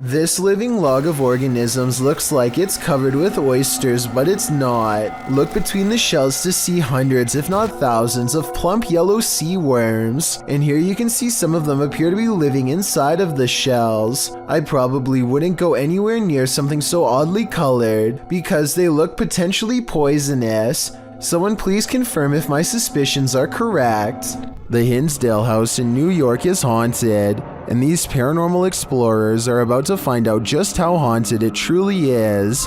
This living log of organisms looks like it's covered with oysters, but it's not. Look between the shells to see hundreds, if not thousands, of plump yellow sea worms. And here you can see some of them appear to be living inside of the shells. I probably wouldn't go anywhere near something so oddly colored because they look potentially poisonous. Someone please confirm if my suspicions are correct. The Hinsdale house in New York is haunted, and these paranormal explorers are about to find out just how haunted it truly is.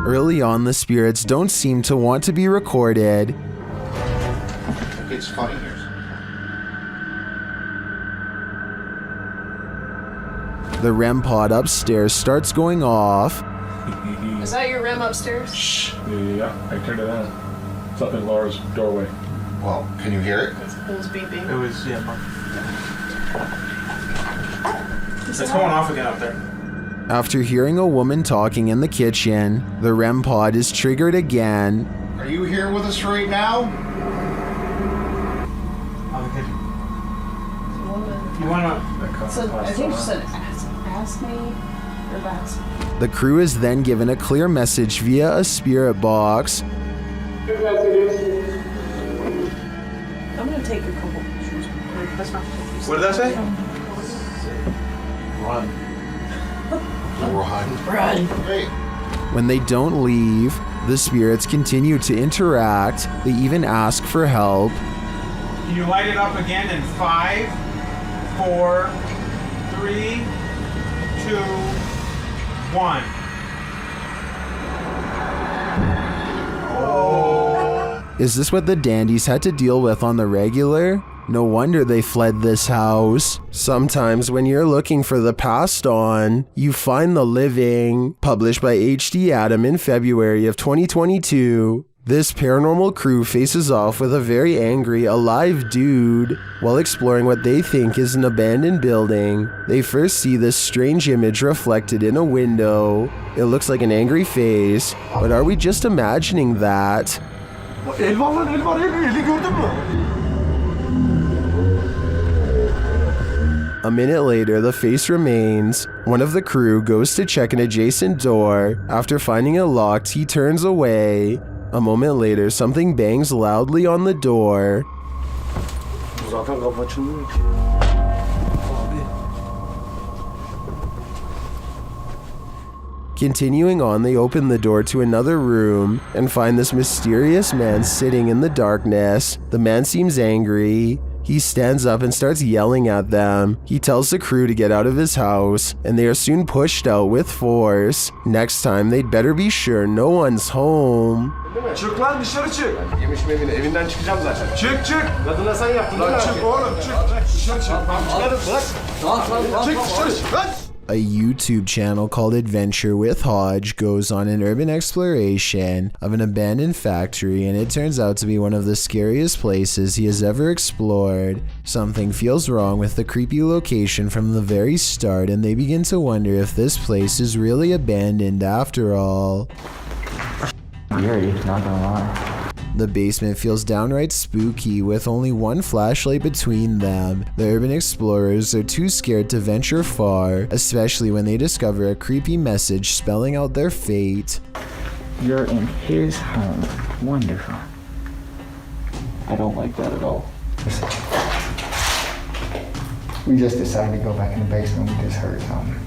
Early on, the spirits don't seem to want to be recorded. It's funny here. The REM pod upstairs starts going off. Is that your REM upstairs? Shh. Yeah, I turned it on. It's up in Laura's doorway. Well, can you hear it? It was beeping. It was, yeah. It's going off again up there. After hearing a woman talking in the kitchen, the REM pod is triggered again. Are you here with us right now? You wanna? So, I think she said, ask me or ask me. The crew is then given a clear message via a spirit box. I'm gonna take a couple pictures. That's not What did that say? Run. Run. Hey. When they don't leave, the spirits continue to interact. They even ask for help. Can you light it up again in 5, 4, 3, 2, 1. Is this what the dandies had to deal with on the regular? No wonder they fled this house. Sometimes when you're looking for the passed on, you find the living. Published by H.D. Adam in February of 2022. This paranormal crew faces off with a very angry, alive dude. While exploring what they think is an abandoned building, they first see this strange image reflected in a window. It looks like an angry face, but are we just imagining that? A minute later, the face remains. One of the crew goes to check an adjacent door. After finding it locked, he turns away. A moment later, something bangs loudly on the door. Continuing on, they open the door to another room and find this mysterious man sitting in the darkness. The man seems angry. He stands up and starts yelling at them. He tells the crew to get out of his house, and they are soon pushed out with force. Next time, they'd better be sure no one's home. Çık lan dışarı çık. Yemişim evinden çıkacağım zaten. Çık çık. Kadına sen yaptın. Lan çık oğlum çık. Dışarı çık. Çıkarım bırak. Çık dışarı çık lan. A YouTube channel called Adventure with Hodge goes on an urban exploration of an abandoned factory, and it turns out to be one of the scariest places he has ever explored. Something feels wrong with the creepy location from the very start, and they begin to wonder if this place is really abandoned after all. Eerie, not gonna lie. The basement feels downright spooky with only one flashlight between them. The urban explorers are too scared to venture far, especially when they discover a creepy message spelling out their fate. You're in his home. Wonderful. I don't like that at all. We just decided to go back in the basement. We just heard something.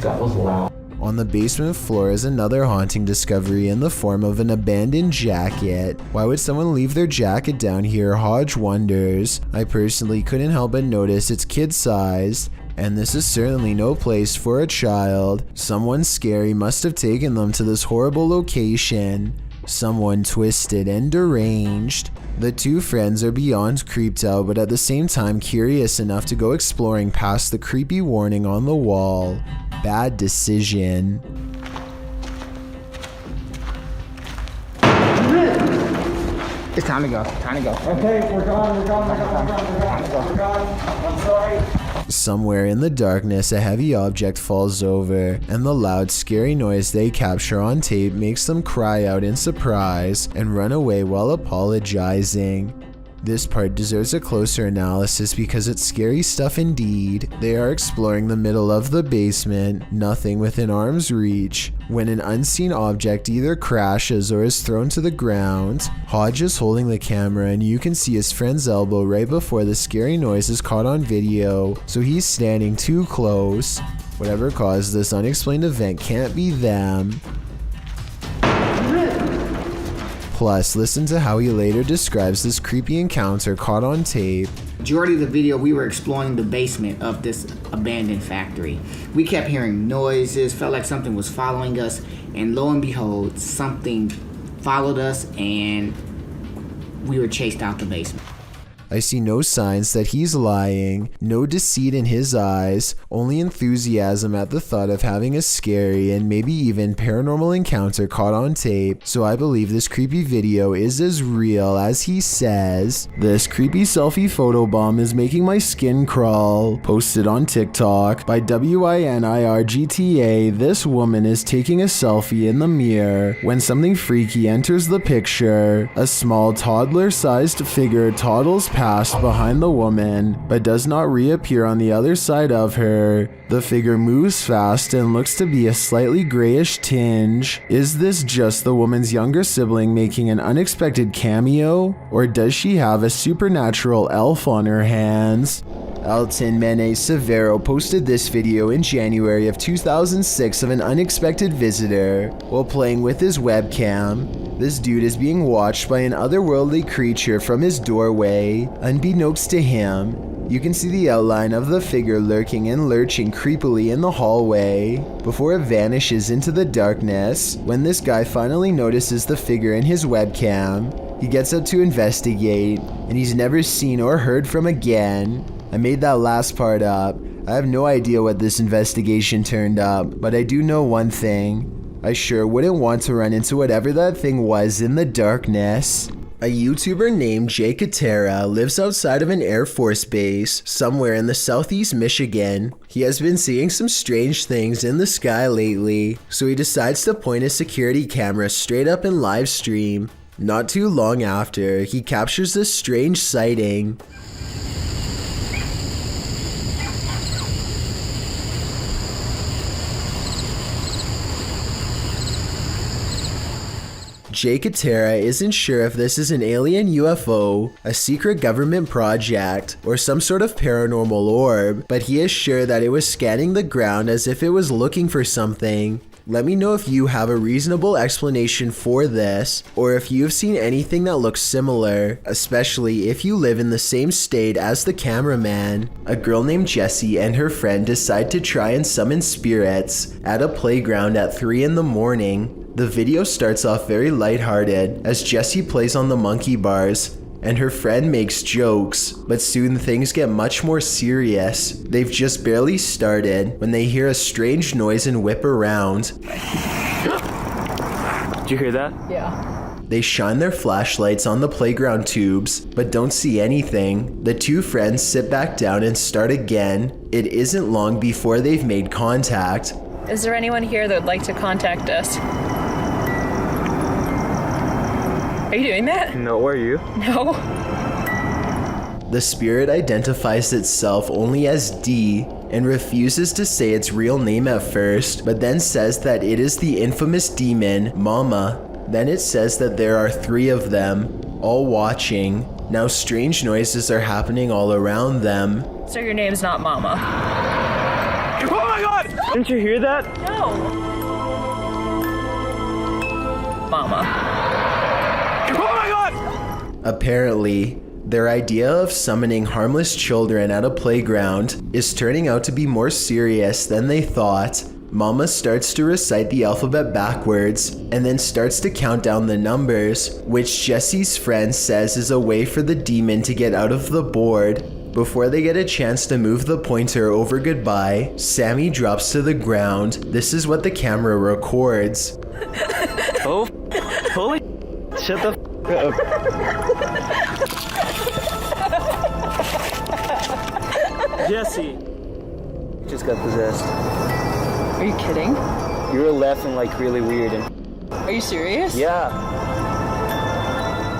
That was loud. On the basement floor is another haunting discovery in the form of an abandoned jacket. Why would someone leave their jacket down here? Hodge wonders. I personally couldn't help but notice it's kid-sized, and this is certainly no place for a child. Someone scary must have taken them to this horrible location. Someone twisted and deranged. The two friends are beyond creeped out, but at the same time curious enough to go exploring past the creepy warning on the wall. Bad decision. It's time to go. Time to go. Okay, we're gone. I'm sorry. Somewhere in the darkness, a heavy object falls over, and the loud, scary noise they capture on tape makes them cry out in surprise and run away while apologizing. This part deserves a closer analysis because it's scary stuff indeed. They are exploring the middle of the basement, nothing within arm's reach, when an unseen object either crashes or is thrown to the ground. Hodge is holding the camera and you can see his friend's elbow right before the scary noise is caught on video, so he's standing too close. Whatever caused this unexplained event can't be them. Plus, listen to how he later describes this creepy encounter caught on tape. Majority of the video, we were exploring the basement of this abandoned factory. We kept hearing noises, felt like something was following us, and lo and behold, something followed us and we were chased out the basement. I see no signs that he's lying, no deceit in his eyes, only enthusiasm at the thought of having a scary and maybe even paranormal encounter caught on tape, so I believe this creepy video is as real as he says. This creepy selfie photobomb is making my skin crawl. Posted on TikTok by WINIRGTA, this woman is taking a selfie in the mirror when something freaky enters the picture. A small toddler-sized figure toddles past behind the woman, but does not reappear on the other side of her. The figure moves fast and looks to be a slightly grayish tinge. Is this just the woman's younger sibling making an unexpected cameo? Or does she have a supernatural elf on her hands? Elton Mene Severo posted this video in January of 2006 of an unexpected visitor. While playing with his webcam, this dude is being watched by an otherworldly creature from his doorway. Unbeknownst to him, you can see the outline of the figure lurking and lurching creepily in the hallway before it vanishes into the darkness. When this guy finally notices the figure in his webcam, he gets up to investigate, and he's never seen or heard from again. I made that last part up. I have no idea what this investigation turned up, but I do know one thing. I sure wouldn't want to run into whatever that thing was in the darkness. A YouTuber named Jay Katera lives outside of an Air Force base somewhere in the southeast Michigan. He has been seeing some strange things in the sky lately, so he decides to point his security camera straight up and live stream. Not too long after, he captures this strange sighting. Jay Katera isn't sure if this is an alien UFO, a secret government project, or some sort of paranormal orb, but he is sure that it was scanning the ground as if it was looking for something. Let me know if you have a reasonable explanation for this, or if you've seen anything that looks similar, especially if you live in the same state as the cameraman. A girl named Jessie and her friend decide to try and summon spirits at a playground at 3 in the morning. The video starts off very lighthearted as Jessie plays on the monkey bars and her friend makes jokes, but soon things get much more serious. They've just barely started when they hear a strange noise and whip around. Did you hear that? Yeah. They shine their flashlights on the playground tubes, but don't see anything. The two friends sit back down and start again. It isn't long before they've made contact. Is there anyone here that would like to contact us? Are you doing that? No, are you? No. The spirit identifies itself only as D and refuses to say its real name at first, but then says that it is the infamous demon, Mama. Then it says that there are 3 of them, all watching. Now strange noises are happening all around them. So your name's not Mama? Oh my god! Didn't you hear that? No. Mama. Apparently, their idea of summoning harmless children at a playground is turning out to be more serious than they thought. Mama starts to recite the alphabet backwards and then starts to count down the numbers, which Jessie's friend says is a way for the demon to get out of the board. Before they get a chance to move the pointer over goodbye, Sammy drops to the ground. This is what the camera records. Oh, holy shut the up. Jesse, just got possessed. Are you kidding? You were laughing like really weird and Are you serious? yeah.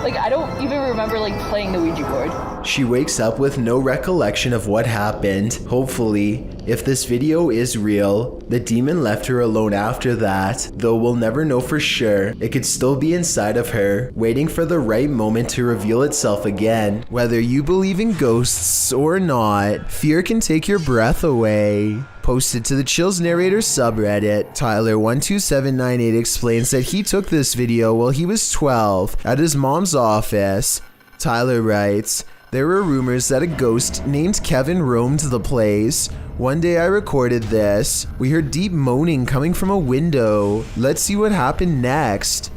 Like, I don't even remember, like, playing the Ouija board. She wakes up with no recollection of what happened. Hopefully, if this video is real, the demon left her alone after that, though we'll never know for sure. It could still be inside of her, waiting for the right moment to reveal itself again. Whether you believe in ghosts or not, fear can take your breath away. Posted to the Chills Narrator subreddit, Tyler12798 explains that he took this video while he was 12 at his mom's office. Tyler writes, "There were rumors that a ghost named Kevin roamed the place. One day I recorded this. We heard deep moaning coming from a window. Let's see what happened next."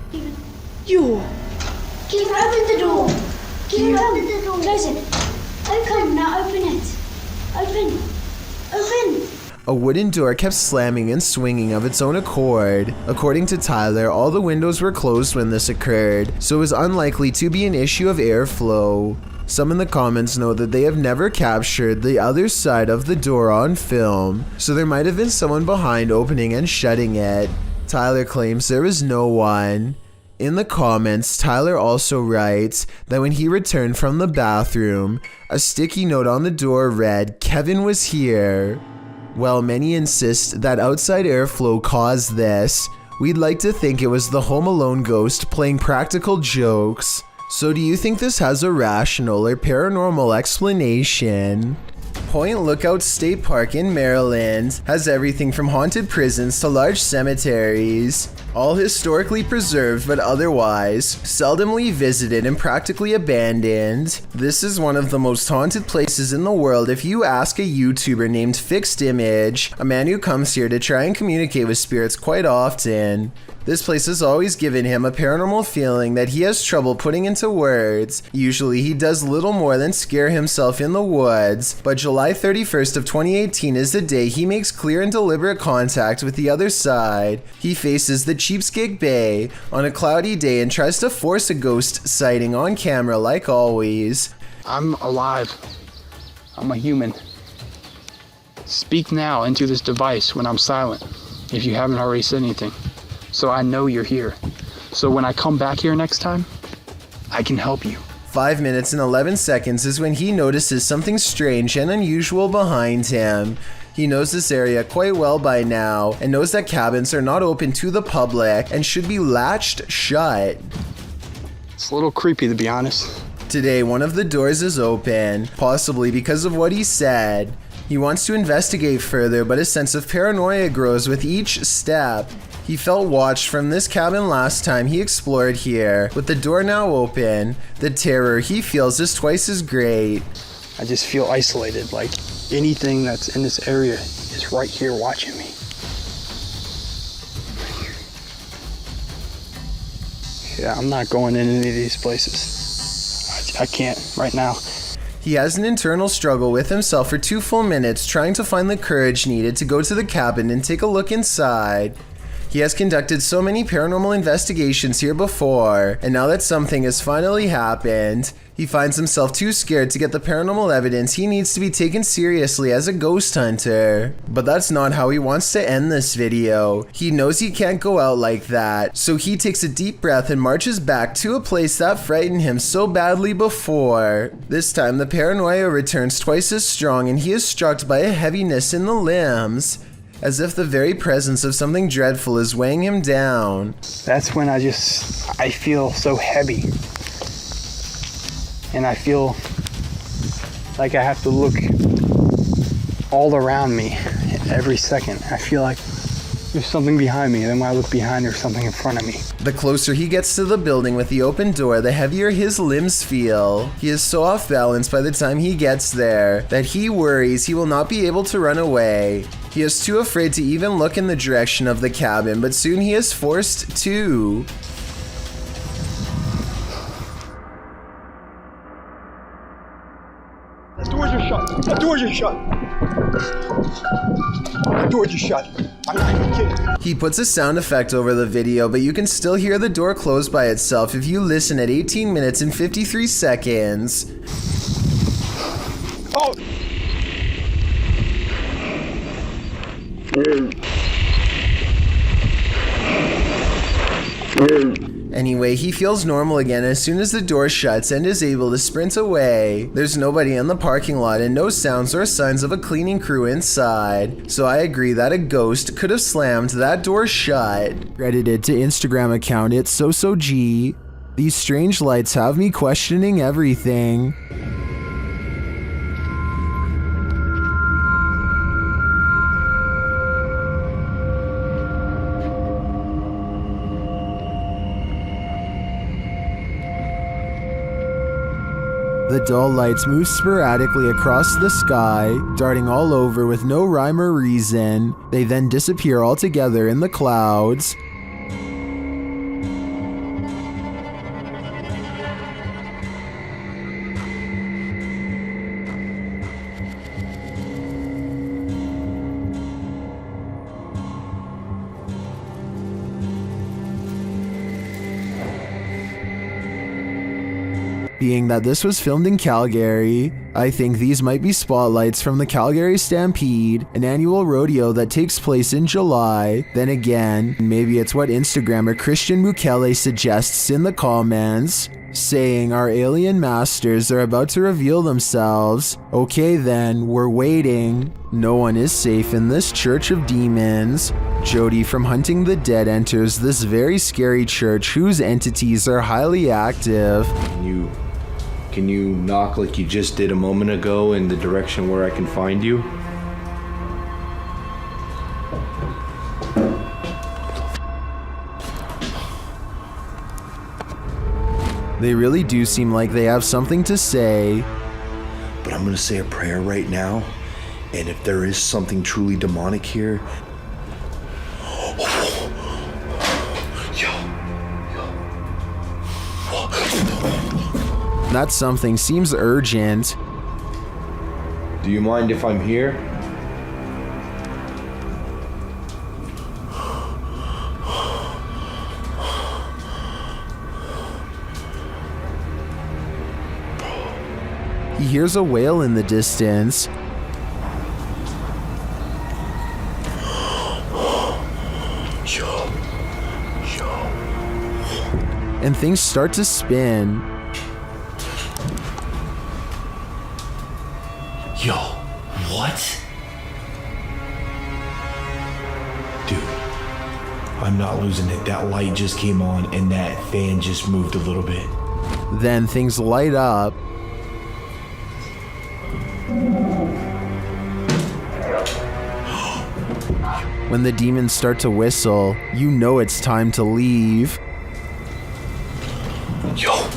You! Keep open the door! Keep open the door! Close it! Open! Now open it! Open! Open! A wooden door kept slamming and swinging of its own accord. According to Tyler, all the windows were closed when this occurred, so it was unlikely to be an issue of airflow. Some in the comments know that they have never captured the other side of the door on film, so there might have been someone behind opening and shutting it. Tyler claims there was no one. In the comments, Tyler also writes that when he returned from the bathroom, a sticky note on the door read, "Kevin was here." While many insist that outside airflow caused this, we'd like to think it was the Home Alone ghost playing practical jokes. So do you think this has a rational or paranormal explanation? Point Lookout State Park in Maryland has everything from haunted prisons to large cemeteries, all historically preserved but otherwise seldomly visited and practically abandoned. This is one of the most haunted places in the world if you ask a YouTuber named Fixed Image, a man who comes here to try and communicate with spirits quite often. This place has always given him a paranormal feeling that he has trouble putting into words. Usually he does little more than scare himself in the woods, but July 31st of 2018 is the day he makes clear and deliberate contact with the other side. He faces the Cheapskate Bay on a cloudy day and tries to force a ghost sighting on camera like always. I'm alive. I'm a human. Speak now into this device when I'm silent, if you haven't already said anything. So I know you're here. So when I come back here next time, I can help you. 5 minutes and 11 seconds is when he notices something strange and unusual behind him. He knows this area quite well by now and knows that cabins are not open to the public and should be latched shut. It's a little creepy, to be honest. Today, one of the doors is open, possibly because of what he said. He wants to investigate further, but a sense of paranoia grows with each step. He felt watched from this cabin last time he explored here. With the door now open, the terror he feels is twice as great. I just feel isolated, like anything that's in this area is right here watching me. Yeah, I'm not going in any of these places. I can't right now. He has an internal struggle with himself for 2 full minutes trying to find the courage needed to go to the cabin and take a look inside. He has conducted so many paranormal investigations here before, and now that something has finally happened, he finds himself too scared to get the paranormal evidence he needs to be taken seriously as a ghost hunter. But that's not how he wants to end this video. He knows he can't go out like that, so he takes a deep breath and marches back to a place that frightened him so badly before. This time the paranoia returns twice as strong and he is struck by a heaviness in the limbs, as if the very presence of something dreadful is weighing him down. That's when I feel so heavy. And I feel like I have to look all around me every second. I feel like there's something behind me, and then when I look behind, there's something in front of me. The closer he gets to the building with the open door, the heavier his limbs feel. He is so off balance by the time he gets there that he worries he will not be able to run away. He is too afraid to even look in the direction of the cabin, but soon he is forced to. The doors are shut. The doors are shut. The doors are shut. I'm not even kidding. He puts a sound effect over the video, but you can still hear the door close by itself if you listen at 18 minutes and 53 seconds. Oh! Anyway, he feels normal again as soon as the door shuts and is able to sprint away. There's nobody in the parking lot and no sounds or signs of a cleaning crew inside. So I agree that a ghost could have slammed that door shut. Credited to Instagram account It's So G. These strange lights have me questioning everything. The dull lights move sporadically across the sky, darting all over with no rhyme or reason. They then disappear altogether in the clouds. Being that this was filmed in Calgary, I think these might be spotlights from the Calgary Stampede, an annual rodeo that takes place in July. Then again, maybe it's what Instagrammer Christian Mukele suggests in the comments, saying our alien masters are about to reveal themselves. Okay then, we're waiting. No one is safe in this church of demons. Jody from Hunting the Dead enters this very scary church whose entities are highly active. Can you knock like you just did a moment ago in the direction where I can find you? They really do seem like they have something to say. But I'm gonna say a prayer right now, and if there is something truly demonic here, that something seems urgent. do you mind if I'm here? He hears a wail in the distance. And things start to spin. Yo, what? Dude, I'm not losing it. That light just came on and that fan just moved a little bit. Then things light up. When the demons start to whistle, you know it's time to leave. Yo.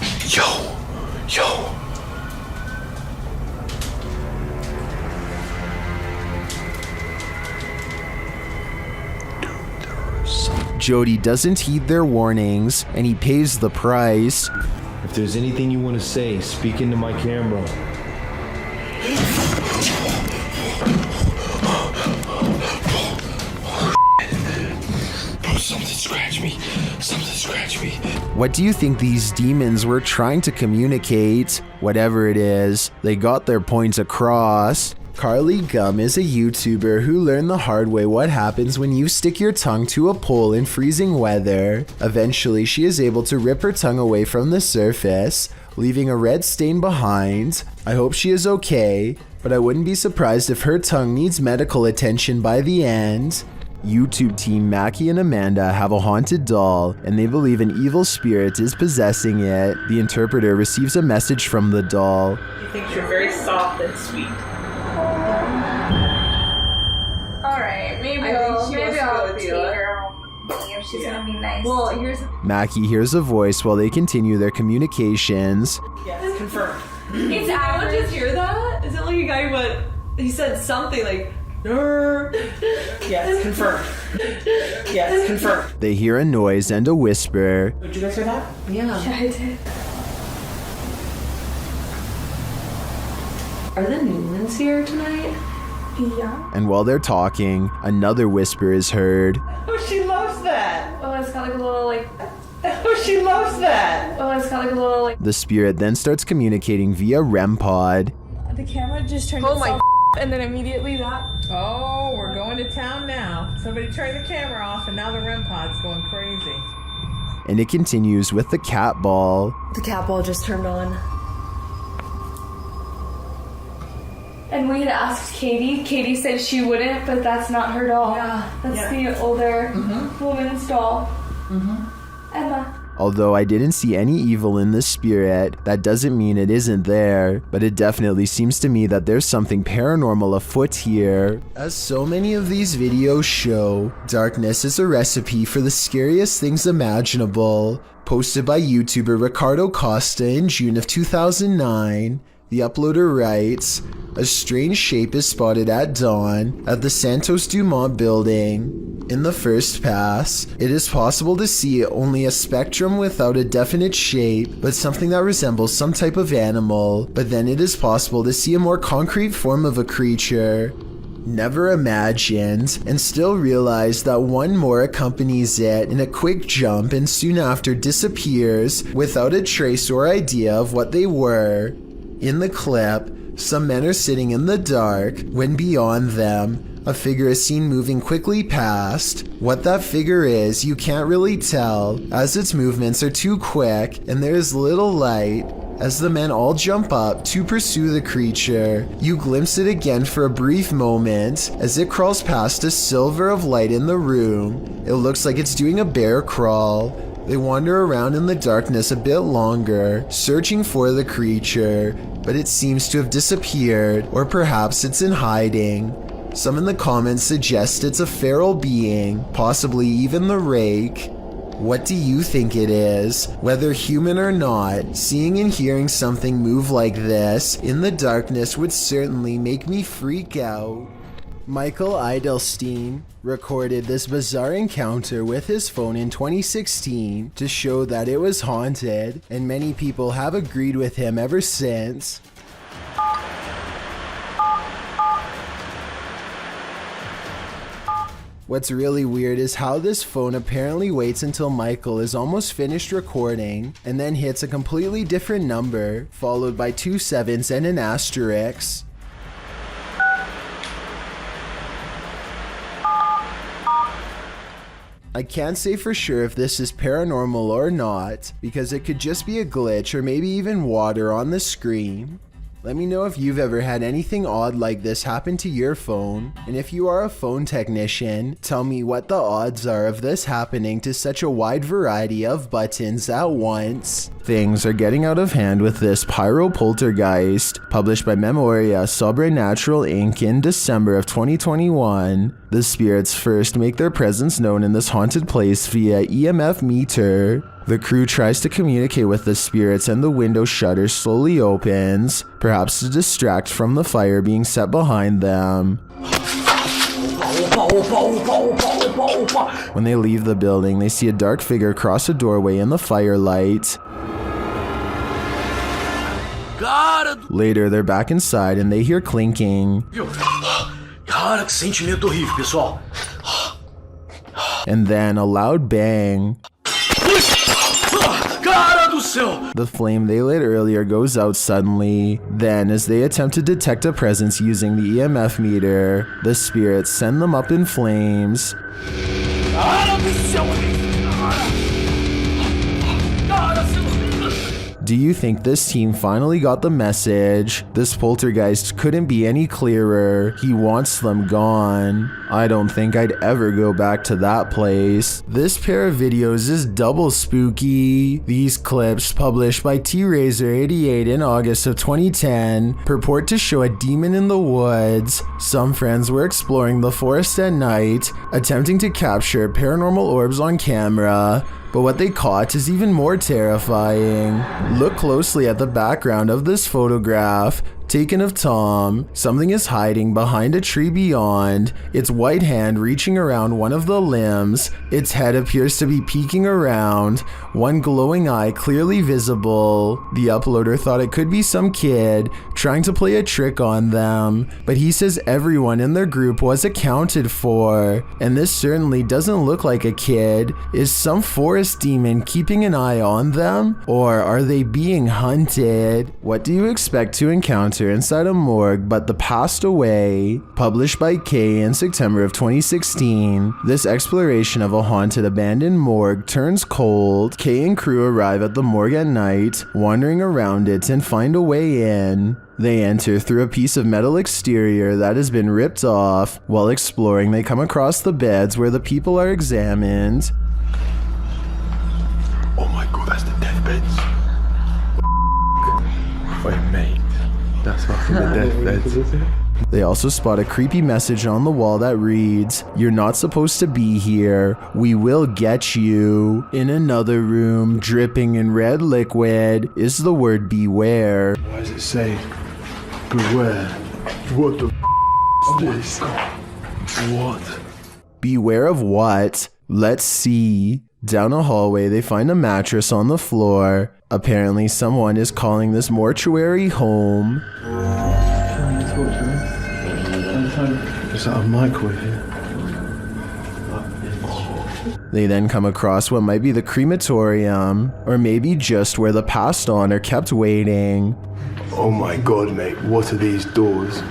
Jody doesn't heed their warnings, and he pays the price. If there's anything you want to say, speak into my camera. Bro, something scratched me. What do you think these demons were trying to communicate? Whatever it is, they got their points across. Carly Gum is a YouTuber who learned the hard way what happens when you stick your tongue to a pole in freezing weather. Eventually, she is able to rip her tongue away from the surface, leaving a red stain behind. I hope she is okay, but I wouldn't be surprised if her tongue needs medical attention by the end. YouTube team Mackie and Amanda have a haunted doll, and they believe an evil spirit is possessing it. The interpreter receives a message from the doll. He thinks you're very soft and sweet. Alright, maybe I'll take her home. If she's gonna be nice. Well, Mackie hears a voice while they continue their communications. Yes, confirmed. It's Did anyone just hear that? Is it like a guy who went, he said something like, Nerd. Yes, confirmed. Yes, confirmed. They hear a noise and a whisper. Did you guys hear that? Yeah, I did. Are the Newlands here tonight? Yeah. And while they're talking, another whisper is heard. Oh, she loves that. Oh, it's got like a little like. Oh, she loves that. Oh, it's got like a little like. The spirit then starts communicating via REM pod. The camera just turned. Oh my And then immediately that. Oh, we're going to town now. Somebody turned the camera off and now the REM pod's going crazy. And it continues with the cat ball. The cat ball just turned on. And we had asked Katie. Katie said she wouldn't, but that's not her doll. Yeah. That's the older woman's doll. Emma. Although I didn't see any evil in this spirit, that doesn't mean it isn't there, but it definitely seems to me that there's something paranormal afoot here. As so many of these videos show, darkness is a recipe for the scariest things imaginable. Posted by YouTuber Ricardo Costa in June of 2009, the uploader writes, "A strange shape is spotted at dawn at the Santos Dumont building. In the first pass, it is possible to see only a spectrum without a definite shape, but something that resembles some type of animal, but then it is possible to see a more concrete form of a creature. Never imagined, and still realized that one more accompanies it in a quick jump and soon after disappears without a trace or idea of what they were. In the clip, some men are sitting in the dark when beyond them, a figure is seen moving quickly past. What that figure is, you can't really tell, as its movements are too quick and there is little light. As the men all jump up to pursue the creature, you glimpse it again for a brief moment as it crawls past a silver of light in the room. It looks like it's doing a bear crawl. They wander around in the darkness a bit longer, searching for the creature, but it seems to have disappeared, or perhaps it's in hiding. Some in the comments suggest it's a feral being, possibly even the rake. What do you think it is? Whether human or not, seeing and hearing something move like this in the darkness would certainly make me freak out." Michael Eidelstein recorded this bizarre encounter with his phone in 2016 to show that it was haunted, and many people have agreed with him ever since. What's really weird is how this phone apparently waits until Michael is almost finished recording and then hits a completely different number, followed by 2 sevens and an asterisk. I can't say for sure if this is paranormal or not, because it could just be a glitch or maybe even water on the screen. Let me know if you've ever had anything odd like this happen to your phone, and if you are a phone technician, tell me what the odds are of this happening to such a wide variety of buttons at once. Things are getting out of hand with this Pyro Poltergeist, published by Memoria Sobrenatural Inc. in December of 2021. The spirits first make their presence known in this haunted place via EMF meter. The crew tries to communicate with the spirits and the window shutter slowly opens, perhaps to distract from the fire being set behind them. When they leave the building, they see a dark figure cross a doorway in the firelight. Later, they're back inside and they hear clinking. Cara, que sentimento horrível, pessoal. And then a loud bang. The flame they lit earlier goes out suddenly. Then, as they attempt to detect a presence using the EMF meter, the spirits send them up in flames. Do you think this team finally got the message? This poltergeist couldn't be any clearer. He wants them gone. I don't think I'd ever go back to that place. This pair of videos is double spooky. These clips, published by T-Razor88 in August of 2010, purport to show a demon in the woods. Some friends were exploring the forest at night, attempting to capture paranormal orbs on camera. But what they caught is even more terrifying. Look closely at the background of this photograph, taken of Tom. Something is hiding behind a tree beyond, its white hand reaching around one of the limbs. Its head appears to be peeking around, one glowing eye clearly visible. The uploader thought it could be some kid trying to play a trick on them, but he says everyone in their group was accounted for, and this certainly doesn't look like a kid. Is some forest dangerous demon keeping an eye on them? Or are they being hunted? What do you expect to encounter inside a morgue but the Passed Away? Published by Kay in September of 2016, this exploration of a haunted abandoned morgue turns cold. Kay and crew arrive at the morgue at night, wandering around it and find a way in. They enter through a piece of metal exterior that has been ripped off. While exploring, they come across the beds where the people are examined. Oh my god, that's the deathbeds. Wait, mate. That's fucking the deathbeds. They also spot a creepy message on the wall that reads, "You're not supposed to be here. We will get you." In another room, dripping in red liquid, is the word beware. Why does it say beware? What the is this? What? Beware of what? Let's see. Down a hallway, they find a mattress on the floor. Apparently, someone is calling this mortuary home. Is that a microwave here? They then come across what might be the crematorium, or maybe just where the passed on are kept waiting. Oh my god, mate, what are these doors?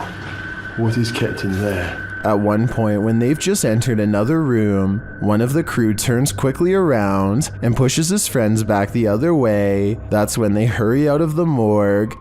What is kept in there? At one point, when they've just entered another room, one of the crew turns quickly around and pushes his friends back the other way. That's when they hurry out of the morgue.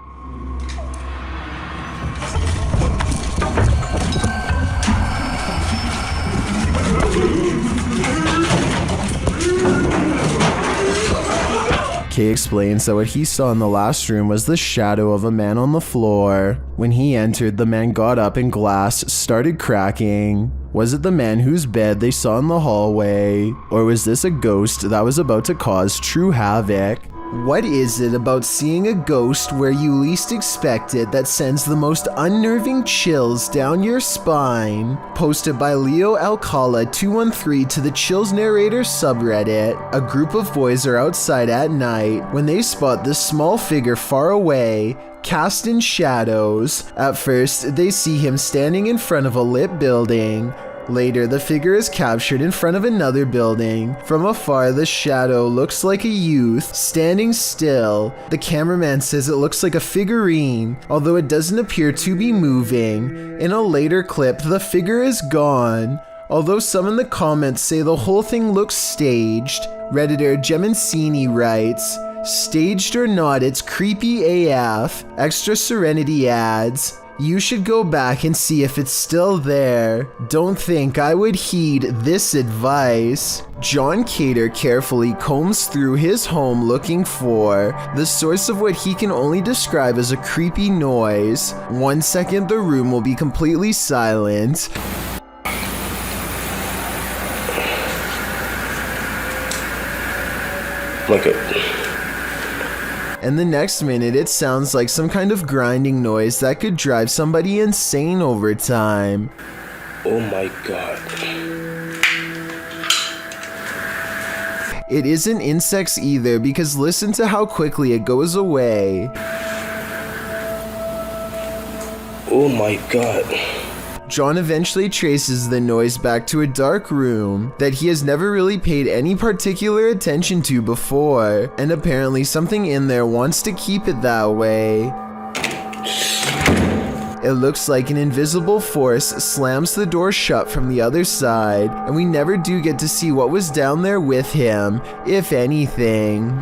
Kay explains that what he saw in the last room was the shadow of a man on the floor. When he entered, the man got up and glass started cracking. Was it the man whose bed they saw in the hallway? Or was this a ghost that was about to cause true havoc? What is it about seeing a ghost where you least expect it that sends the most unnerving chills down your spine? Posted by Leo Alcala 213 to the Chills Narrator subreddit. A group of boys are outside at night when they spot this small figure far away, cast in shadows. At first, they see him standing in front of a lit building. Later, the figure is captured in front of another building. From afar, the shadow looks like a youth standing still. The cameraman says it looks like a figurine, although it doesn't appear to be moving. In a later clip, the figure is gone. Although some in the comments say the whole thing looks staged, Redditor Gemancini writes, "Staged or not, it's creepy AF." Extra Serenity adds, "You should go back and see if it's still there. Don't think I would heed this advice." John Cater carefully combs through his home looking for the source of what he can only describe as a creepy noise. 1 second, the room will be completely silent. Look at. And the next minute, it sounds like some kind of grinding noise that could drive somebody insane over time. Oh my god. It isn't insects either, because listen to how quickly it goes away. Oh my god. John eventually traces the noise back to a dark room that he has never really paid any particular attention to before, and apparently something in there wants to keep it that way. It looks like an invisible force slams the door shut from the other side, and we never do get to see what was down there with him, if anything.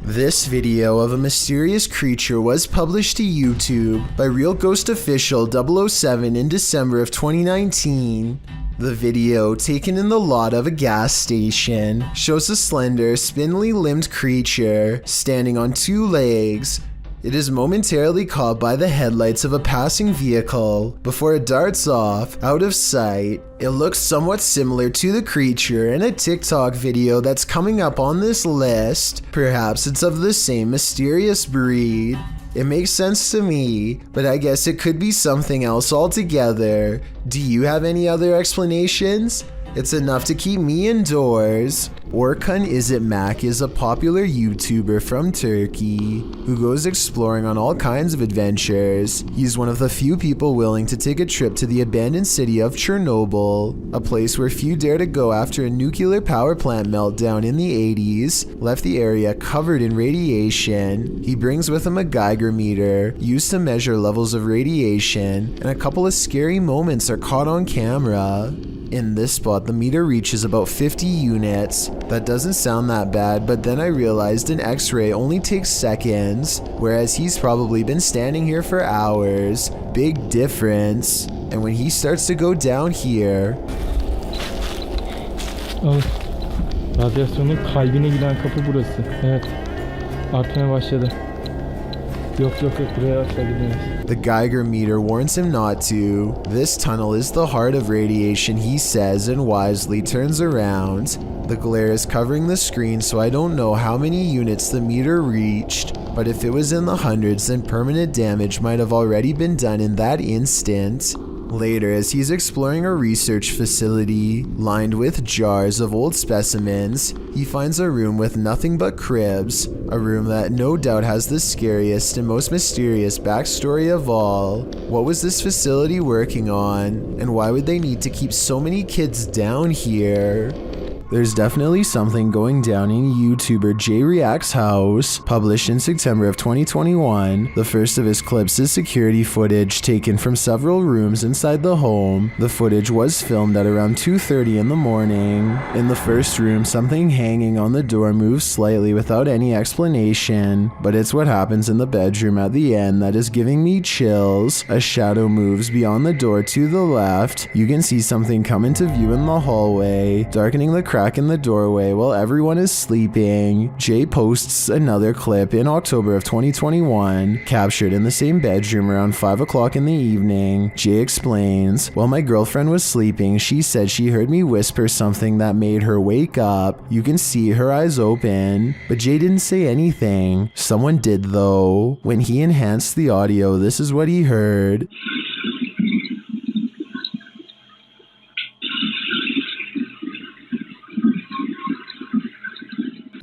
This video of a mysterious creature was published to YouTube by Real Ghost Official 007 in December of 2019. The video, taken in the lot of a gas station, shows a slender, spindly limbed creature standing on two legs. It is momentarily caught by the headlights of a passing vehicle before it darts off, out of sight. It looks somewhat similar to the creature in a TikTok video that's coming up on this list. Perhaps it's of the same mysterious breed. It makes sense to me, but I guess it could be something else altogether. Do you have any other explanations? It's enough to keep me indoors. Orkun Isitmak is a popular YouTuber from Turkey who goes exploring on all kinds of adventures. He's one of the few people willing to take a trip to the abandoned city of Chernobyl, a place where few dare to go after a nuclear power plant meltdown in the 80s left the area covered in radiation. He brings with him a Geiger meter used to measure levels of radiation, and a couple of scary moments are caught on camera. In this spot, the meter reaches about 50 units. That doesn't sound that bad, but then I realized an X-ray only takes seconds, whereas he's probably been standing here for hours. Big difference. And when he starts to go down here... Radyasyonun kalbine giden kapı burası. Evet. Artmaya başladı. Yok, buraya asla gidemeyiz. The Geiger meter warns him not to. This tunnel is the heart of radiation, he says, and wisely turns around. The glare is covering the screen, so I don't know how many units the meter reached, but if it was in the hundreds, then permanent damage might have already been done in that instant. Later, as he's exploring a research facility lined with jars of old specimens, he finds a room with nothing but cribs, a room that no doubt has the scariest and most mysterious backstory of all. What was this facility working on, and why would they need to keep so many kids down here? There's definitely something going down in YouTuber J React's house. Published in September of 2021, the first of his clips is security footage taken from several rooms inside the home. The footage was filmed at around 2:30 in the morning. In the first room, something hanging on the door moves slightly without any explanation, but it's what happens in the bedroom at the end that is giving me chills. A shadow moves beyond the door to the left. You can see something come into view in the hallway, darkening the crack in the doorway while everyone is sleeping. Jay posts another clip in October of 2021, captured in the same bedroom around 5 o'clock in the evening. Jay explains, "While my girlfriend was sleeping, she said she heard me whisper something that made her wake up. You can see her eyes open, but Jay didn't say anything. Someone did though. When he enhanced the audio, this is what he heard."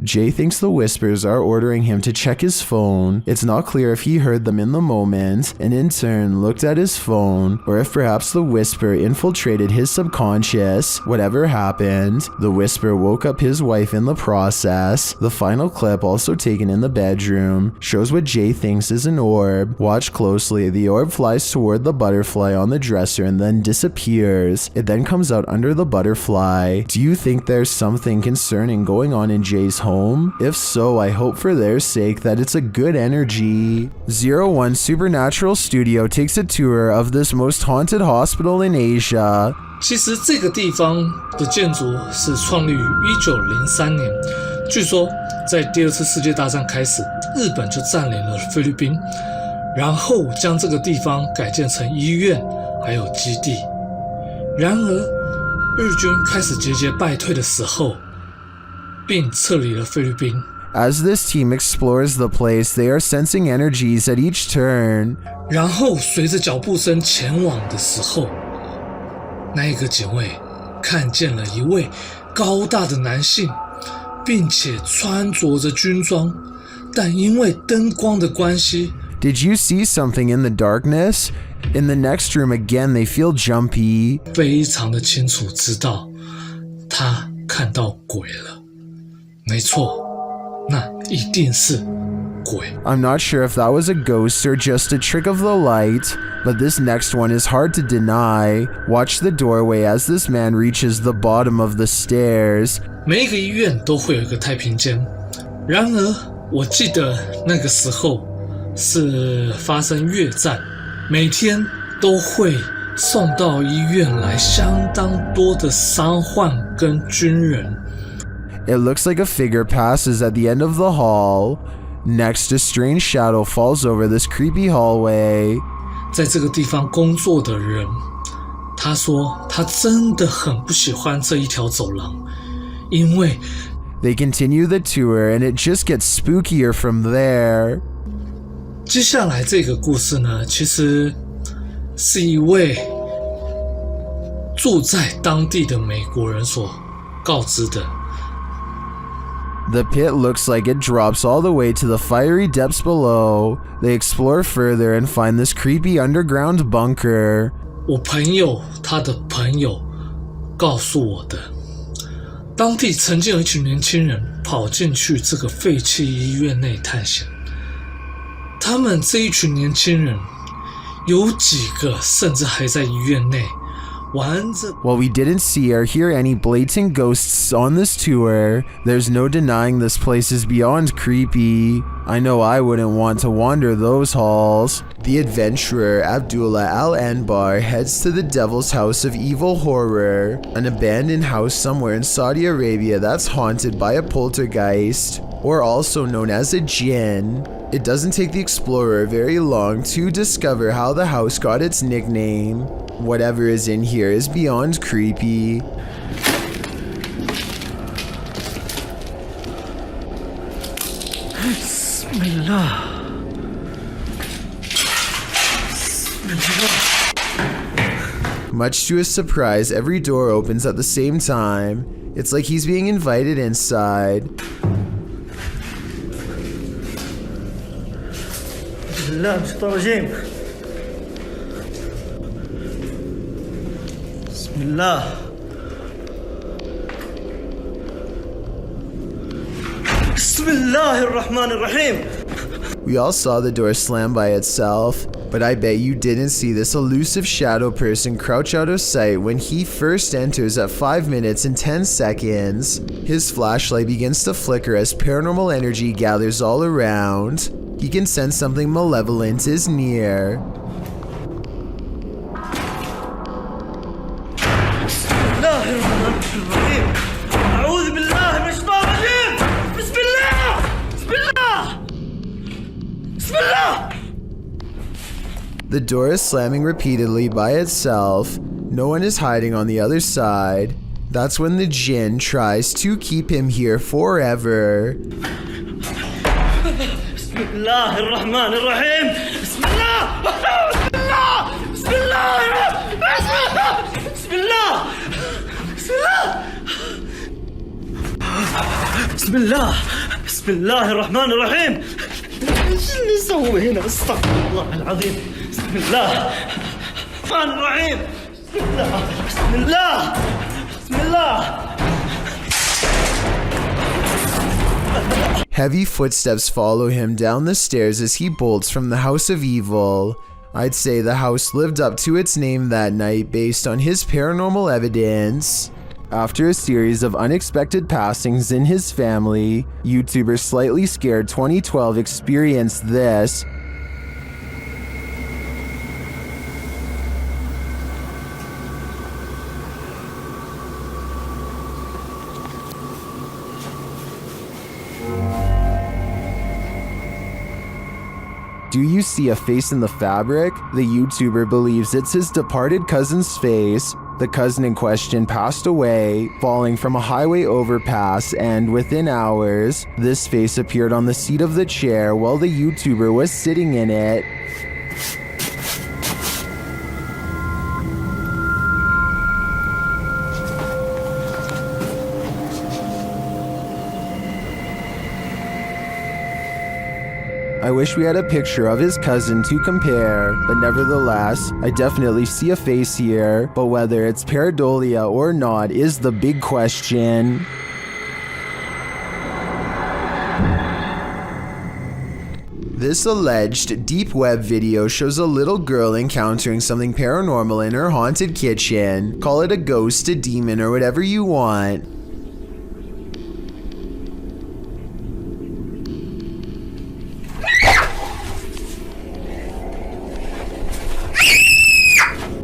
Jay thinks the whispers are ordering him to check his phone. It's not clear if he heard them in the moment and in turn looked at his phone, or if perhaps the whisper infiltrated his subconscious. Whatever happened, the whisper woke up his wife in the process. The final clip, also taken in the bedroom, shows what Jay thinks is an orb. Watch closely. The orb flies toward the butterfly on the dresser and then disappears. It then comes out under the butterfly. Do you think there's something concerning going on in Jay's home? If so, I hope for their sake that it's a good energy. 01 Supernatural Studio takes a tour of this most haunted hospital in Asia. 其实这个地方的建筑是创立于1903年，据说在第二次世界大战开始，日本就占领了菲律宾，然后将这个地方改建成医院还有基地。然而，日军开始节节败退的时候，并撤离了菲律宾。 As this team explores the place, they are sensing energies at each turn. 然后随着脚步声前往的时候，那个警卫看见了一位高大的男性，并且穿着着军装，但因为灯光的关系 Did you see something in the darkness? In the next room again, they feel jumpy. 非常的清楚知道他看到鬼了。没错，那一定是鬼。 I'm not sure if that was a ghost or just a trick of the light, but this next one is hard to deny. Watch the doorway as this man reaches the bottom of the stairs. 每一个医院都会有一个太平间，然而我记得那个时候是发生越战，每天都会送到医院来相当多的伤患跟军人。 It looks like a figure passes at the end of the hall. Next, a strange shadow falls over this creepy hallway. 在这个地方工作的人，他说他真的很不喜欢这一条走廊，因为 They continue the tour and it just gets spookier from there. 接下来这个故事呢，其实是一位住在当地的美国人所告知的。The pit looks like it drops all the way to the fiery depths below. They explore further and find this creepy underground bunker. 我朋友他的朋友告诉我的，当地曾经有一群年轻人跑进去这个废弃医院内探险。他们这一群年轻人，有几个甚至还在医院内。While we didn't see or hear any blatant ghosts on this tour, there's no denying this place is beyond creepy. I know I wouldn't want to wander those halls. The adventurer Abdullah Al-Anbar heads to the Devil's House of Evil Horror, an abandoned house somewhere in Saudi Arabia that's haunted by a poltergeist, or also known as a jinn. It doesn't take the explorer very long to discover how the house got its nickname. Whatever is in here is beyond creepy. Bismillah. Much to his surprise, every door opens at the same time. It's like he's being invited inside. Bismillah, Bismillah. Bismillah. Bismillahirrahmanirrahim. We all saw the door slam by itself, but I bet you didn't see this elusive shadow person crouch out of sight when he first enters at 5 minutes and 10 seconds. His flashlight begins to flicker as paranormal energy gathers all around. He can sense something malevolent is near. The door is slamming repeatedly by itself. No one is hiding on the other side. That's when the jinn tries to keep him here forever. Bismillahirrahmanirrahim. Bismillah. Bismillah. Bismillah. Bismillah. Bismillah. Bismillahirrahmanirrahim. ايش اللي نسوي هنا؟ استغفر الله العظيم. بسم الله الرحمن الرحيم. بسم الله. بسم الله. Heavy footsteps follow him down the stairs as he bolts from the House of Evil. I'd say the house lived up to its name that night based on his paranormal evidence. After a series of unexpected passings in his family, YouTuber Slightly Scared 2012 experienced this. Do you see a face in the fabric? The YouTuber believes it's his departed cousin's face. The cousin in question passed away, falling from a highway overpass, and within hours, this face appeared on the seat of the chair while the YouTuber was sitting in it. I wish we had a picture of his cousin to compare, but nevertheless, I definitely see a face here, but whether it's pareidolia or not is the big question. This alleged deep web video shows a little girl encountering something paranormal in her haunted kitchen. Call it a ghost, a demon, or whatever you want.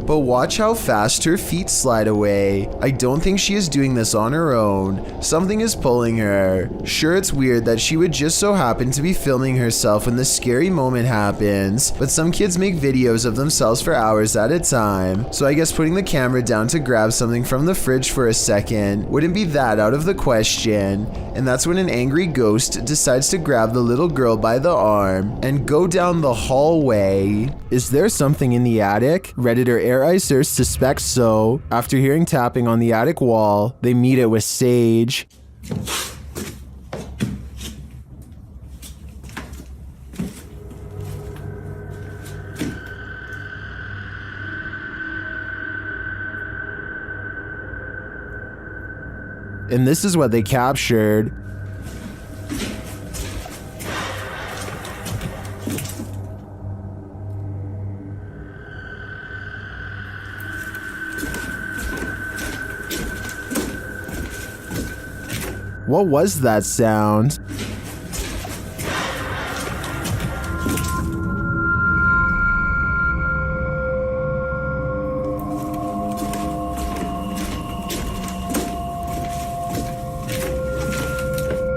But watch how fast her feet slide away. I don't think she is doing this on her own. Something is pulling her. Sure, it's weird that she would just so happen to be filming herself when the scary moment happens, but some kids make videos of themselves for hours at a time, so I guess putting the camera down to grab something from the fridge for a second wouldn't be that out of the question. And that's when an angry ghost decides to grab the little girl by the arm and go down the hallway. Is there something in the attic? Redditor Air Icer suspects so. After hearing tapping on the attic wall, they meet it with Sage. and this is what they captured. What was that sound?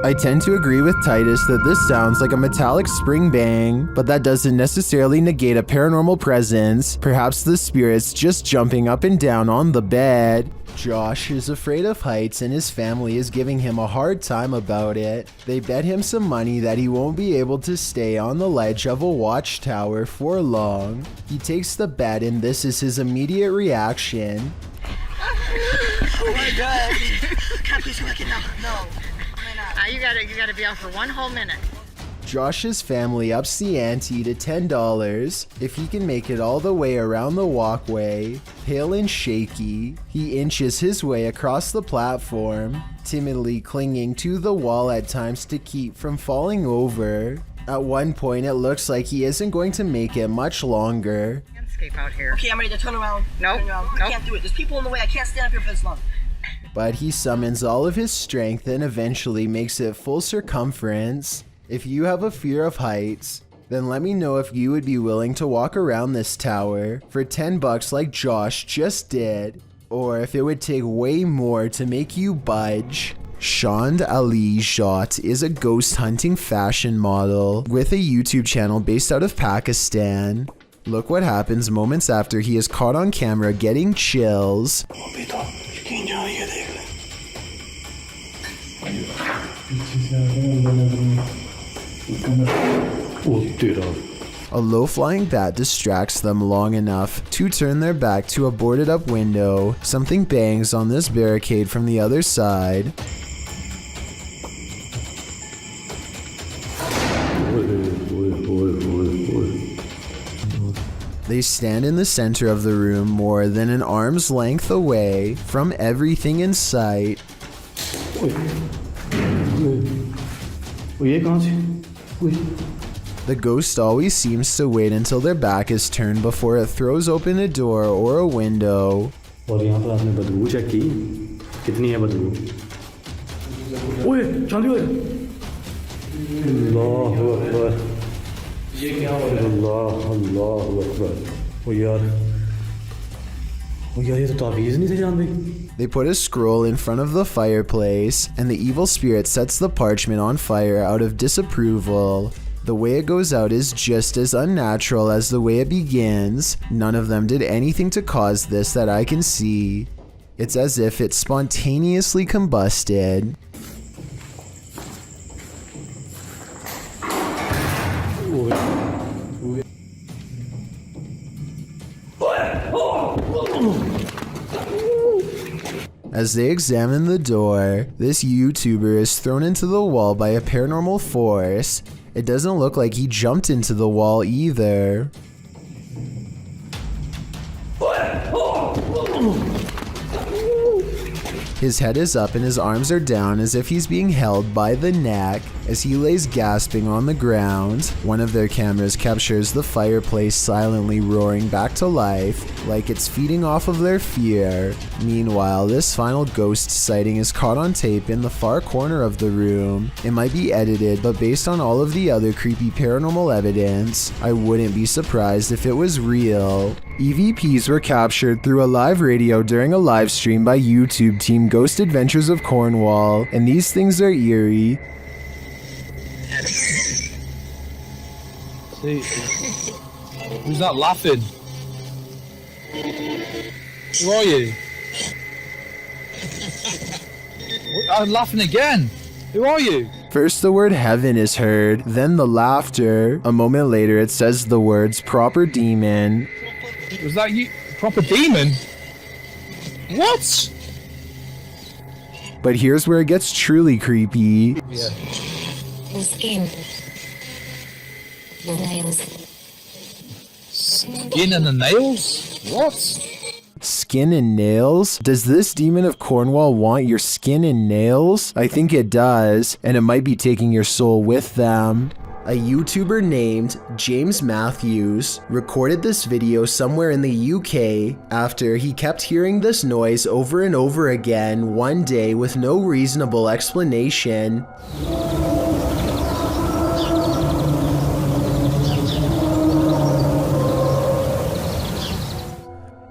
I tend to agree with Titus that this sounds like a metallic spring bang, but that doesn't necessarily negate a paranormal presence. Perhaps the spirit's just jumping up and down on the bed. Josh is afraid of heights and his family is giving him a hard time about it. They bet him some money that he won't be able to stay on the ledge of a watchtower for long. He takes the bet and this is his immediate reaction. Oh my god. Can't be looking up. No. You gotta be out for 1 whole minute. Josh's family ups the ante to $10 if he can make it all the way around the walkway. Pale and shaky, he inches his way across the platform, timidly clinging to the wall at times to keep from falling over. At one point, it looks like he isn't going to make it much longer. Escape out here. Okay, I'm ready to turn around. No, I can't do it. There's people in the way. I can't stand up here for this long. But he summons all of his strength and eventually makes it full circumference. If you have a fear of heights, then let me know if you would be willing to walk around this tower for $10 like Josh just did, or if it would take way more to make you budge. Shand Ali Jat is a ghost hunting fashion model with a YouTube channel based out of Pakistan. Look what happens moments after he is caught on camera getting chills. A low-flying bat distracts them long enough to turn their back to a boarded-up window. Something bangs on this barricade from the other side. They stand in the center of the room more than an arm's length away from everything in sight. The ghost always seems to wait until their back is turned before it throws open a door or a window. They put a scroll in front of the fireplace, and the evil spirit sets the parchment on fire out of disapproval. The way it goes out is just as unnatural as the way it begins. None of them did anything to cause this that I can see. It's as if it spontaneously combusted. As they examine the door, this YouTuber is thrown into the wall by a paranormal force. It doesn't look like he jumped into the wall either. His head is up and his arms are down as if he's being held by the neck as he lays gasping on the ground. One of their cameras captures the fireplace silently roaring back to life, like it's feeding off of their fear. Meanwhile, this final ghost sighting is caught on tape in the far corner of the room. It might be edited, but based on all of the other creepy paranormal evidence, I wouldn't be surprised if it was real. EVPs were captured through a live radio during a live stream by YouTube team Ghost Adventures of Cornwall, and these things are eerie. See, who's that laughing? Who are you? I'm laughing again. Who are you? First the word heaven is heard, then the laughter. A moment later it says the words proper demon. Was that you? Proper demon? What? But here's where it gets truly creepy. Yeah. The skin. The nails. Skin and the nails? What? Skin and nails? Does this demon of Cornwall want your skin and nails? I think it does, and it might be taking your soul with them. A YouTuber named James Matthews recorded this video somewhere in the UK after he kept hearing this noise over and over again one day with no reasonable explanation.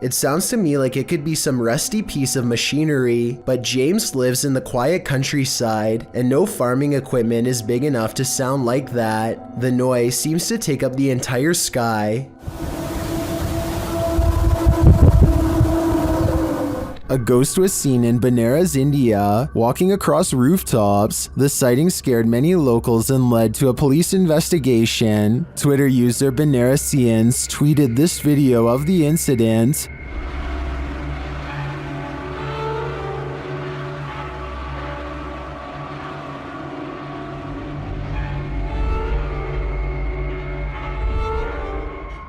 It sounds to me like it could be some rusty piece of machinery, but James lives in the quiet countryside, and no farming equipment is big enough to sound like that. The noise seems to take up the entire sky. A ghost was seen in Benares, India, walking across rooftops. The sighting scared many locals and led to a police investigation. Twitter user Benaresians tweeted this video of the incident.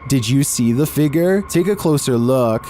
Did you see the figure? Take a closer look.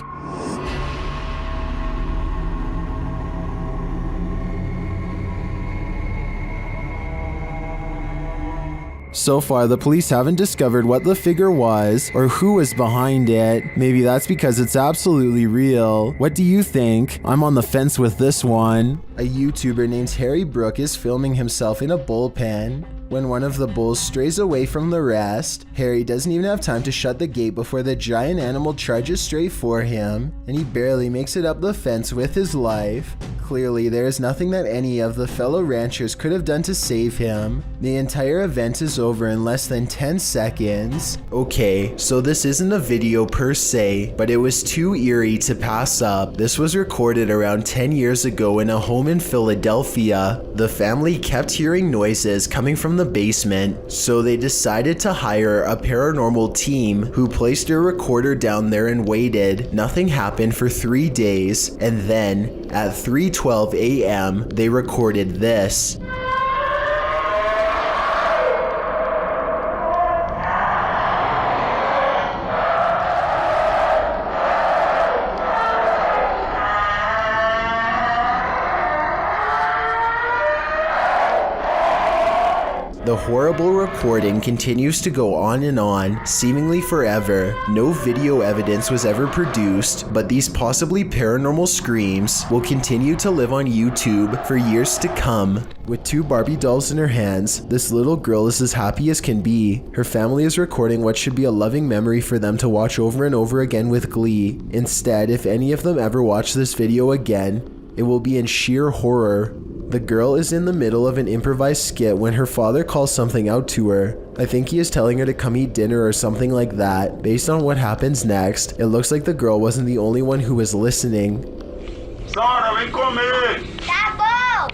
So far, the police haven't discovered what the figure was or who was behind it. Maybe that's because it's absolutely real. What do you think? I'm on the fence with this one. A YouTuber named Harry Brook is filming himself in a bullpen. When one of the bulls strays away from the rest, Harry doesn't even have time to shut the gate before the giant animal charges straight for him, and he barely makes it up the fence with his life. Clearly, there is nothing that any of the fellow ranchers could have done to save him. The entire event is over in less than 10 seconds. Okay, so this isn't a video per se, but it was too eerie to pass up. This was recorded around 10 years ago in a home in Philadelphia. The family kept hearing noises coming from the basement, so they decided to hire a paranormal team who placed a recorder down there and waited. Nothing happened for 3 days, and then at 3:12 a.m. they recorded this. The horrible recording continues to go on and on, seemingly forever. No video evidence was ever produced, but these possibly paranormal screams will continue to live on YouTube for years to come. With 2 Barbie dolls in her hands, this little girl is as happy as can be. Her family is recording what should be a loving memory for them to watch over and over again with glee. Instead, if any of them ever watch this video again, it will be in sheer horror. The girl is in the middle of an improvised skit when her father calls something out to her. I think he is telling her to come eat dinner or something like that. Based on what happens next, it looks like the girl wasn't the only one who was listening. Sara, vem comer! Tá bom!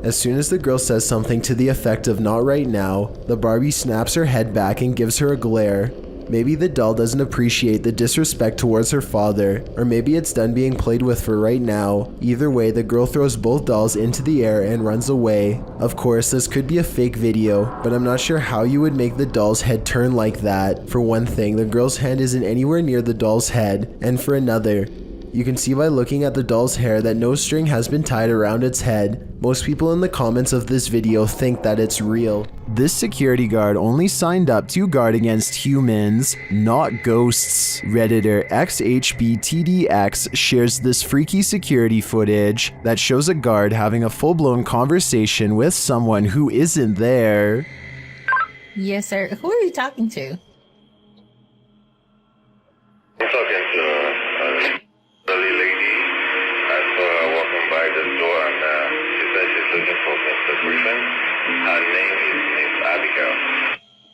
As soon as the girl says something to the effect of "not right now," the Barbie snaps her head back and gives her a glare. Maybe the doll doesn't appreciate the disrespect towards her father, or maybe it's done being played with for right now. Either way, the girl throws both dolls into the air and runs away. Of course, this could be a fake video, but I'm not sure how you would make the doll's head turn like that. For one thing, the girl's hand isn't anywhere near the doll's head, and for another, you can see by looking at the doll's hair that no string has been tied around its head. Most people in the comments of this video think that it's real. This security guard only signed up to guard against humans, not ghosts. Redditor XHBTDX shares this freaky security footage that shows a guard having a full-blown conversation with someone who isn't there. Yes, sir. Who are you talking to? I'm talking to the lady that's walking by the door, and she said she's looking for Mr. Griffin. Her name is Abigail.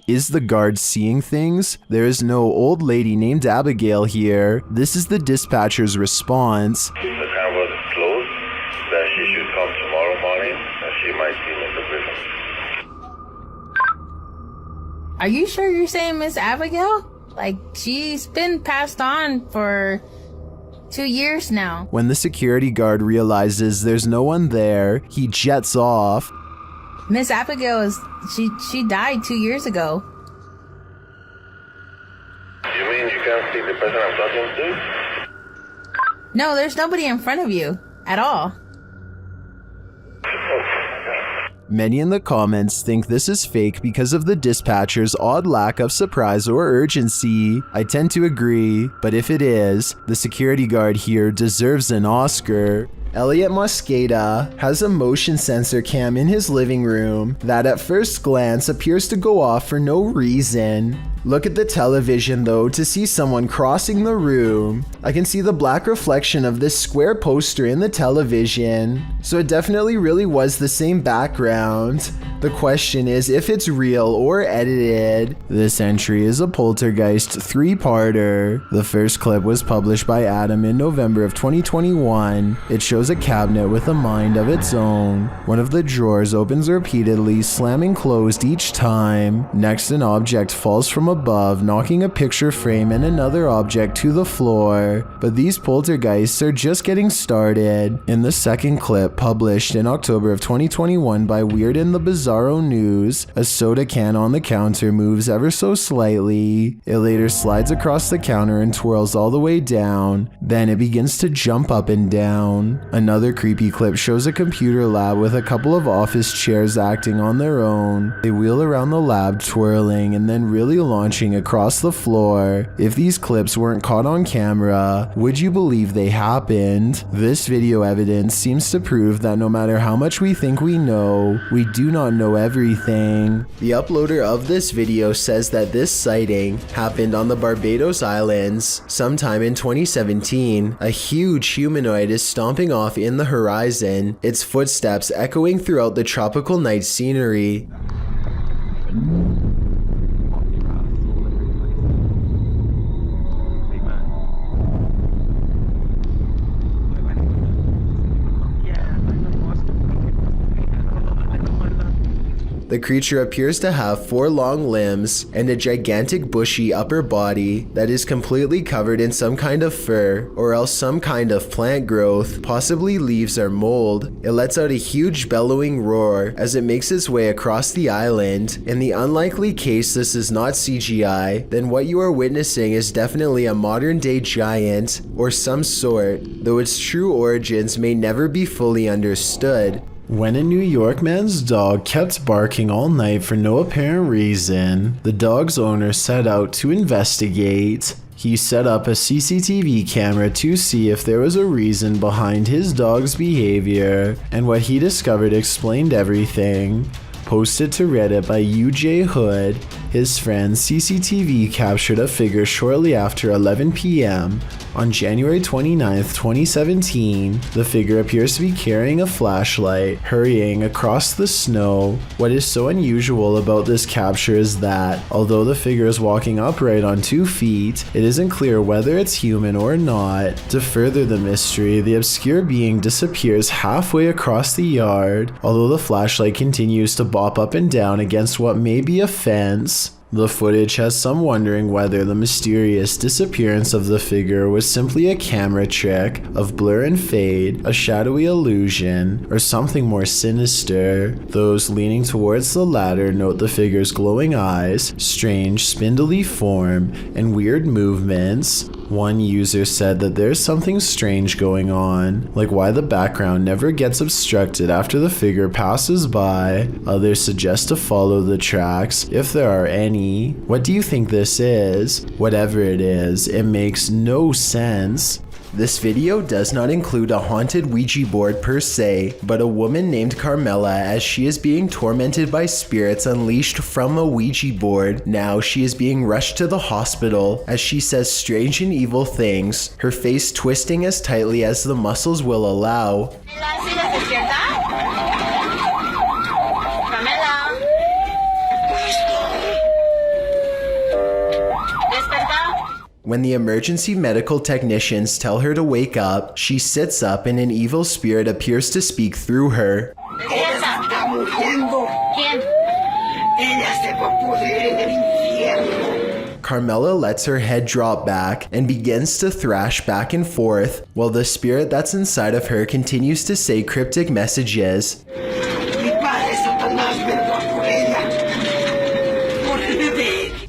Is the guard seeing things? There is no old lady named Abigail here. This is the dispatcher's response. The car was closed, that she should come tomorrow morning, and she might see Mr. Griffin. Are you sure you're saying Miss Abigail? Like, she's been passed on for 2 years now. When the security guard realizes there's no one there, he jets off. Miss Abigail she died 2 years ago. You can see the person I'm talking to? No, there's nobody in front of you at all. Many in the comments think this is fake because of the dispatcher's odd lack of surprise or urgency. I tend to agree, but if it is, the security guard here deserves an Oscar. Elliot Mosqueda has a motion sensor cam in his living room that at first glance appears to go off for no reason. Look at the television though to see someone crossing the room. I can see the black reflection of this square poster in the television, so it definitely really was the same background. The question is if it's real or edited. This entry is a Poltergeist 3-parter. The first clip was published by Adam in November of 2021. It shows a cabinet with a mind of its own. One of the drawers opens repeatedly, slamming closed each time. Next, an object falls from above, knocking a picture frame and another object to the floor. But these poltergeists are just getting started. In the second clip, published in October of 2021 by Weird and the Bizarro News, a soda can on the counter moves ever so slightly. It later slides across the counter and twirls all the way down. Then it begins to jump up and down. Another creepy clip shows a computer lab with a couple of office chairs acting on their own. They wheel around the lab twirling and then really launching across the floor. If these clips weren't caught on camera, would you believe they happened? This video evidence seems to prove that no matter how much we think we know, we do not know everything. The uploader of this video says that this sighting happened on the Barbados Islands sometime in 2017. A huge humanoid is stomping off in the horizon, its footsteps echoing throughout the tropical night scenery. The creature appears to have 4 long limbs and a gigantic bushy upper body that is completely covered in some kind of fur or else some kind of plant growth, possibly leaves or mold. It lets out a huge bellowing roar as it makes its way across the island. In the unlikely case this is not CGI, then what you are witnessing is definitely a modern day giant or some sort, though its true origins may never be fully understood. When a New York man's dog kept barking all night for no apparent reason, the dog's owner set out to investigate. He set up a CCTV camera to see if there was a reason behind his dog's behavior, and what he discovered explained everything. Posted to Reddit by UJ Hood, his friend, CCTV captured a figure shortly after 11 p.m. on January 29th, 2017. The figure appears to be carrying a flashlight, hurrying across the snow. What is so unusual about this capture is that, although the figure is walking upright on 2 feet, it isn't clear whether it's human or not. To further the mystery, the obscure being disappears halfway across the yard, although the flashlight continues to bop up and down against what may be a fence. The footage has some wondering whether the mysterious disappearance of the figure was simply a camera trick of blur and fade, a shadowy illusion, or something more sinister. Those leaning towards the latter note the figure's glowing eyes, strange spindly form, and weird movements. One user said that there's something strange going on, like why the background never gets obstructed after the figure passes by. Others suggest to follow the tracks, if there are any. What do you think this is? Whatever it is, it makes no sense. This video does not include a haunted Ouija board per se, but a woman named Carmela as she is being tormented by spirits unleashed from a Ouija board. Now she is being rushed to the hospital as she says strange and evil things, her face twisting as tightly as the muscles will allow. When the emergency medical technicians tell her to wake up, she sits up and an evil spirit appears to speak through her. Carmela lets her head drop back and begins to thrash back and forth, while the spirit that's inside of her continues to say cryptic messages.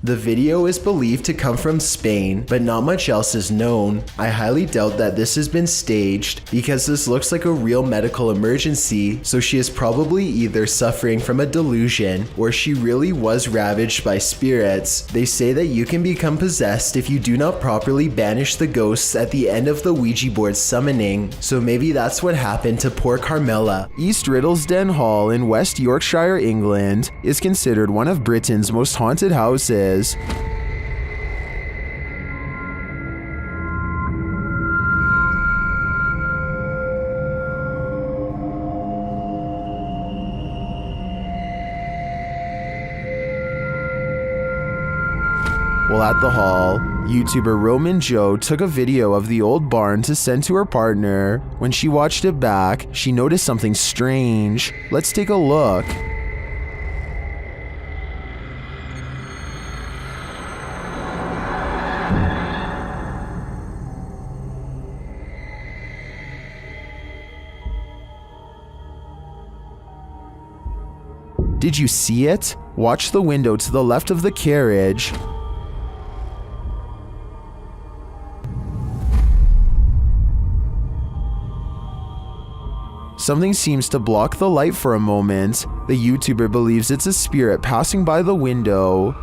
The video is believed to come from Spain, but not much else is known. I highly doubt that this has been staged because this looks like a real medical emergency, so she is probably either suffering from a delusion or she really was ravaged by spirits. They say that you can become possessed if you do not properly banish the ghosts at the end of the Ouija board summoning, so maybe that's what happened to poor Carmela. East Riddlesden Hall in West Yorkshire, England, is considered one of Britain's most haunted houses. While at the hall, YouTuber Roman Joe took a video of the old barn to send to her partner. When she watched it back, she noticed something strange. Let's take a look. Did you see it? Watch the window to the left of the carriage. Something seems to block the light for a moment. The YouTuber believes it's a spirit passing by the window.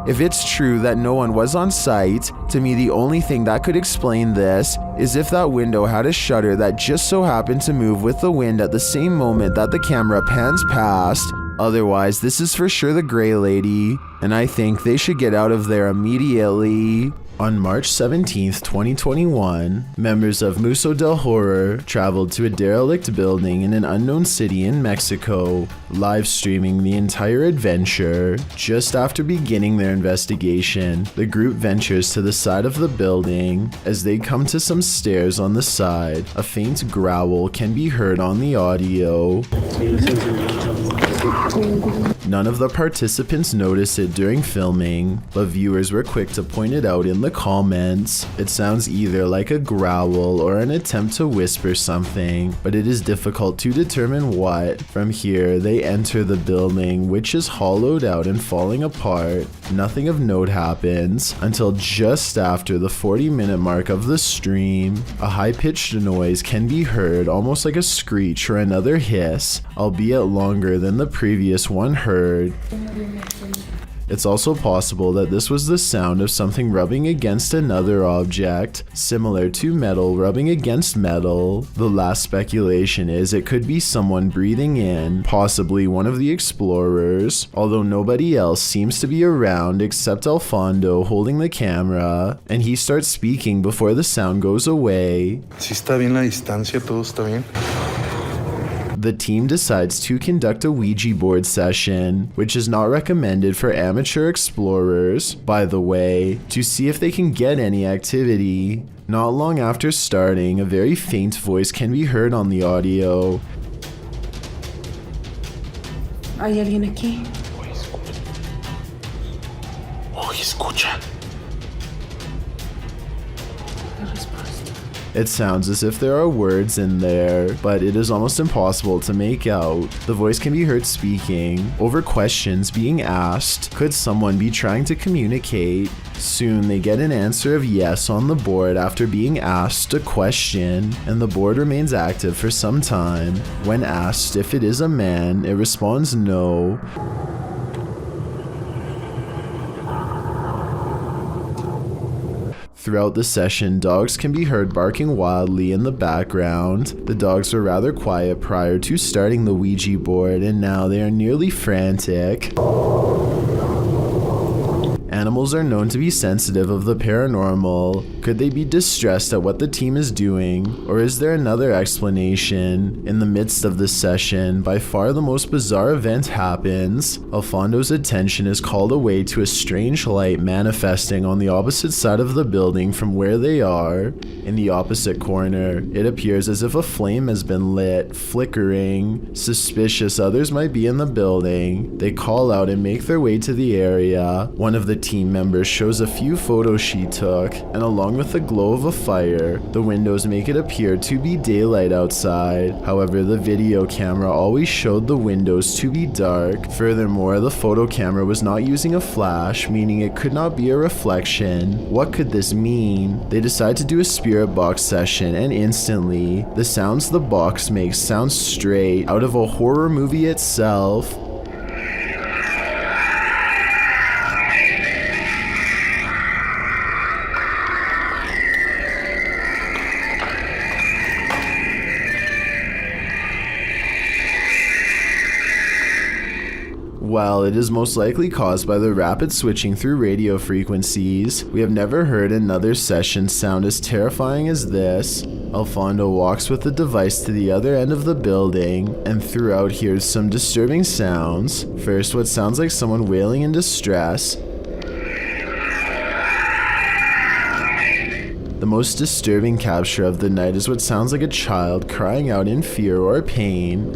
If it's true that no one was on site, to me the only thing that could explain this is if that window had a shutter that just so happened to move with the wind at the same moment that the camera pans past. Otherwise, this is for sure the Grey Lady, and I think they should get out of there immediately. On March 17th, 2021, members of Museo del Horror traveled to a derelict building in an unknown city in Mexico, live streaming the entire adventure. Just after beginning their investigation, the group ventures to the side of the building. As they come to some stairs on the side, a faint growl can be heard on the audio. None of the participants noticed it during filming, but viewers were quick to point it out in the comments. It sounds either like a growl or an attempt to whisper something, but it is difficult to determine what. From here, they enter the building, which is hollowed out and falling apart. Nothing of note happens until just after the 40-minute mark of the stream. A high-pitched noise can be heard, almost like a screech or another hiss, albeit longer than the previous one heard. It's also possible that this was the sound of something rubbing against another object, similar to metal rubbing against metal. The last speculation is it could be someone breathing in, possibly one of the explorers, although nobody else seems to be around except Alfondo holding the camera, and he starts speaking before the sound goes away. Si está bien la distancia, todo está bien. The team decides to conduct a Ouija board session, which is not recommended for amateur explorers, by the way, to see if they can get any activity. Not long after starting, a very faint voice can be heard on the audio. ¿Hay alguien aquí? Oh, escucha. It sounds as if there are words in there, but it is almost impossible to make out. The voice can be heard speaking over questions being asked. Could someone be trying to communicate? Soon they get an answer of yes on the board after being asked a question, and the board remains active for some time. When asked if it is a man, it responds no. Throughout the session, dogs can be heard barking wildly in the background. The dogs were rather quiet prior to starting the Ouija board, and now they are nearly frantic. Animals are known to be sensitive of the paranormal. Could they be distressed at what the team is doing? Or is there another explanation? In the midst of this session, by far the most bizarre event happens. Alfondo's attention is called away to a strange light manifesting on the opposite side of the building from where they are. In the opposite corner, it appears as if a flame has been lit, flickering. Suspicious others might be in the building. They call out and make their way to the area. One of the team members shows a few photos she took, and along with the glow of a fire, the windows make it appear to be daylight outside. However, the video camera always showed the windows to be dark. Furthermore, the photo camera was not using a flash, meaning it could not be a reflection. What could this mean? They decide to do a spirit box session, and instantly, the sounds the box makes sound straight out of a horror movie itself. While it is most likely caused by the rapid switching through radio frequencies, we have never heard another session sound as terrifying as this. Alfondo walks with the device to the other end of the building, and throughout hears some disturbing sounds. First, what sounds like someone wailing in distress. The most disturbing capture of the night is what sounds like a child crying out in fear or pain.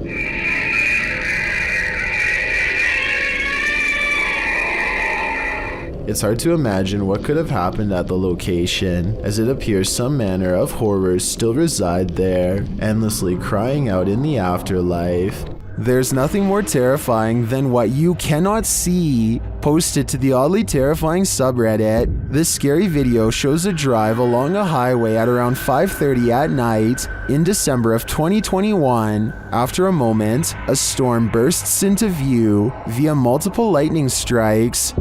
It's hard to imagine what could have happened at the location, as it appears some manner of horrors still reside there, endlessly crying out in the afterlife. There's nothing more terrifying than what you cannot see. Posted to the oddly terrifying subreddit, this scary video shows a drive along a highway at around 5:30 at night in December of 2021. After a moment, a storm bursts into view via multiple lightning strikes.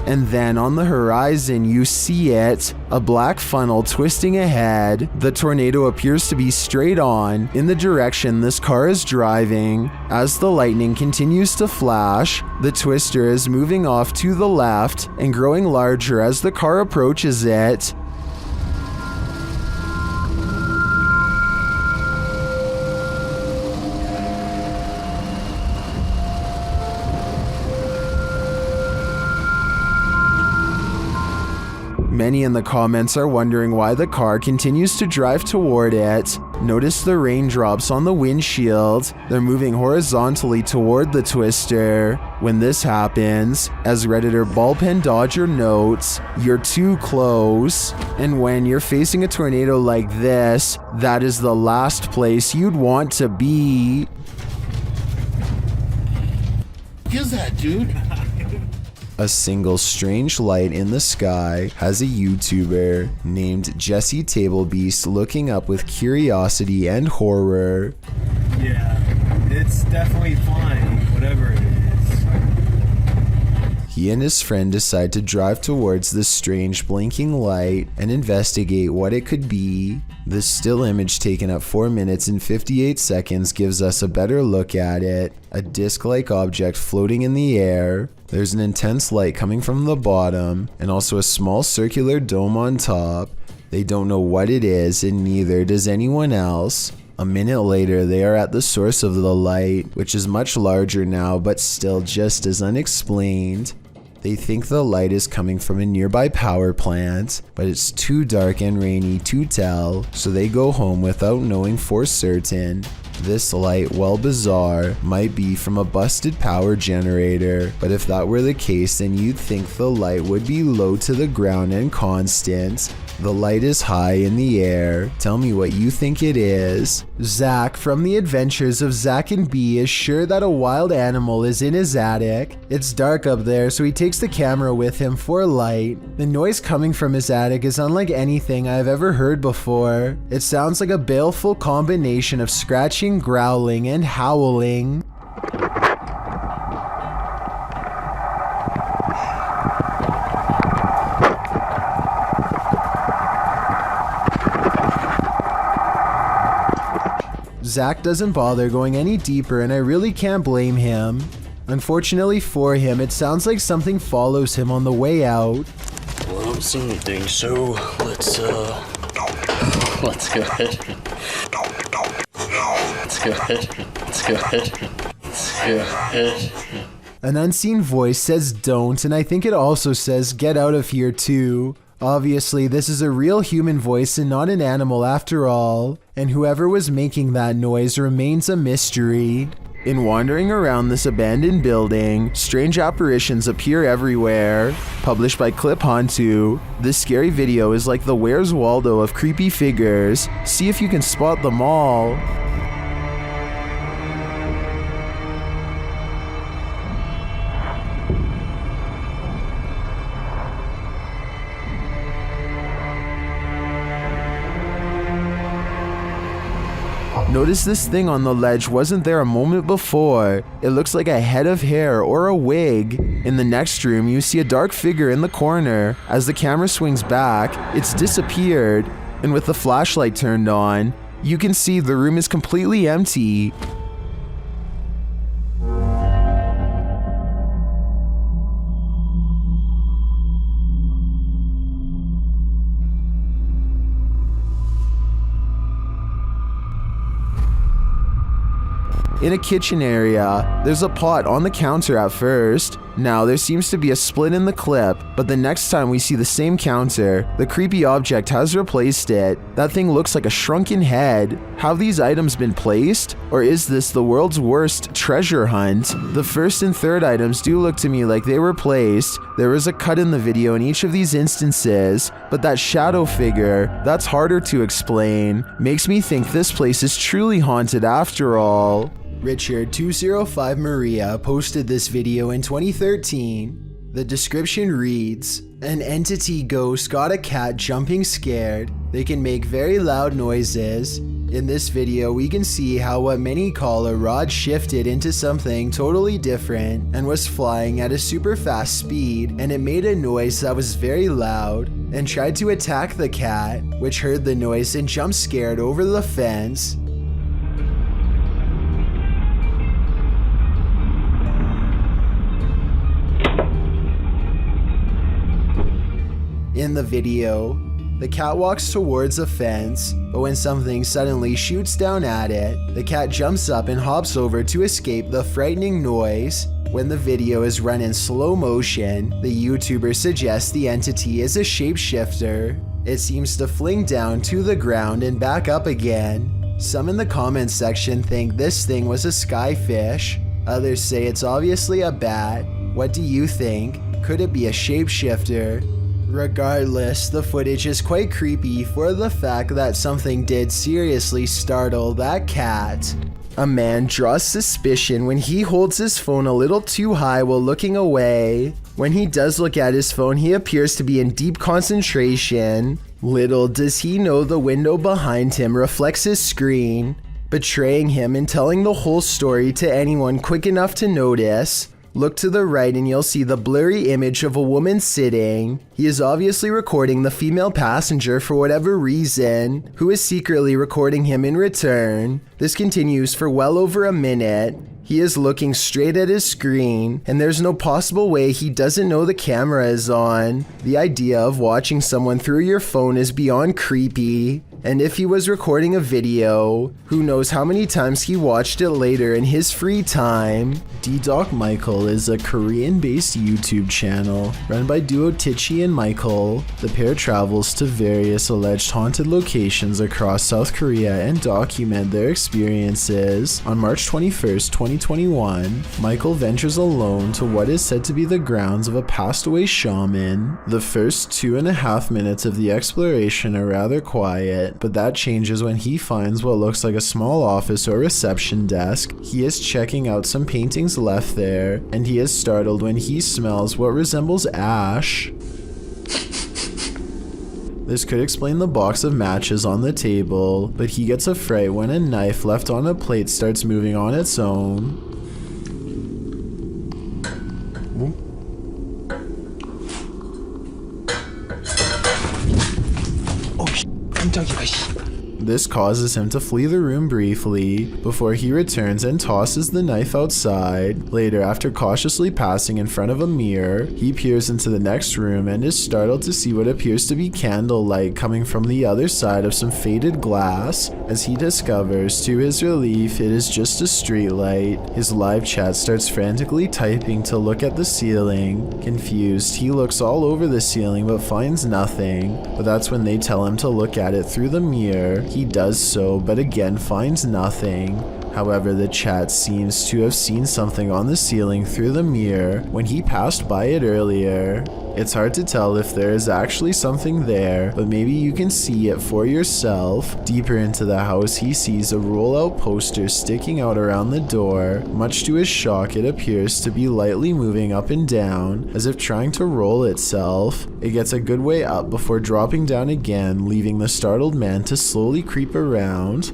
And then on the horizon you see it, a black funnel twisting ahead. The tornado appears to be straight on in the direction this car is driving. As the lightning continues to flash, the twister is moving off to the left and growing larger as the car approaches it. Many in the comments are wondering why the car continues to drive toward it. Notice the raindrops on the windshield. They're moving horizontally toward the twister. When this happens, as Redditor Ballpen Dodger notes, you're too close. And when you're facing a tornado like this, that is the last place you'd want to be. What is that, dude? A single strange light in the sky has a YouTuber named Jesse Tablebeast looking up with curiosity and horror. Yeah, it's definitely flying, whatever it is. He and his friend decide to drive towards this strange blinking light and investigate what it could be. This still image taken at 4 minutes and 58 seconds gives us a better look at it. A disc-like object floating in the air. There's an intense light coming from the bottom, and also a small circular dome on top. They don't know what it is, and neither does anyone else. A minute later, they are at the source of the light, which is much larger now, but still just as unexplained. They think the light is coming from a nearby power plant, but it's too dark and rainy to tell, so they go home without knowing for certain. This light, while bizarre, might be from a busted power generator, but if that were the case, then you'd think the light would be low to the ground and constant. The light is high in the air. Tell me what you think it is. Zach from The Adventures of Zach and Bee is sure that a wild animal is in his attic. It's dark up there, so he takes the camera with him for light. The noise coming from his attic is unlike anything I've ever heard before. It sounds like a baleful combination of scratching, growling, and howling. Zach doesn't bother going any deeper, and I really can't blame him. Unfortunately for him, it sounds like something follows him on the way out. Well, I don't see anything, so let's go ahead. Let's go ahead. Let's go ahead. An unseen voice says don't, and I think it also says get out of here too. Obviously, this is a real human voice and not an animal after all, and whoever was making that noise remains a mystery. In wandering around this abandoned building, strange apparitions appear everywhere. Published by Clip Hantu, this scary video is like the Where's Waldo of creepy figures. See if you can spot them all. Notice this thing on the ledge wasn't there a moment before. It looks like a head of hair or a wig. In the next room, you see a dark figure in the corner. As the camera swings back, it's disappeared. And with the flashlight turned on, you can see the room is completely empty. In a kitchen area, there's a pot on the counter at first. Now there seems to be a split in the clip, but the next time we see the same counter, the creepy object has replaced it. That thing looks like a shrunken head. Have these items been placed? Or is this the world's worst treasure hunt? The first and third items do look to me like they were placed. There is a cut in the video in each of these instances, but that shadow figure, that's harder to explain. Makes me think this place is truly haunted after all. Richard205 Maria posted this video in 2013. The description reads, an entity ghost got a cat jumping scared. They can make very loud noises. In this video, we can see how what many call a rod shifted into something totally different and was flying at a super fast speed, and it made a noise that was very loud and tried to attack the cat, which heard the noise and jumped scared over the fence. In the video, the cat walks towards a fence, but when something suddenly shoots down at it, the cat jumps up and hops over to escape the frightening noise. When the video is run in slow motion, the YouTuber suggests the entity is a shapeshifter. It seems to fling down to the ground and back up again. Some in the comments section think this thing was a skyfish. Others say it's obviously a bat. What do you think? Could it be a shapeshifter? Regardless, the footage is quite creepy for the fact that something did seriously startle that cat. A man draws suspicion when he holds his phone a little too high while looking away. When he does look at his phone, he appears to be in deep concentration. Little does he know the window behind him reflects his screen, betraying him and telling the whole story to anyone quick enough to notice. Look to the right and you'll see the blurry image of a woman sitting. He is obviously recording the female passenger for whatever reason, who is secretly recording him in return. This continues for well over a minute. He is looking straight at his screen, and there's no possible way he doesn't know the camera is on. The idea of watching someone through your phone is beyond creepy. And if he was recording a video, who knows how many times he watched it later in his free time. D-Doc Michael is a Korean-based YouTube channel run by duo Tichy and Michael. The pair travels to various alleged haunted locations across South Korea and document their experiences. On March 21st, 2021, Michael ventures alone to what is said to be the grounds of a passed-away shaman. The first 2.5 minutes of the exploration are rather quiet, but that changes when he finds what looks like a small office or reception desk. He is checking out some paintings left there, and he is startled when he smells what resembles ash. This could explain the box of matches on the table, but he gets a fright when a knife left on a plate starts moving on its own. 깜짝이야. This causes him to flee the room briefly before he returns and tosses the knife outside. Later, after cautiously passing in front of a mirror, he peers into the next room and is startled to see what appears to be candlelight coming from the other side of some faded glass. As he discovers, to his relief, it is just a street light. His live chat starts frantically typing to look at the ceiling. Confused, he looks all over the ceiling but finds nothing. But that's when they tell him to look at it through the mirror. He does so, but again finds nothing. However, the chat seems to have seen something on the ceiling through the mirror when he passed by it earlier. It's hard to tell if there is actually something there, but maybe you can see it for yourself. Deeper into the house, he sees a roll-out poster sticking out around the door. Much to his shock, it appears to be lightly moving up and down, as if trying to roll itself. It gets a good way up before dropping down again, leaving the startled man to slowly creep around.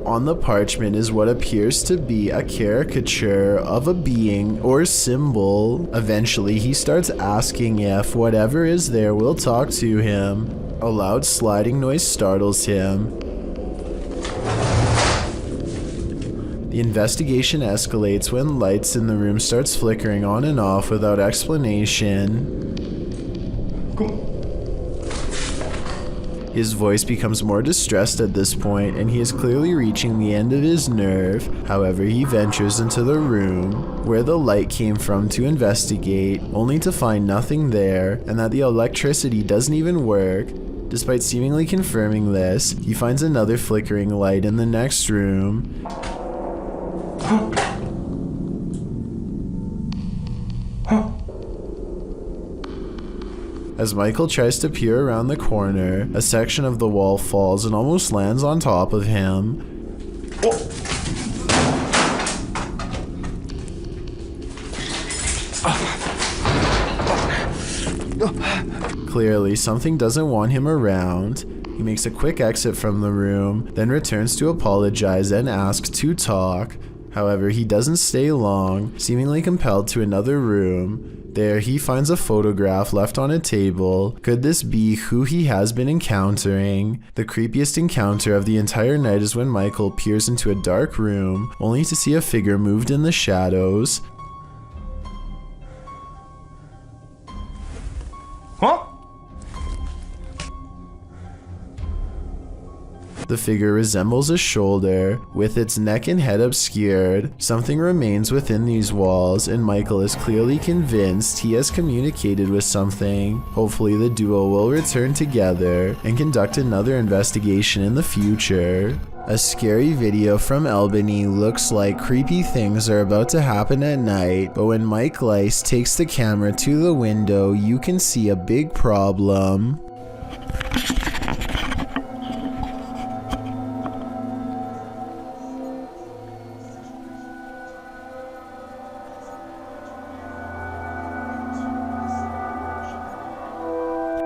On the parchment is what appears to be a caricature of a being or symbol. Eventually, he starts asking if whatever is there will talk to him. A loud sliding noise startles him. The investigation escalates when lights in the room starts flickering on and off without explanation. His voice becomes more distressed at this point, and he is clearly reaching the end of his nerve. However, he ventures into the room where the light came from to investigate, only to find nothing there, and that the electricity doesn't even work. Despite seemingly confirming this, he finds another flickering light in the next room. As Michael tries to peer around the corner, a section of the wall falls and almost lands on top of him. Clearly, something doesn't want him around. He makes a quick exit from the room, then returns to apologize and ask to talk. However, he doesn't stay long, seemingly compelled to another room. There, he finds a photograph left on a table. Could this be who he has been encountering? The creepiest encounter of the entire night is when Michael peers into a dark room, only to see a figure moved in the shadows. Huh? The figure resembles a shoulder, with its neck and head obscured. Something remains within these walls, and Michael is clearly convinced he has communicated with something. Hopefully the duo will return together and conduct another investigation in the future. A scary video from Albany looks like creepy things are about to happen at night, but when Mike Leiss takes the camera to the window, you can see a big problem.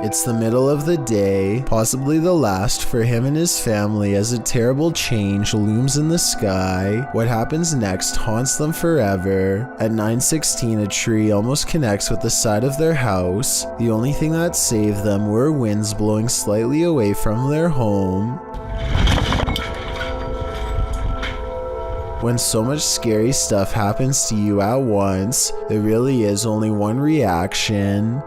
It's the middle of the day, possibly the last for him and his family, as a terrible change looms in the sky. What happens next haunts them forever. At 9:16, a tree almost connects with the side of their house. The only thing that saved them were winds blowing slightly away from their home. When so much scary stuff happens to you at once, there really is only one reaction.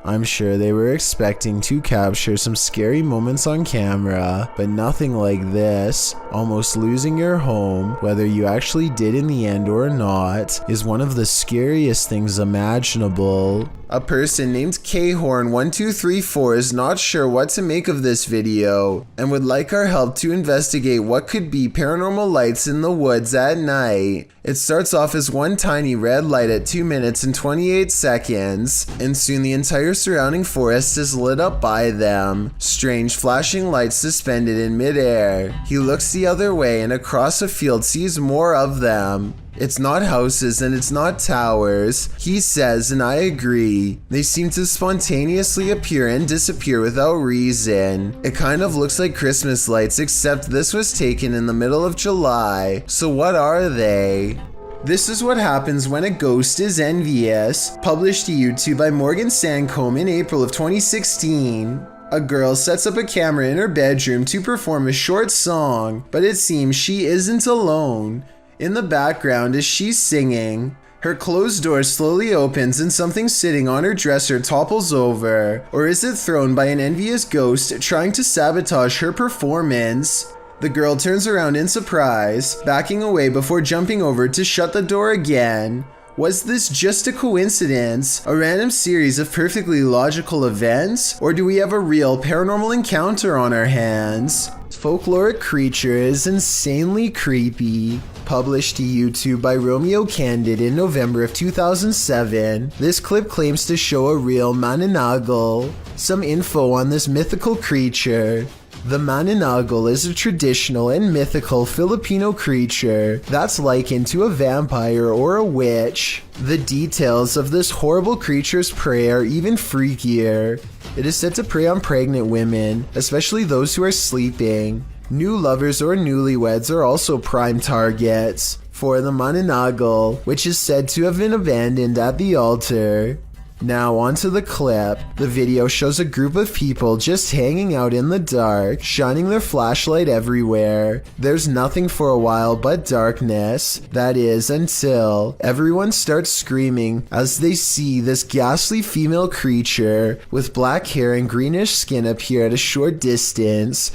I'm sure they were expecting to capture some scary moments on camera, but nothing like this. Almost losing your home, whether you actually did in the end or not, is one of the scariest things imaginable. A person named Khorn1234 is not sure what to make of this video and would like our help to investigate what could be paranormal lights in the woods at night. It starts off as one tiny red light at 2 minutes and 28 seconds, and soon the entire surrounding forest is lit up by them. Strange flashing lights suspended in midair. He looks the other way and across a field sees more of them. It's not houses and it's not towers, he says, and I agree. They seem to spontaneously appear and disappear without reason. It kind of looks like Christmas lights, except this was taken in the middle of July. So what are they? This is what happens when a ghost is envious. Published to YouTube by Morgan Sancombe in April of 2016. A girl sets up a camera in her bedroom to perform a short song, but it seems she isn't alone. In the background as she's singing, her closed door slowly opens and something sitting on her dresser topples over. Or is it thrown by an envious ghost trying to sabotage her performance? The girl turns around in surprise, backing away before jumping over to shut the door again. Was this just a coincidence, a random series of perfectly logical events, or do we have a real paranormal encounter on our hands? Folkloric creature is insanely creepy. Published to YouTube by Romeo Candid in November of 2007, this clip claims to show a real mananagal. Some info on this mythical creature. The mananagal is a traditional and mythical Filipino creature that's likened to a vampire or a witch. The details of this horrible creature's prey are even freakier. It is said to prey on pregnant women, especially those who are sleeping. New lovers or newlyweds are also prime targets for the mananagal, which is said to have been abandoned at the altar. Now onto the clip. The video shows a group of people just hanging out in the dark, shining their flashlight everywhere. There's nothing for a while but darkness. That is, until everyone starts screaming as they see this ghastly female creature with black hair and greenish skin appear at a short distance.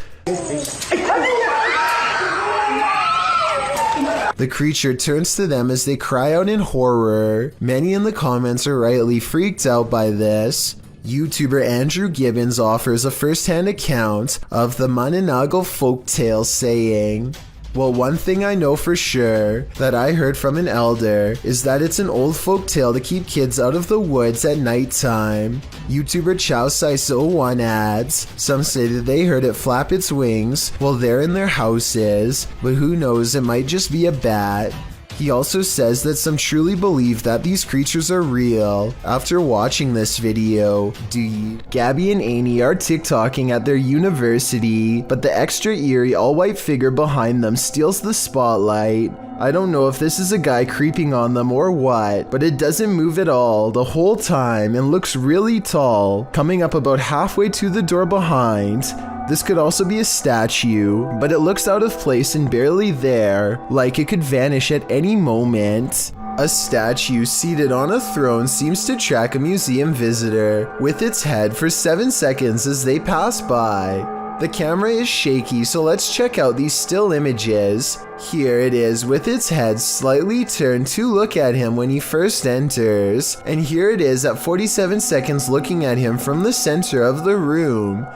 The creature turns to them as they cry out in horror. Many in the comments are rightly freaked out by this. YouTuber Andrew Gibbons offers a first-hand account of the mananagal folktale, saying, "Well, one thing I know for sure that I heard from an elder is that it's an old folk tale to keep kids out of the woods at nighttime." YouTuber Chowsice01 adds, "Some say that they heard it flap its wings while they're in their houses, but who knows, it might just be a bat." He also says that some truly believe that these creatures are real. After watching this video, Gabby and Amy are TikToking at their university, but the extra eerie all-white figure behind them steals the spotlight. I don't know if this is a guy creeping on them or what, but it doesn't move at all the whole time and looks really tall, coming up about halfway to the door behind. This could also be a statue, but it looks out of place and barely there, like it could vanish at any moment. A statue seated on a throne seems to track a museum visitor with its head for 7 seconds as they pass by. The camera is shaky, so let's check out these still images. Here it is with its head slightly turned to look at him when he first enters, and here it is at 47 seconds looking at him from the center of the room.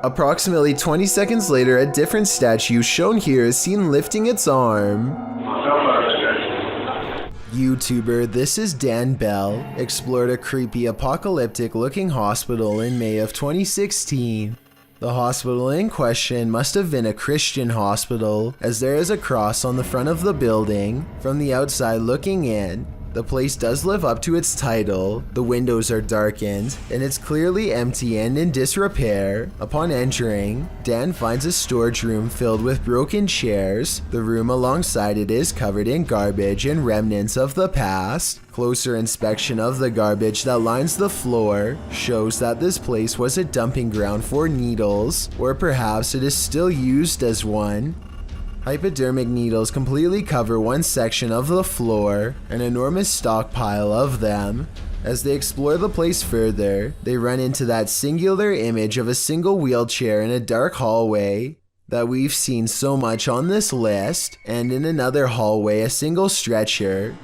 Approximately 20 seconds later, a different statue shown here is seen lifting its arm. YouTuber This Is Dan Bell explored a creepy apocalyptic looking hospital in May of 2016. The hospital in question must have been a Christian hospital, as there is a cross on the front of the building. From the outside looking in, the place does live up to its title. The windows are darkened, and it's clearly empty and in disrepair. Upon entering, Dan finds a storage room filled with broken chairs. The room alongside it is covered in garbage and remnants of the past. Closer inspection of the garbage that lines the floor shows that this place was a dumping ground for needles, or perhaps it is still used as one. Hypodermic needles completely cover one section of the floor, an enormous stockpile of them. As they explore the place further, they run into that singular image of a single wheelchair in a dark hallway that we've seen so much on this list, and in another hallway a single stretcher.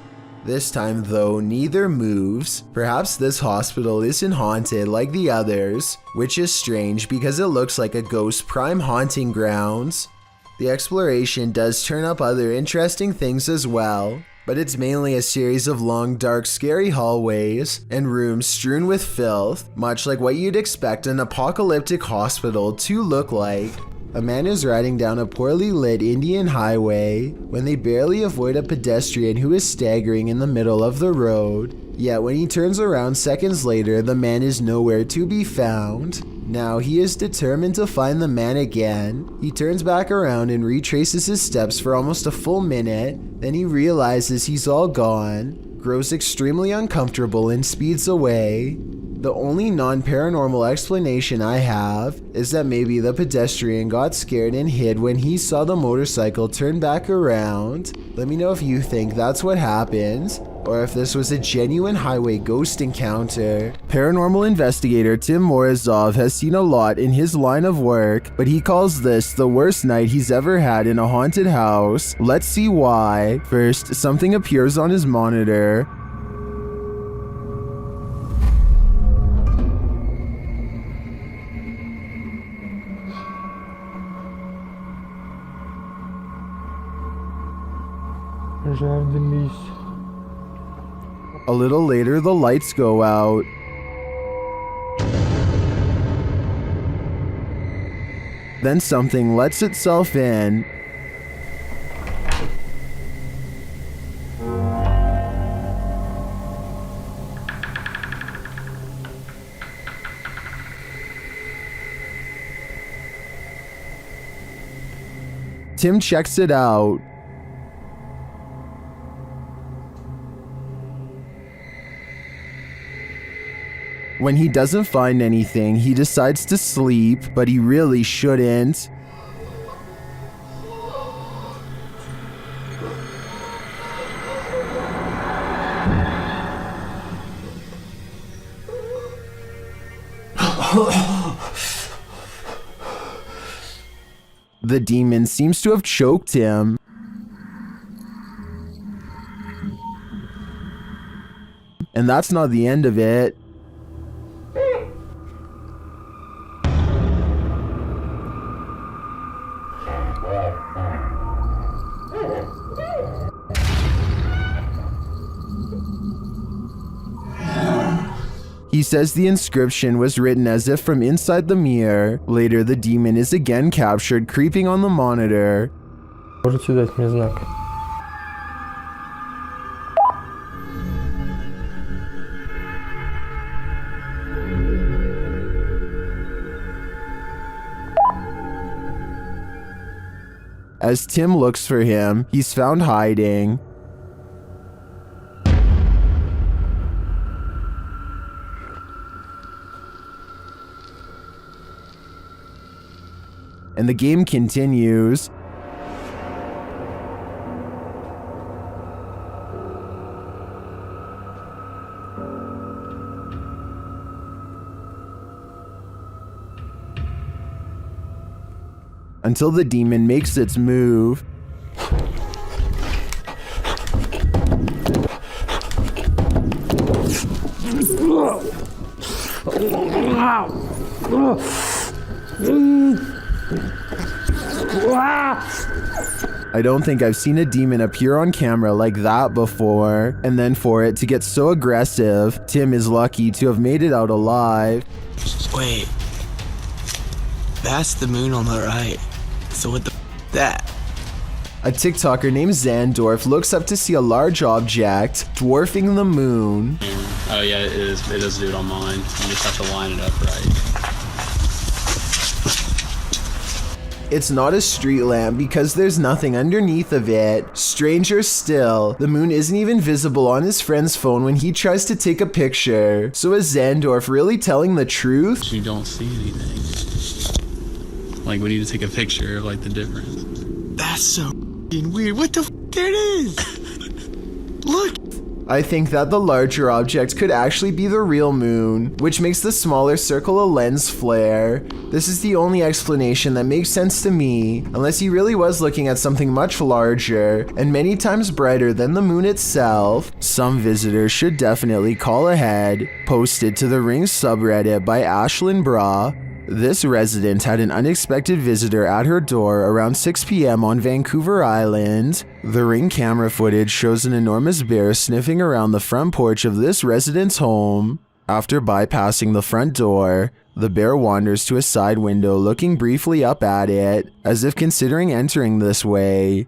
This time though, neither moves. Perhaps this hospital isn't haunted like the others, which is strange because it looks like a ghost prime haunting grounds. The exploration does turn up other interesting things as well, but it's mainly a series of long, dark, scary hallways and rooms strewn with filth, much like what you'd expect an apocalyptic hospital to look like. A man is riding down a poorly lit Indian highway when they barely avoid a pedestrian who is staggering in the middle of the road. Yet when he turns around seconds later, the man is nowhere to be found. Now he is determined to find the man again. He turns back around and retraces his steps for almost a full minute. Then he realizes he's all gone, grows extremely uncomfortable and speeds away. The only non-paranormal explanation I have is that maybe the pedestrian got scared and hid when he saw the motorcycle turn back around. Let me know if you think that's what happened, or if this was a genuine highway ghost encounter. Paranormal investigator Tim Morozov has seen a lot in his line of work, but he calls this the worst night he's ever had in a haunted house. Let's see why. First, something appears on his monitor. A little later, the lights go out. Then something lets itself in. Tim checks it out. When he doesn't find anything, he decides to sleep, but he really shouldn't. The demon seems to have choked him. And that's not the end of it. He says the inscription was written as if from inside the mirror. Later, the demon is again captured creeping on the monitor. As Tim looks for him, he's found hiding. And the game continues. Until the demon makes its move. I don't think I've seen a demon appear on camera like that before. And then for it to get so aggressive, Tim is lucky to have made it out alive. Wait. That's the moon on the right. So what the that? A TikToker named Zandorf looks up to see a large object dwarfing the moon. Oh yeah, it is. It does do it on mine. You just have to line it up right. It's not a street lamp because there's nothing underneath of it. Stranger still, the moon isn't even visible on his friend's phone when he tries to take a picture. So is Zandorf really telling the truth? You don't see anything. Like we need to take a picture of like the difference. That's so weird. What the there it is. Look. I think that the larger object could actually be the real moon, which makes the smaller circle a lens flare. This is the only explanation that makes sense to me, unless he really was looking at something much larger and many times brighter than the moon itself. Some visitors should definitely call ahead. Posted to the Ring subreddit by Ashlyn Bra. This resident had an unexpected visitor at her door around 6 p.m. on Vancouver Island. The Ring camera footage shows an enormous bear sniffing around the front porch of this resident's home. After bypassing the front door, the bear wanders to a side window, looking briefly up at it, as if considering entering this way.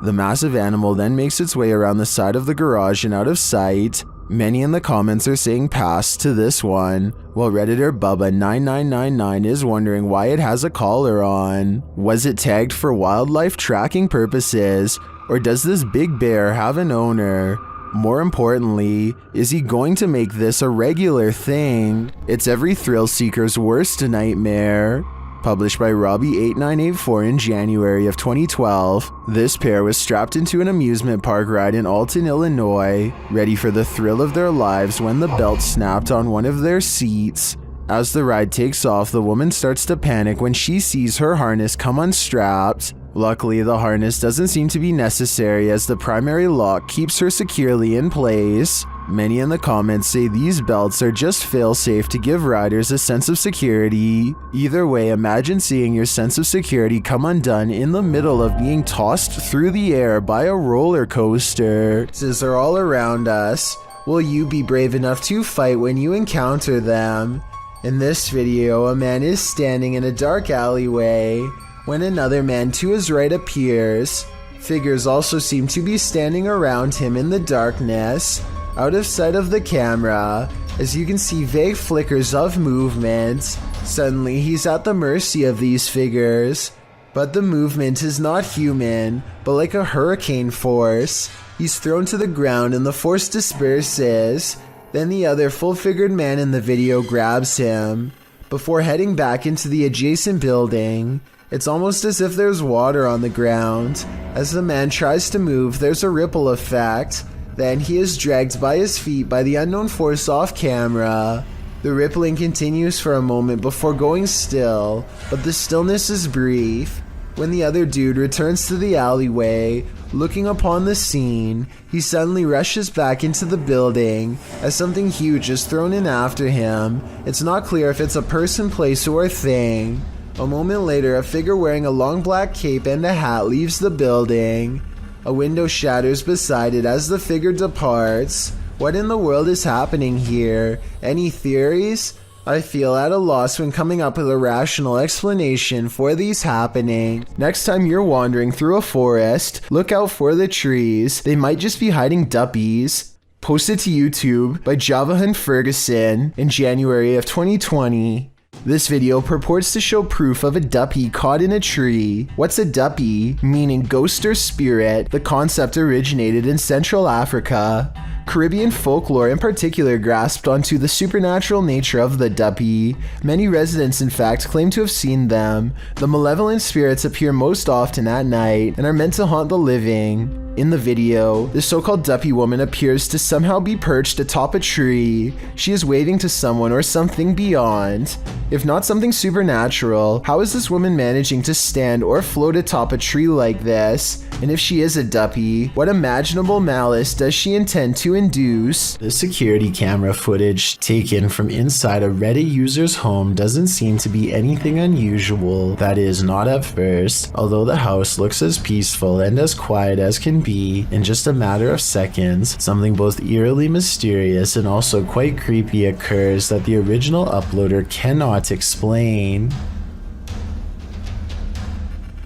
The massive animal then makes its way around the side of the garage and out of sight. Many in the comments are saying pass to this one, while Redditor Bubba9999 is wondering why it has a collar on. Was it tagged for wildlife tracking purposes, or does this big bear have an owner? More importantly, is he going to make this a regular thing? It's every thrill seeker's worst nightmare. Published by Robbie8984 in January of 2012, this pair was strapped into an amusement park ride in Alton, Illinois, ready for the thrill of their lives when the belt snapped on one of their seats. As the ride takes off, the woman starts to panic when she sees her harness come unstrapped. Luckily, the harness doesn't seem to be necessary as the primary lock keeps her securely in place. Many in the comments say these belts are just fail-safe to give riders a sense of security. Either way, imagine seeing your sense of security come undone in the middle of being tossed through the air by a roller coaster. Monsters are all around us. Will you be brave enough to fight when you encounter them? In this video, a man is standing in a dark alleyway when another man to his right appears. Figures also seem to be standing around him in the darkness, out of sight of the camera, as you can see vague flickers of movement. Suddenly he's at the mercy of these figures, but the movement is not human, but like a hurricane force. He's thrown to the ground and the force disperses. Then the other full-figured man in the video grabs him, before heading back into the adjacent building. It's almost as if there's water on the ground. As the man tries to move, there's a ripple effect. Then he is dragged by his feet by the unknown force off camera. The rippling continues for a moment before going still, but the stillness is brief. When the other dude returns to the alleyway, looking upon the scene, he suddenly rushes back into the building as something huge is thrown in after him. It's not clear if it's a person, place, or thing. A moment later, a figure wearing a long black cape and a hat leaves the building. A window shatters beside it as the figure departs. What in the world is happening here? Any theories? I feel at a loss when coming up with a rational explanation for these happening. Next time you're wandering through a forest, look out for the trees. They might just be hiding duppies. Posted to YouTube by Javahan Ferguson in January of 2020. This video purports to show proof of a duppy caught in a tree. What's a duppy? Meaning ghost or spirit. The concept originated in Central Africa. Caribbean folklore in particular grasped onto the supernatural nature of the duppy. Many residents in fact claim to have seen them. The malevolent spirits appear most often at night and are meant to haunt the living. In the video, the so-called duppy woman appears to somehow be perched atop a tree. She is waving to someone or something beyond. If not something supernatural, how is this woman managing to stand or float atop a tree like this? And if she is a duppy, what imaginable malice does she intend to induce? The security camera footage taken from inside a Reddit user's home doesn't seem to be anything unusual. That is, not at first, although the house looks as peaceful and as quiet as can be. In just a matter of seconds, something both eerily mysterious and also quite creepy occurs that the original uploader cannot explain.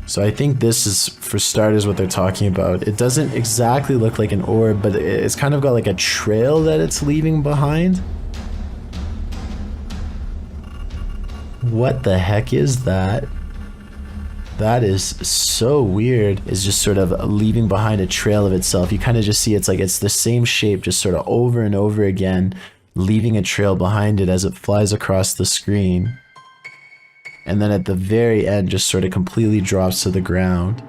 So I think this is, for starters, what they're talking about. It doesn't exactly look like an orb, but it's kind of got like a trail that it's leaving behind. What the heck is that? That is so weird. It's just sort of leaving behind a trail of itself. You kind of just see it's the same shape just sort of over and over again, leaving a trail behind it as it flies across the screen. And then at the very end just sort of completely drops to the ground.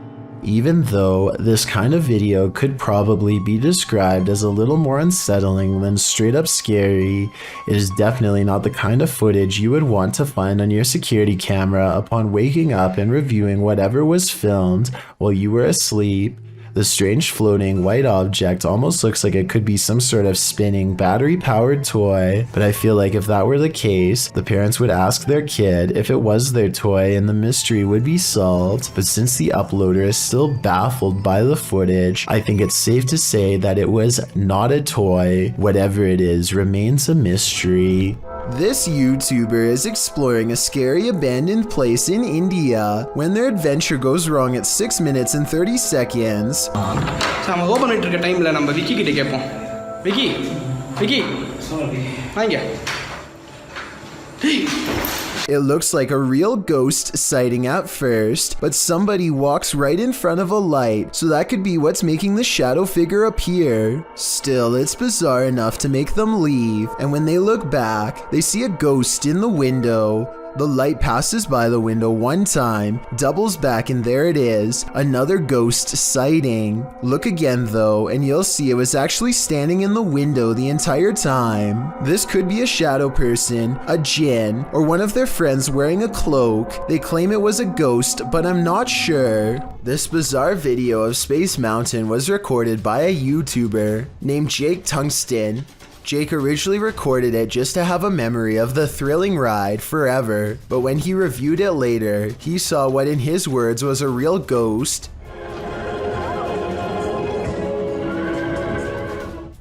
Even though this kind of video could probably be described as a little more unsettling than straight up scary, it is definitely not the kind of footage you would want to find on your security camera upon waking up and reviewing whatever was filmed while you were asleep. The strange floating white object almost looks like it could be some sort of spinning battery-powered toy, but I feel like if that were the case, the parents would ask their kid if it was their toy and the mystery would be solved. But since the uploader is still baffled by the footage, I think it's safe to say that it was not a toy. Whatever it is remains a mystery. This YouTuber is exploring a scary abandoned place in India when their adventure goes wrong at 6 minutes and 30 seconds. நம்ம open பண்ணிட்டு இருக்க டைம்ல நம்ம விக்கி கிட்ட கேட்போம். விக்கி வாங்க. It looks like a real ghost sighting at first, but somebody walks right in front of a light, so that could be what's making the shadow figure appear. Still, it's bizarre enough to make them leave, and when they look back, they see a ghost in the window. The light passes by the window one time, doubles back, and there it is, another ghost sighting. Look again though, and you'll see it was actually standing in the window the entire time. This could be a shadow person, a jinn, or one of their friends wearing a cloak. They claim it was a ghost, but I'm not sure. This bizarre video of Space Mountain was recorded by a YouTuber named Jake Tungsten. Jake originally recorded it just to have a memory of the thrilling ride forever, but when he reviewed it later, he saw what in his words was a real ghost.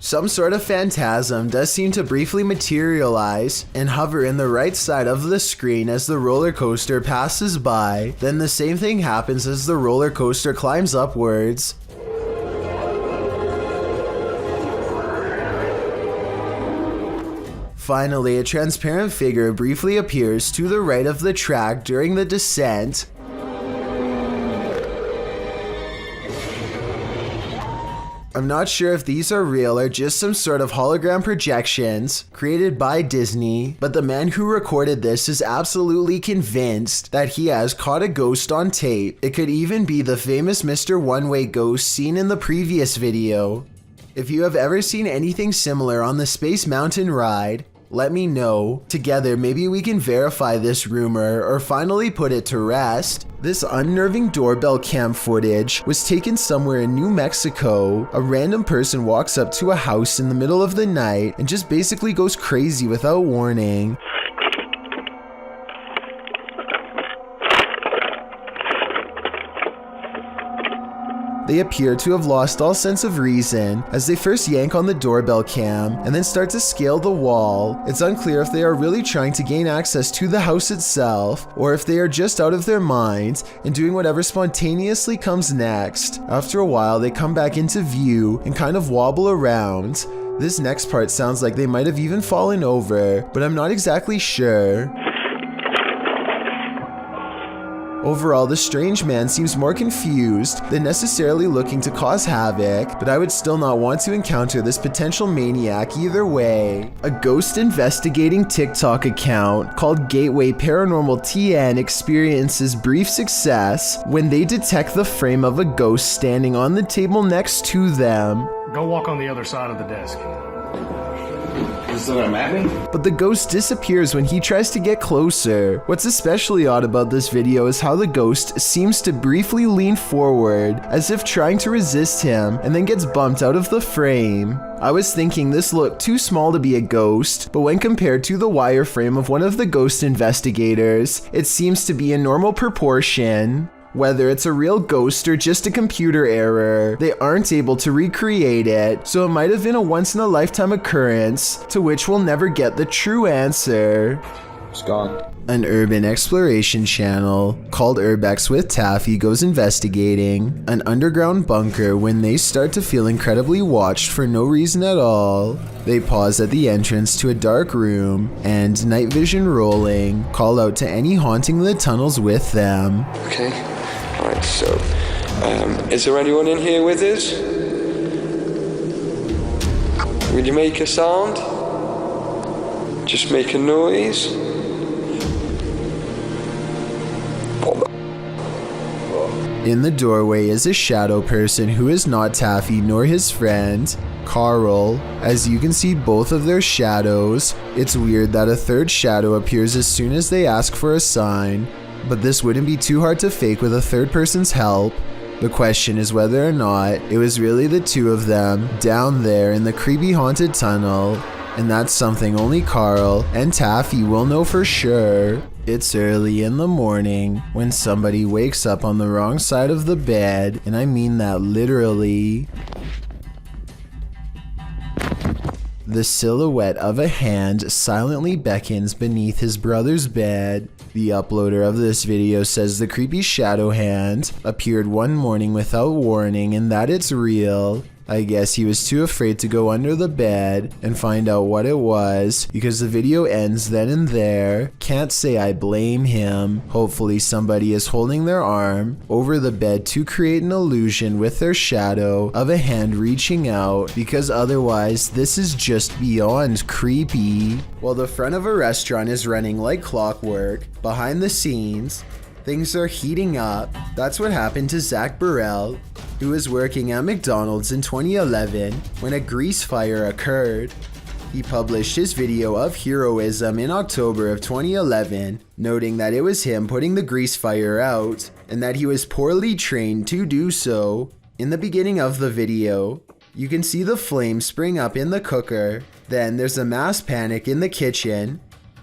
Some sort of phantasm does seem to briefly materialize and hover in the right side of the screen as the roller coaster passes by. Then the same thing happens as the roller coaster climbs upwards. Finally, a transparent figure briefly appears to the right of the track during the descent. I'm not sure if these are real or just some sort of hologram projections created by Disney, but the man who recorded this is absolutely convinced that he has caught a ghost on tape. It could even be the famous Mr. One-Way ghost seen in the previous video. If you have ever seen anything similar on the Space Mountain ride, let me know. Together, maybe we can verify this rumor or finally put it to rest. This unnerving doorbell cam footage was taken somewhere in New Mexico. A random person walks up to a house in the middle of the night and just basically goes crazy without warning. They appear to have lost all sense of reason as they first yank on the doorbell cam and then start to scale the wall. It's unclear if they are really trying to gain access to the house itself or if they are just out of their minds and doing whatever spontaneously comes next. After a while, they come back into view and kind of wobble around. This next part sounds like they might have even fallen over, but I'm not exactly sure. Overall, the strange man seems more confused than necessarily looking to cause havoc, but I would still not want to encounter this potential maniac either way. A ghost investigating TikTok account called Gateway Paranormal TN experiences brief success when they detect the frame of a ghost standing on the table next to them. Go walk on the other side of the desk. But the ghost disappears when he tries to get closer. What's especially odd about this video is how the ghost seems to briefly lean forward as if trying to resist him and then gets bumped out of the frame. I was thinking this looked too small to be a ghost, but when compared to the wireframe of one of the ghost investigators, it seems to be in normal proportion. Whether it's a real ghost or just a computer error, they aren't able to recreate it, so it might have been a once-in-a-lifetime occurrence to which we'll never get the true answer. It's gone. An urban exploration channel called Urbex with Taffy goes investigating an underground bunker when they start to feel incredibly watched for no reason at all. They pause at the entrance to a dark room and, night vision rolling, call out to any haunting the tunnels with them. Okay, alright, so, is there anyone in here with us? Will you make a sound? Just make a noise? In the doorway is a shadow person who is not Taffy nor his friend, Carl. As you can see both of their shadows. It's weird that a third shadow appears as soon as they ask for a sign, but this wouldn't be too hard to fake with a third person's help. The question is whether or not it was really the two of them down there in the creepy haunted tunnel, and that's something only Carl and Taffy will know for sure. It's early in the morning when somebody wakes up on the wrong side of the bed, and I mean that literally. The silhouette of a hand silently beckons beneath his brother's bed. The uploader of this video says the creepy shadow hand appeared one morning without warning and that it's real. I guess he was too afraid to go under the bed and find out what it was because the video ends then and there. Can't say I blame him. Hopefully somebody is holding their arm over the bed to create an illusion with their shadow of a hand reaching out, because otherwise this is just beyond creepy. While the front of a restaurant is running like clockwork, behind the scenes, things are heating up. That's what happened to Zach Burrell, who was working at McDonald's in 2011 when a grease fire occurred. He published his video of heroism in October of 2011, noting that it was him putting the grease fire out and that he was poorly trained to do so. In the beginning of the video, you can see the flames spring up in the cooker. Then there's a mass panic in the kitchen,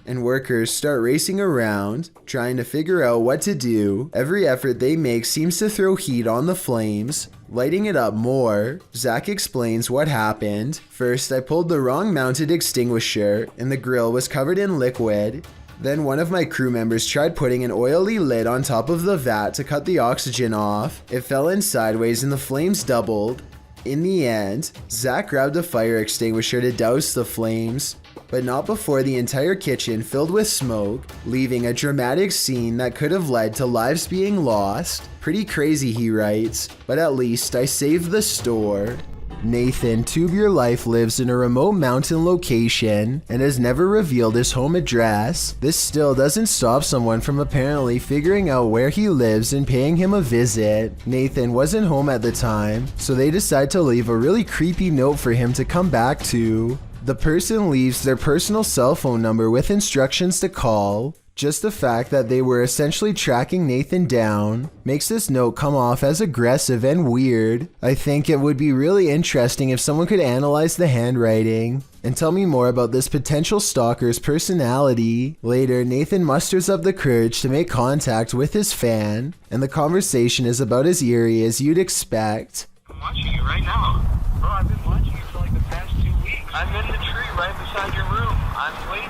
and workers start racing around, trying to figure out what to do. Every effort they make seems to throw heat on the flames, lighting it up more. Zach explains what happened. First, I pulled the wrong mounted extinguisher, and the grill was covered in liquid. Then one of my crew members tried putting an oily lid on top of the vat to cut the oxygen off. It fell in sideways and the flames doubled. In the end, Zach grabbed a fire extinguisher to douse the flames, but not before the entire kitchen filled with smoke, leaving a dramatic scene that could have led to lives being lost. Pretty crazy, he writes, but at least I saved the store. Nathan Tube Your Life lives in a remote mountain location and has never revealed his home address. This still doesn't stop someone from apparently figuring out where he lives and paying him a visit. Nathan wasn't home at the time, so they decide to leave a really creepy note for him to come back to. The person leaves their personal cell phone number with instructions to call. Just the fact that they were essentially tracking Nathan down makes this note come off as aggressive and weird. I think it would be really interesting if someone could analyze the handwriting and tell me more about this potential stalker's personality. Later, Nathan musters up the courage to make contact with his fan, and the conversation is about as eerie as you'd expect. I'm watching you right now. Bro, I've been watching you for like the past 2 weeks. I'm in the tree right beside your room. I'm waiting.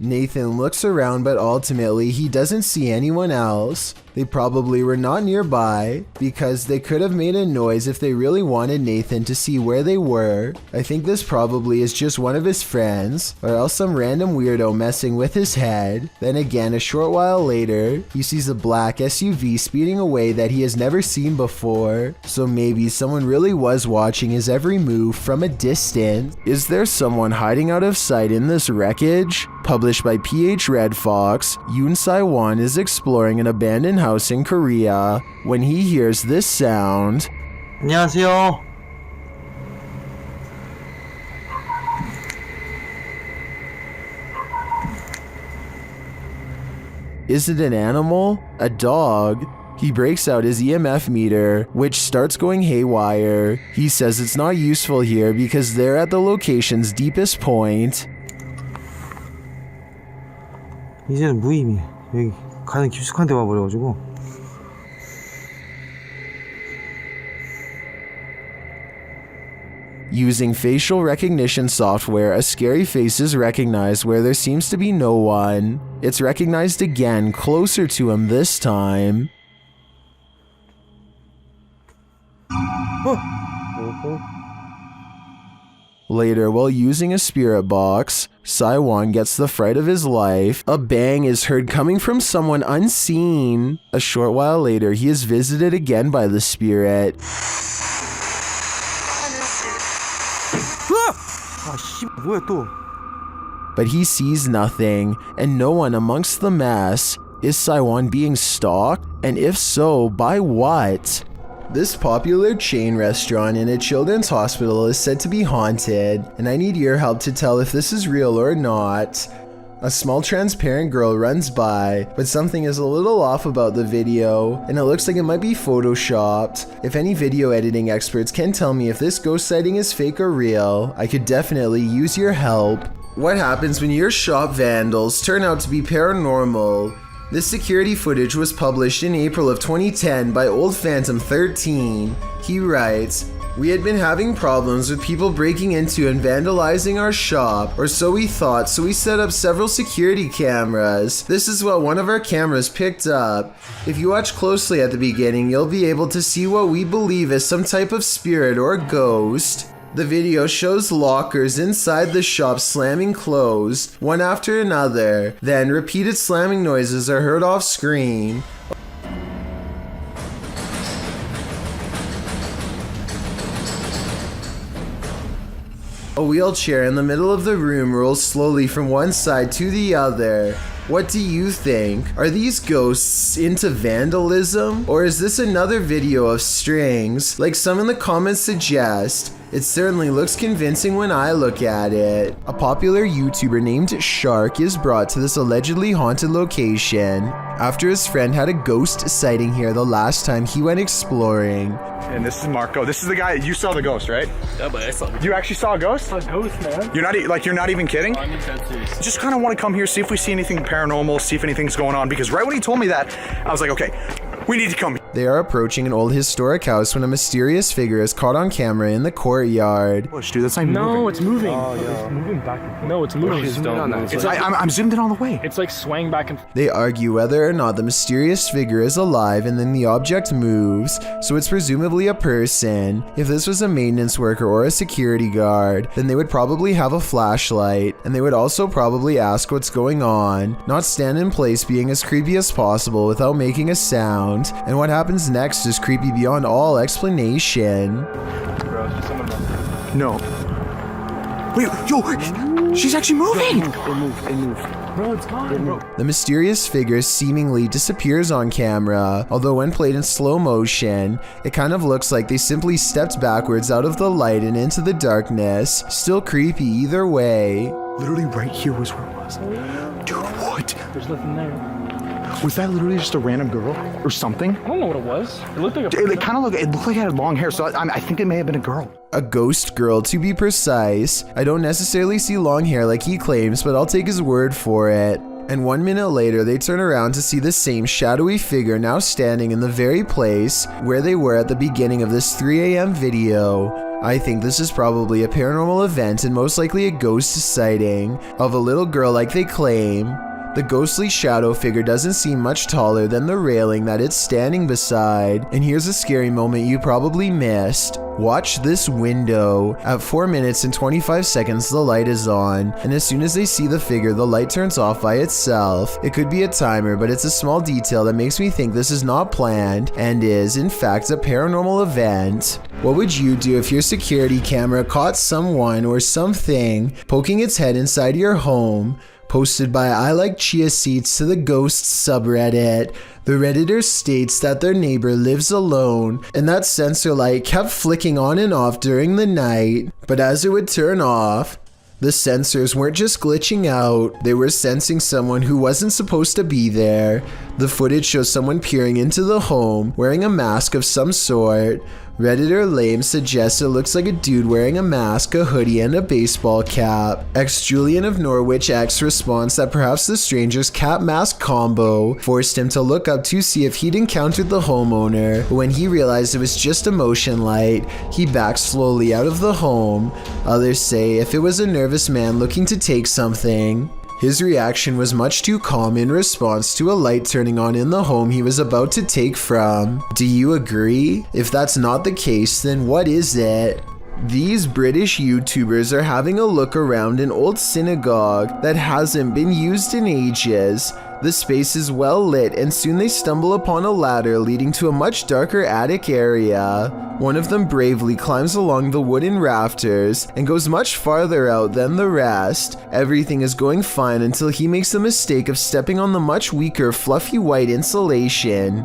Nathan looks around, but ultimately he doesn't see anyone else. They probably were not nearby because they could have made a noise if they really wanted Nathan to see where they were. I think this probably is just one of his friends, or else some random weirdo messing with his head. Then again, a short while later, he sees a black SUV speeding away that he has never seen before. So maybe someone really was watching his every move from a distance. Is there someone hiding out of sight in this wreckage? Published by PH Red Fox, Yoon Sai-won is exploring an abandoned house in Korea when he hears this sound. 안녕하세요. Is it an animal? A dog? He breaks out his EMF meter, which starts going haywire. He says it's not useful here because they're at the location's deepest point. 이제는 무의미해. 여기 가는 깊숙한 데 와버려가지고. Using facial recognition software, a scary face is recognized where there seems to be no one. It's recognized again, closer to him this time. Later, while using a spirit box, Sai-won gets the fright of his life. A bang is heard coming from someone unseen. A short while later, he is visited again by the spirit. But he sees nothing, and no one amongst the mess. Is Sai-won being stalked? And if so, by what? This popular chain restaurant in a children's hospital is said to be haunted, and I need your help to tell if this is real or not. A small transparent girl runs by, but something is a little off about the video, and it looks like it might be photoshopped. If any video editing experts can tell me if this ghost sighting is fake or real, I could definitely use your help. What happens when your shop vandals turn out to be paranormal? This security footage was published in April of 2010 by Old Phantom 13. He writes, "We had been having problems with people breaking into and vandalizing our shop, or so we thought, so we set up several security cameras. This is what one of our cameras picked up. If you watch closely at the beginning, you'll be able to see what we believe is some type of spirit or ghost. The video shows lockers inside the shop slamming closed, one after another. Then repeated slamming noises are heard off screen. A wheelchair in the middle of the room rolls slowly from one side to the other. What do you think? Are these ghosts into vandalism? Or is this another video of strings, like some in the comments suggest? It certainly looks convincing when I look at it." A popular YouTuber named Shark is brought to this allegedly haunted location after his friend had a ghost sighting here the last time he went exploring. And this is Marco. This is the guy, you saw the ghost, right? Yeah, but I saw it. You actually saw a ghost? I saw a ghost, man. You're not even kidding? I'm dead serious. Just kind of want to come here, see if we see anything paranormal, see if anything's going on, because right when he told me that, I was like, okay, we need to come. They are approaching an old historic house when a mysterious figure is caught on camera in the courtyard. Push, dude, that's not even moving. No, it's moving. Oh, yeah. It's moving back. No, it's moving. It's on that. It's like, I'm zoomed in all the way. It's like swaying back and forth. They argue whether or not the mysterious figure is alive, and then the object moves, so it's presumably a person. If this was a maintenance worker or a security guard, then they would probably have a flashlight, and they would also probably ask what's going on, not stand in place being as creepy as possible without making a sound, and what happens next is creepy beyond all explanation. No. Wait, yo, she's actually moving! It moved. Bro, it's gone, bro. The mysterious figure seemingly disappears on camera, although when played in slow motion, it kind of looks like they simply stepped backwards out of the light and into the darkness. Still creepy either way. Literally right here was where it was. Dude, what? There's nothing there. Was that literally just a random girl or something? I don't know what it was. It looked like It looked like it had long hair, so I think it may have been a girl. A ghost girl, to be precise. I don't necessarily see long hair like he claims, but I'll take his word for it. And 1 minute later, they turn around to see the same shadowy figure now standing in the very place where they were at the beginning of this 3 a.m. video. I think this is probably a paranormal event and most likely a ghost sighting of a little girl like they claim. The ghostly shadow figure doesn't seem much taller than the railing that it's standing beside. And here's a scary moment you probably missed. Watch this window. At 4 minutes and 25 seconds, the light is on, and as soon as they see the figure, the light turns off by itself. It could be a timer, but it's a small detail that makes me think this is not planned and is, in fact, a paranormal event. What would you do if your security camera caught someone or something poking its head inside your home? Posted by I Like Chia Seeds to the Ghosts subreddit. The Redditor states that their neighbor lives alone and that sensor light kept flicking on and off during the night, but as it would turn off, the sensors weren't just glitching out, they were sensing someone who wasn't supposed to be there. The footage shows someone peering into the home, wearing a mask of some sort. Redditor Lame suggests it looks like a dude wearing a mask, a hoodie, and a baseball cap. Julian of Norwich X responds that perhaps the stranger's cap mask combo forced him to look up to see if he'd encountered the homeowner. But when he realized it was just a motion light, he backed slowly out of the home. Others say if it was a nervous man looking to take something. His reaction was much too calm in response to a light turning on in the home he was about to take from. Do you agree? If that's not the case, then what is it? These British YouTubers are having a look around an old synagogue that hasn't been used in ages. The space is well lit and soon they stumble upon a ladder leading to a much darker attic area. One of them bravely climbs along the wooden rafters and goes much farther out than the rest. Everything is going fine until he makes the mistake of stepping on the much weaker fluffy white insulation.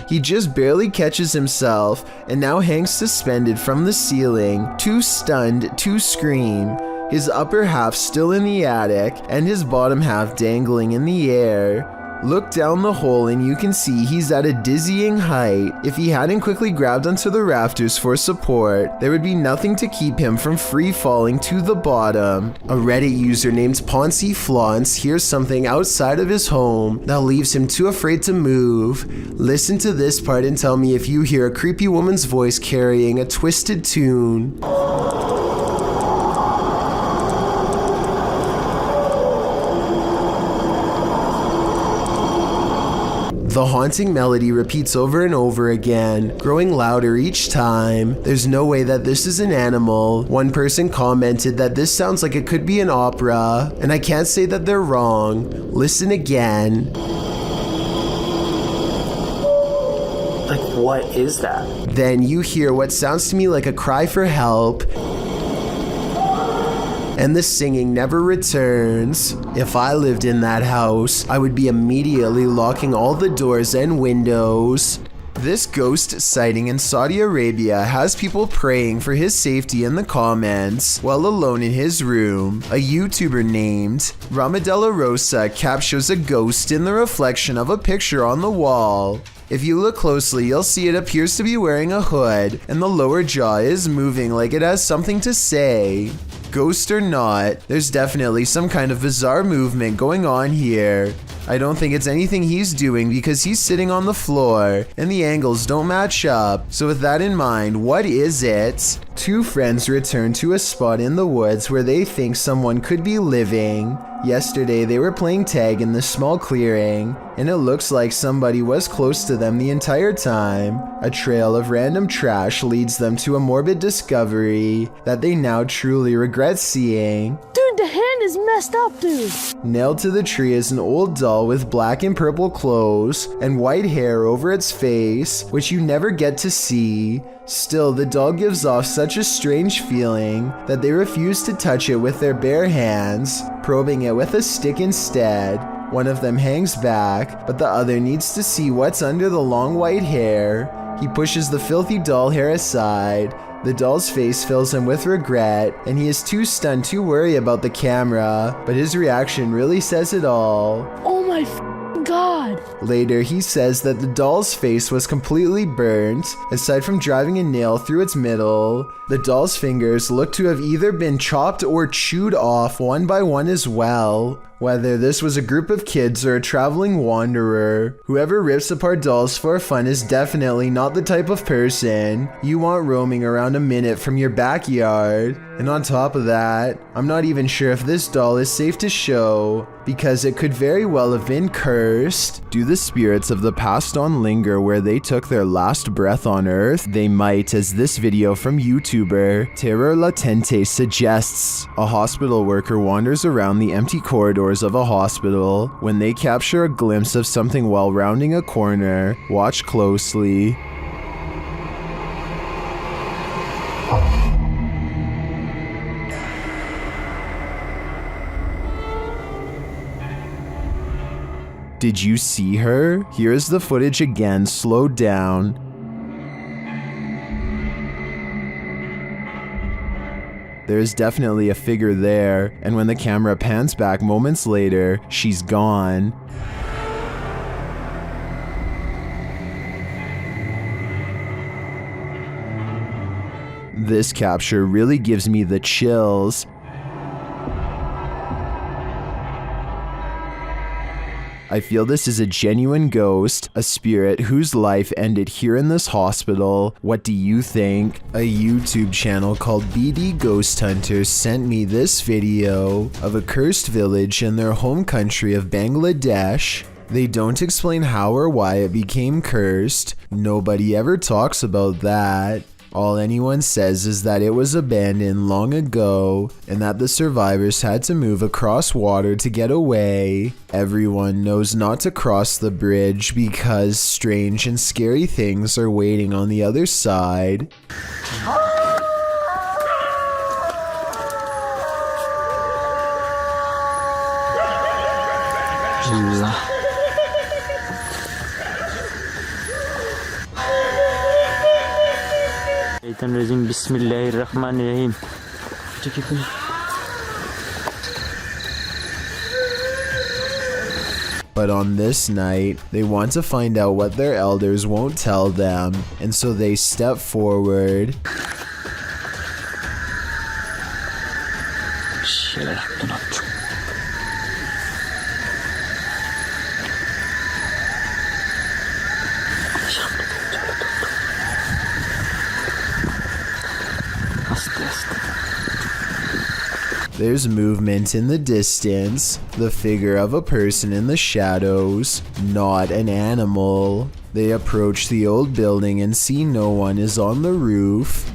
He just barely catches himself and now hangs suspended from the ceiling, too stunned to scream. his upper half still in the attic and his bottom half dangling in the air. Look down the hole and you can see he's at a dizzying height. If he hadn't quickly grabbed onto the rafters for support, there would be nothing to keep him from free falling to the bottom. A Reddit user named Poncy Flauns hears something outside of his home that leaves him too afraid to move. Listen to this part and tell me if you hear a creepy woman's voice carrying a twisted tune. The haunting melody repeats over and over again, growing louder each time. There's no way that this is an animal. One person commented that this sounds like it could be an opera, and I can't say that they're wrong. Listen again. Like, what is that? Then you hear what sounds to me like a cry for help, and the singing never returns. If I lived in that house, I would be immediately locking all the doors and windows. This ghost sighting in Saudi Arabia has people praying for his safety in the comments while alone in his room. A YouTuber named Ramadella Rosa captures a ghost in the reflection of a picture on the wall. If you look closely, you'll see it appears to be wearing a hood, and the lower jaw is moving like it has something to say. Ghost or not, there's definitely some kind of bizarre movement going on here. I don't think it's anything he's doing because he's sitting on the floor and the angles don't match up. So with that in mind, what is it? Two friends return to a spot in the woods where they think someone could be living. Yesterday they were playing tag in this small clearing, and it looks like somebody was close to them the entire time. A trail of random trash leads them to a morbid discovery that they now truly regret seeing. Dude, the hand is messed up, dude. Nailed to the tree is an old doll with black and purple clothes and white hair over its face, which you never get to see. Still, the doll gives off such a strange feeling that they refuse to touch it with their bare hands, probing it with a stick instead. One of them hangs back, but the other needs to see what's under the long white hair. He pushes the filthy doll hair aside. The doll's face fills him with regret, and he is too stunned to worry about the camera, but his reaction really says it all. Oh my God. Later, he says that the doll's face was completely burnt, aside from driving a nail through its middle. The doll's fingers look to have either been chopped or chewed off one by one as well. Whether this was a group of kids or a traveling wanderer, whoever rips apart dolls for fun is definitely not the type of person you want roaming around a minute from your backyard. And on top of that, I'm not even sure if this doll is safe to show, because it could very well have been cursed. Do the spirits of the past on linger where they took their last breath on Earth? They might, as this video from YouTuber Terror Latente suggests. A hospital worker wanders around the empty corridors of a hospital when they capture a glimpse of something while rounding a corner. Watch closely. Did you see her? Here is the footage again, slowed down. There is definitely a figure there, and when the camera pans back moments later, she's gone. This capture really gives me the chills. I feel this is a genuine ghost, a spirit whose life ended here in this hospital. What do you think? A YouTube channel called BD Ghost Hunters sent me this video of a cursed village in their home country of Bangladesh. They don't explain how or why it became cursed. Nobody ever talks about that. All anyone says is that it was abandoned long ago and that the survivors had to move across water to get away. Everyone knows not to cross the bridge because strange and scary things are waiting on the other side. Bismillahirrahmanirrahim. But on this night, they want to find out what their elders won't tell them, and so they step forward. There's movement in the distance, the figure of a person in the shadows, not an animal. They approach the old building and see no one is on the roof.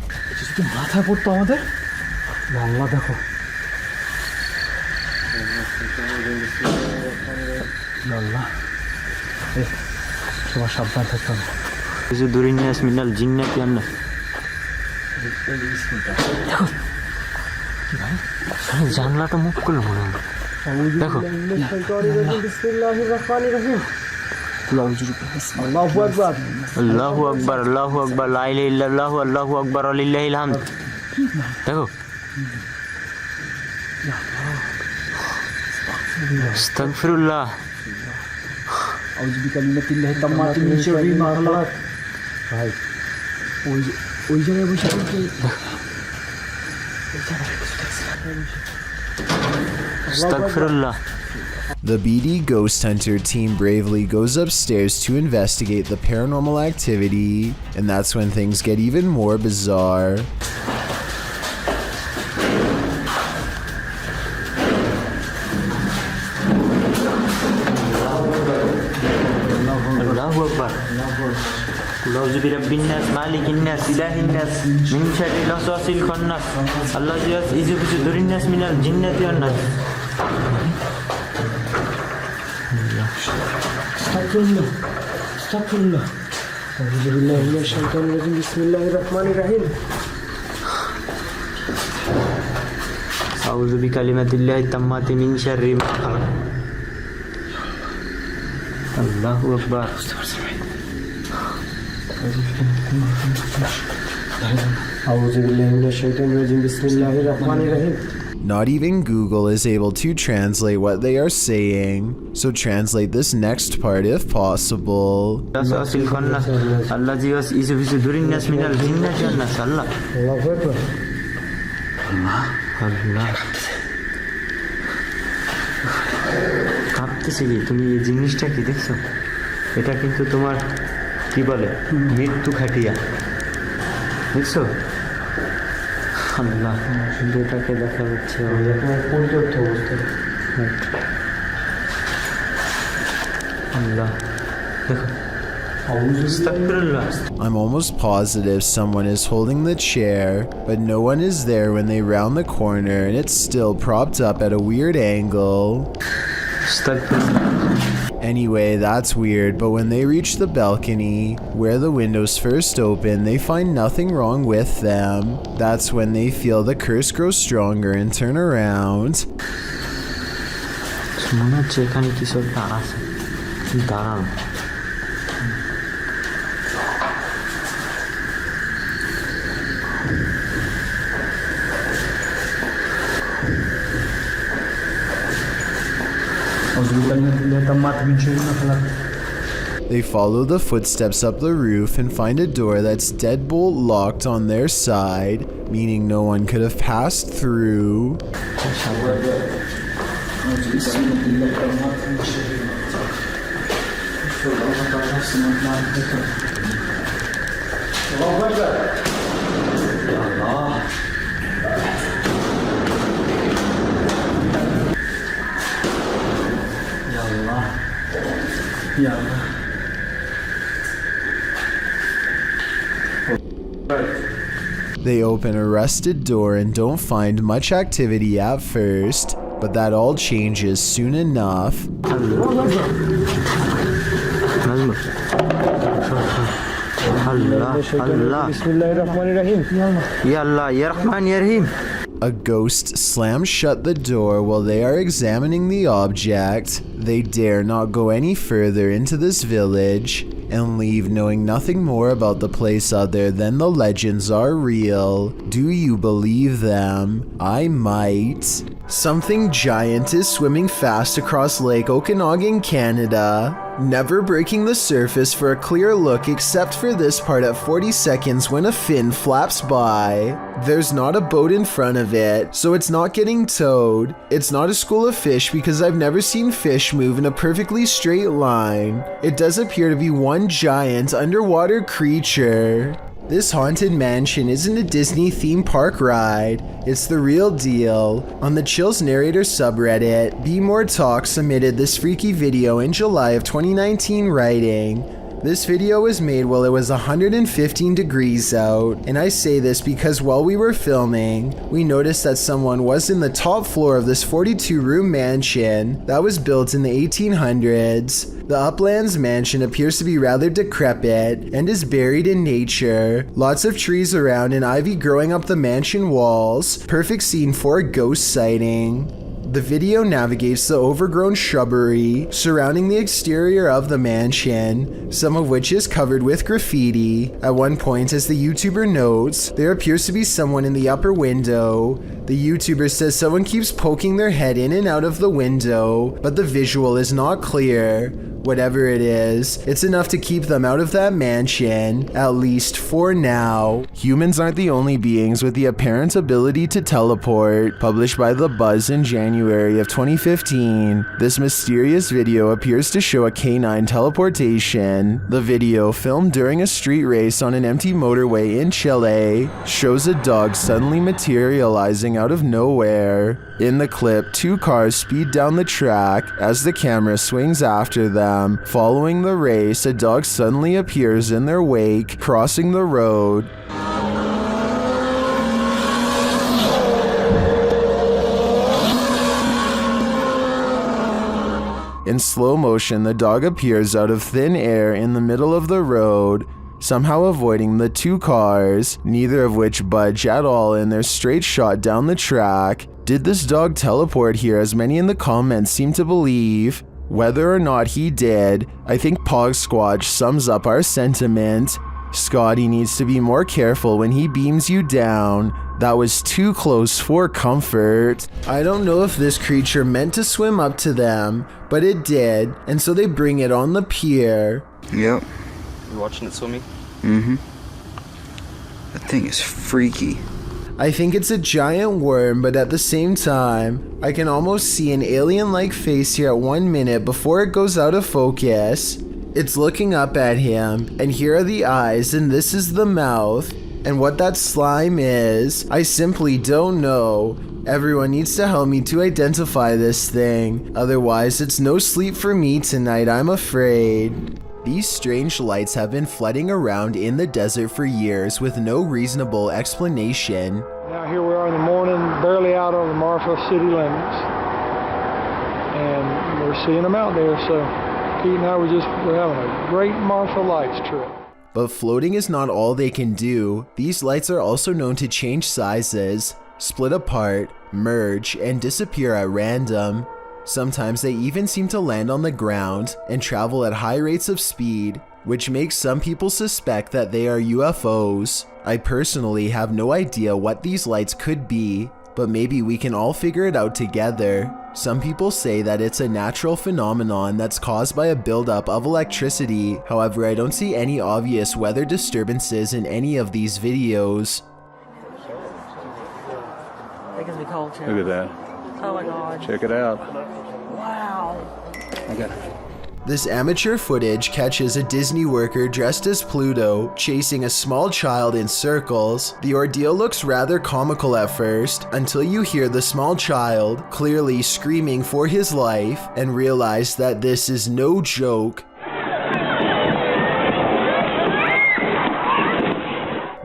জানলাটা move করলো মনে হয় দেখো আল্লাহু আকবার আল্লাহু আকবার আল্লাহু আকবার লা ইলাহা ইল্লাল্লাহু আল্লাহু আকবার লিল্লাহিল হামদ দেখো আস্তাগফিরুল্লাহ আউযু বিকালিমাতিল্লাহি তাম্মাতি মিন শাররি মা খালাক ভাই ওই জায়গায় বসে The BD Ghost Hunter team bravely goes upstairs to investigate the paranormal activity, and that's when things get even more bizarre. أعوذ برب الناس مالك الناس إله الناس من شر الوسواس الخناس الذي يوسوس في صدور الناس من الجنة والناس استغفر الله استغفر الله أعوذ بالله من الشيطان الرجيم بسم الله الرحمن الرحيم أعوذ بكلمات الله التامات من شر ما خلق الله أكبر Not even Google is able to translate what they are saying, so translate this next part if possible. তুমি এই জিনিসটা কি দেখছো? এটা কিন্তু তোমার কি বলে মৃত্যু খাটিয়া দেখছো? আল্লাহ এটাকে দেখা যাচ্ছে আল্লাহ দেখো I'm almost positive someone is holding the chair, but no one is there when they round the corner and it's still propped up at a weird angle. Anyway, that's weird, but when they reach the balcony, where the windows first open, they find nothing wrong with them. That's when they feel the curse grow stronger and turn around. They follow the footsteps up the roof and find a door that's deadbolt locked on their side, meaning no one could have passed through. They open a rusted door and don't find much activity at first, but that all changes soon enough. A ghost slams shut the door while they are examining the object. They dare not go any further into this village. and leave knowing nothing more about the place other than the legends are real. Do you believe them? I might. Something giant is swimming fast across Lake Okanagan, Canada, never breaking the surface for a clear look except for this part at 40 seconds when a fin flaps by. There's not a boat in front of it, so it's not getting towed. It's not a school of fish because I've never seen fish move in a perfectly straight line. It does appear to be one giant underwater creature. This haunted mansion isn't a Disney theme park ride, it's the real deal. On the Chills Narrator subreddit, Be More Talk submitted this freaky video in July of 2019 writing, "This video was made while it was 115 degrees out, and I say this because while we were filming, we noticed that someone was in the top floor of this 42-room mansion that was built in the 1800s. The Uplands mansion appears to be rather decrepit and is buried in nature. Lots of trees around and ivy growing up the mansion walls. Perfect scene for a ghost sighting." The video navigates the overgrown shrubbery surrounding the exterior of the mansion, some of which is covered with graffiti. At one point, as the YouTuber notes, there appears to be someone in the upper window. The YouTuber says someone keeps poking their head in and out of the window, but the visual is not clear. Whatever it is, it's enough to keep them out of that mansion, at least for now. Humans aren't the only beings with the apparent ability to teleport. Published by The Buzz in January of 2015, this mysterious video appears to show a canine teleportation. The video, filmed during a street race on an empty motorway in Chile, shows a dog suddenly materializing out of nowhere. In the clip, two cars speed down the track as the camera swings after them. Following the race, a dog suddenly appears in their wake, crossing the road. In slow motion, the dog appears out of thin air in the middle of the road, somehow avoiding the two cars, neither of which budge at all in their straight shot down the track. Did this dog teleport here, as many in the comments seem to believe? Whether or not he did, I think Pog Squatch sums up our sentiment. Scotty needs to be more careful when he beams you down. That was too close for comfort. I don't know if this creature meant to swim up to them, but it did, and so they bring it on the pier. Yep. You watching it swimming? Mm-hmm. That thing is freaky. I think it's a giant worm, but at the same time, I can almost see an alien-like face here at 1 minute before it goes out of focus. It's looking up at him, and here are the eyes, and this is the mouth. And what that slime is, I simply don't know. Everyone needs to help me to identify this thing, otherwise it's no sleep for me tonight, I'm afraid. These strange lights have been flooding around in the desert for years with no reasonable explanation. Now here we are in the morning, barely out of the Marfa city limits, and we're seeing them out there, so Pete and I we're having a great Marfa Lights trip. But floating is not all they can do. These lights are also known to change sizes, split apart, merge, and disappear at random. Sometimes they even seem to land on the ground and travel at high rates of speed, which makes some people suspect that they are UFOs. I personally have no idea what these lights could be, but maybe we can all figure it out together. Some people say that it's a natural phenomenon that's caused by a buildup of electricity. However, I don't see any obvious weather disturbances in any of these videos. Look at that. Oh my god. Check it out. Wow. Okay. This amateur footage catches a Disney worker dressed as Pluto chasing a small child in circles. The ordeal looks rather comical at first, until you hear the small child clearly screaming for his life and realize that this is no joke.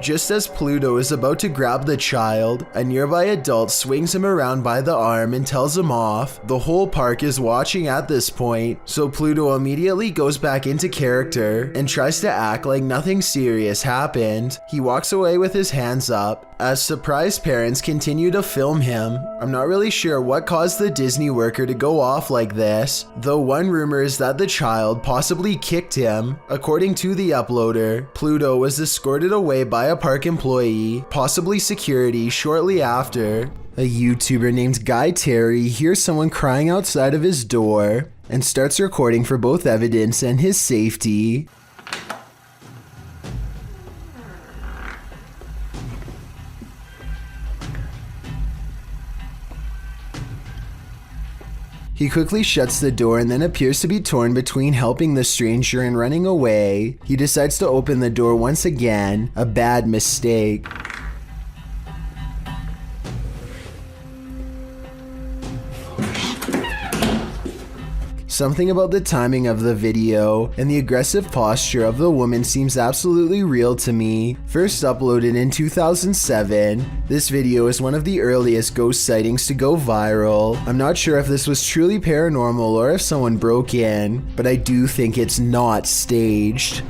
Just as Pluto is about to grab the child, a nearby adult swings him around by the arm and tells him off. The whole park is watching at this point, so Pluto immediately goes back into character and tries to act like nothing serious happened. He walks away with his hands up as surprised parents continue to film him. I'm not really sure what caused the Disney worker to go off like this, though one rumor is that the child possibly kicked him. According to the uploader, Pluto was escorted away by a park employee, possibly security, shortly after. A YouTuber named Guy Terry hears someone crying outside of his door and starts recording for both evidence and his safety. He quickly shuts the door and then appears to be torn between helping the stranger and running away. He decides to open the door once again, a bad mistake. Something about the timing of the video and the aggressive posture of the woman seems absolutely real to me. First uploaded in 2007, this video is one of the earliest ghost sightings to go viral. I'm not sure if this was truly paranormal or if someone broke in, but I do think it's not staged.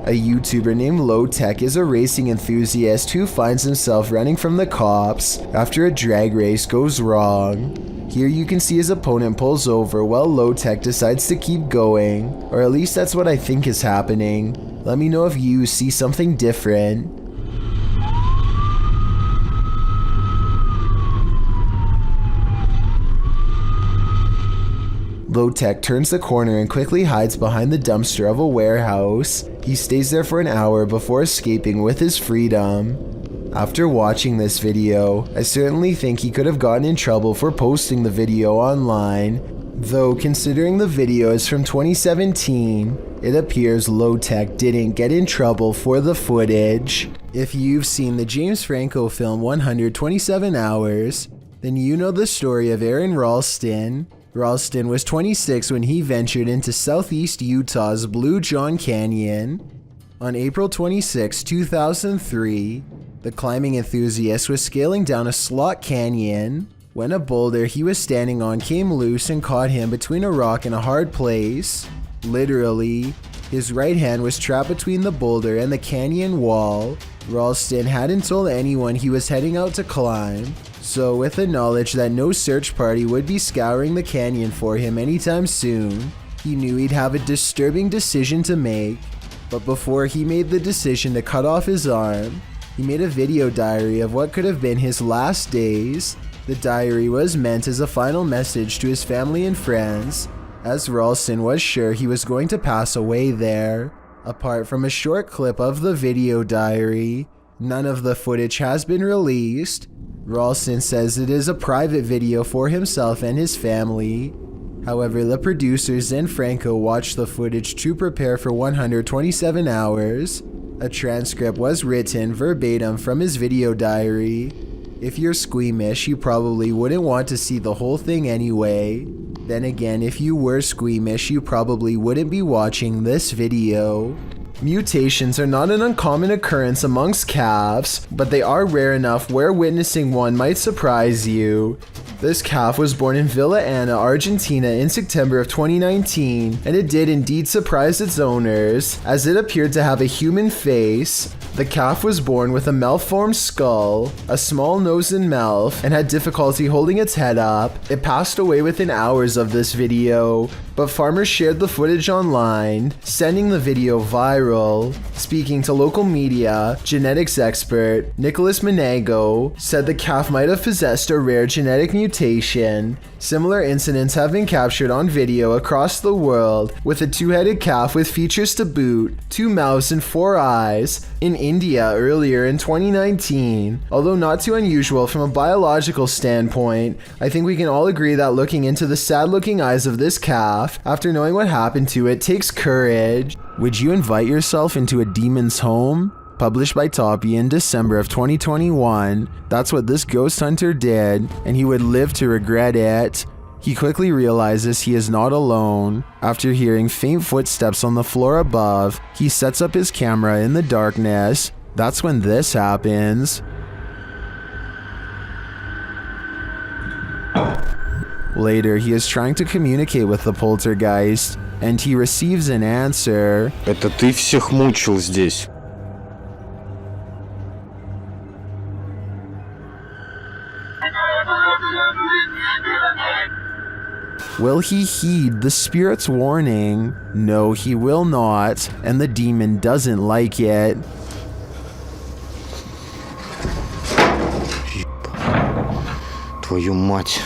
A YouTuber named Low Tech is a racing enthusiast who finds himself running from the cops after a drag race goes wrong. Here you can see his opponent pulls over while Low Tech decides to keep going, or at least that's what I think is happening. Let me know if you see something different. Low Tech turns the corner and quickly hides behind the dumpster of a warehouse. He stays there for an hour before escaping with his freedom. After watching this video, I certainly think he could have gotten in trouble for posting the video online. Though considering the video is from 2017, it appears Low Tech didn't get in trouble for the footage. If you've seen the James Franco film 127 Hours, then you know the story of Aaron Ralston. Ralston was 26 when he ventured into southeast Utah's Blue John Canyon. On April 26, 2003, the climbing enthusiast was scaling down a slot canyon when a boulder he was standing on came loose and caught him between a rock and a hard place. Literally, his right hand was trapped between the boulder and the canyon wall. Ralston hadn't told anyone he was heading out to climb, so with the knowledge that no search party would be scouring the canyon for him anytime soon, he knew he'd have a disturbing decision to make. But before he made the decision to cut off his arm, he made a video diary of what could have been his last days. The diary was meant as a final message to his family and friends, as Ralston was sure he was going to pass away there. Apart from a short clip of the video diary, none of the footage has been released. Ralston says it is a private video for himself and his family. However, the producers and Franco watched the footage to prepare for 127 hours. A transcript was written verbatim from his video diary. If you're squeamish, you probably wouldn't want to see the whole thing anyway. Then again, if you were squeamish, you probably wouldn't be watching this video. Mutations are not an uncommon occurrence amongst calves, but they are rare enough where witnessing one might surprise you. This calf was born in Villa Ana, Argentina in September of 2019, and it did indeed surprise its owners, as it appeared to have a human face. The calf was born with a malformed skull, a small nose and mouth, and had difficulty holding its head up. It passed away within hours of this video, but farmers shared the footage online, sending the video viral. Speaking to local media, genetics expert Nicholas Menego said the calf might have possessed a rare genetic mutation. Similar incidents have been captured on video across the world, with a two-headed calf with features to boot, 2 mouths and 4 eyes, in India earlier in 2019. Although not too unusual from a biological standpoint, I think we can all agree that looking into the sad-looking eyes of this calf, after knowing what happened to it, takes courage. Would you invite yourself into a demon's home? Published by Toppy in December of 2021. That's what this ghost hunter did, and he would live to regret it. He quickly realizes he is not alone. After hearing faint footsteps on the floor above, he sets up his camera in the darkness That's when this happens. Later, he is trying to communicate with the poltergeist, and he receives an answer. Это ты всех мучил здесь. Will he heed the spirit's warning? No, he will not, and the demon doesn't like it. Твою мать.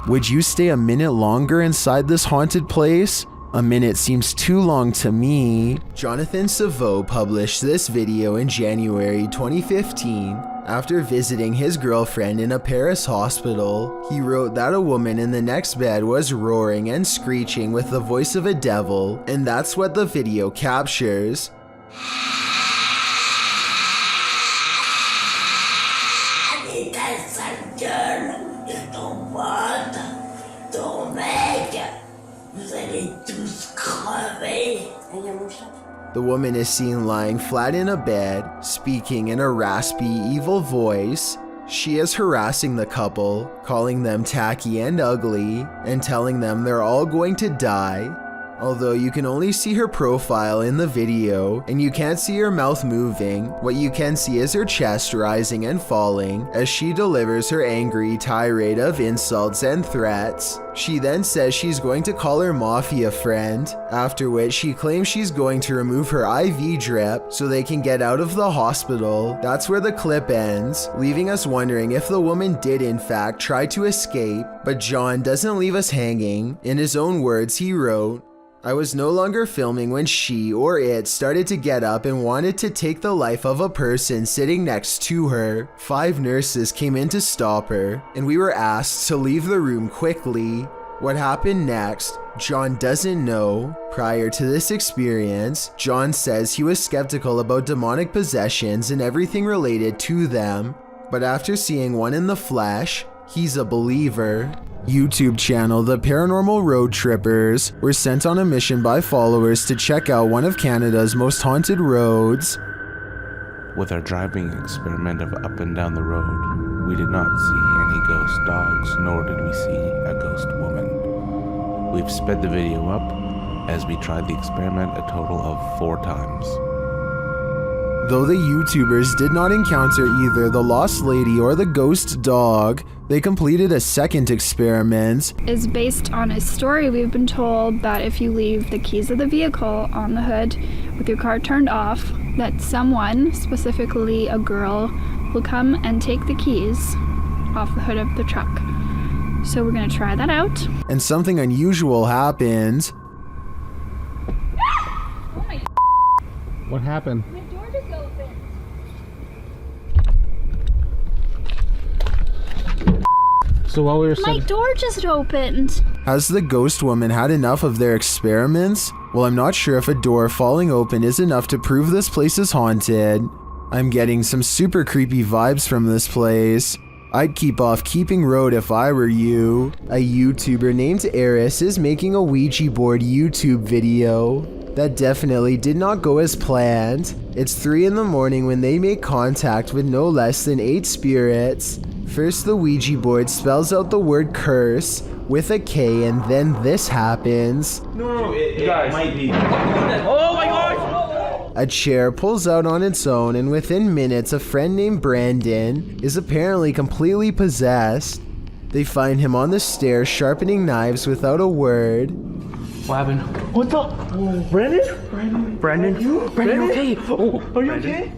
Would you stay a minute longer inside this haunted place? A minute seems too long to me. Jonathan Savo published this video in January 2015. After visiting his girlfriend in a Paris hospital, he wrote that a woman in the next bed was roaring and screeching with the voice of a devil, and that's what the video captures. The woman is seen lying flat in a bed, speaking in a raspy, evil voice. She is harassing the couple, calling them tacky and ugly, and telling them they're all going to die. Although you can only see her profile in the video, and you can't see her mouth moving, what you can see is her chest rising and falling as she delivers her angry tirade of insults and threats. She then says she's going to call her mafia friend, after which she claims she's going to remove her IV drip so they can get out of the hospital. That's where the clip ends, leaving us wondering if the woman did in fact try to escape, but John doesn't leave us hanging. In his own words, he wrote, "I was no longer filming when she or it started to get up and wanted to take the life of a person sitting next to her. 5 nurses came in to stop her, and we were asked to leave the room quickly. What happened next, John doesn't know. Prior to this experience, John says he was skeptical about demonic possessions and everything related to them, but after seeing one in the flesh, he's a believer." YouTube channel The Paranormal Road Trippers were sent on a mission by followers to check out one of Canada's most haunted roads. With our driving experiment of up and down the road, we did not see any ghost dogs, nor did we see a ghost woman. We've sped the video up as we tried the experiment a total of 4 times. Though the YouTubers did not encounter either the lost lady or the ghost dog, they completed a second experiment. Is based on a story we've been told that if you leave the keys of the vehicle on the hood with your car turned off, that someone, specifically a girl, will come and take the keys off the hood of the truck. So we're gonna try that out. And something unusual happened. What happened? My door just opened. So while we were My door just opened. Has the ghost woman had enough of their experiments? Well, I'm not sure if a door falling open is enough to prove this place is haunted. I'm getting some super creepy vibes from this place. I'd keep off Keeping Road if I were you. A YouTuber named Eris is making a Ouija board YouTube video. That definitely did not go as planned. It's 3 in the morning when they make contact with no less than 8 spirits. First, the Ouija board spells out the word curse with a K, and then this happens. No, it might be. Oh my gosh! A chair pulls out on its own, and within minutes, a friend named Brandon is apparently completely possessed. They find him on the stairs sharpening knives without a word. What happened? What the? Brandon? Brandon, okay? Oh, are you okay?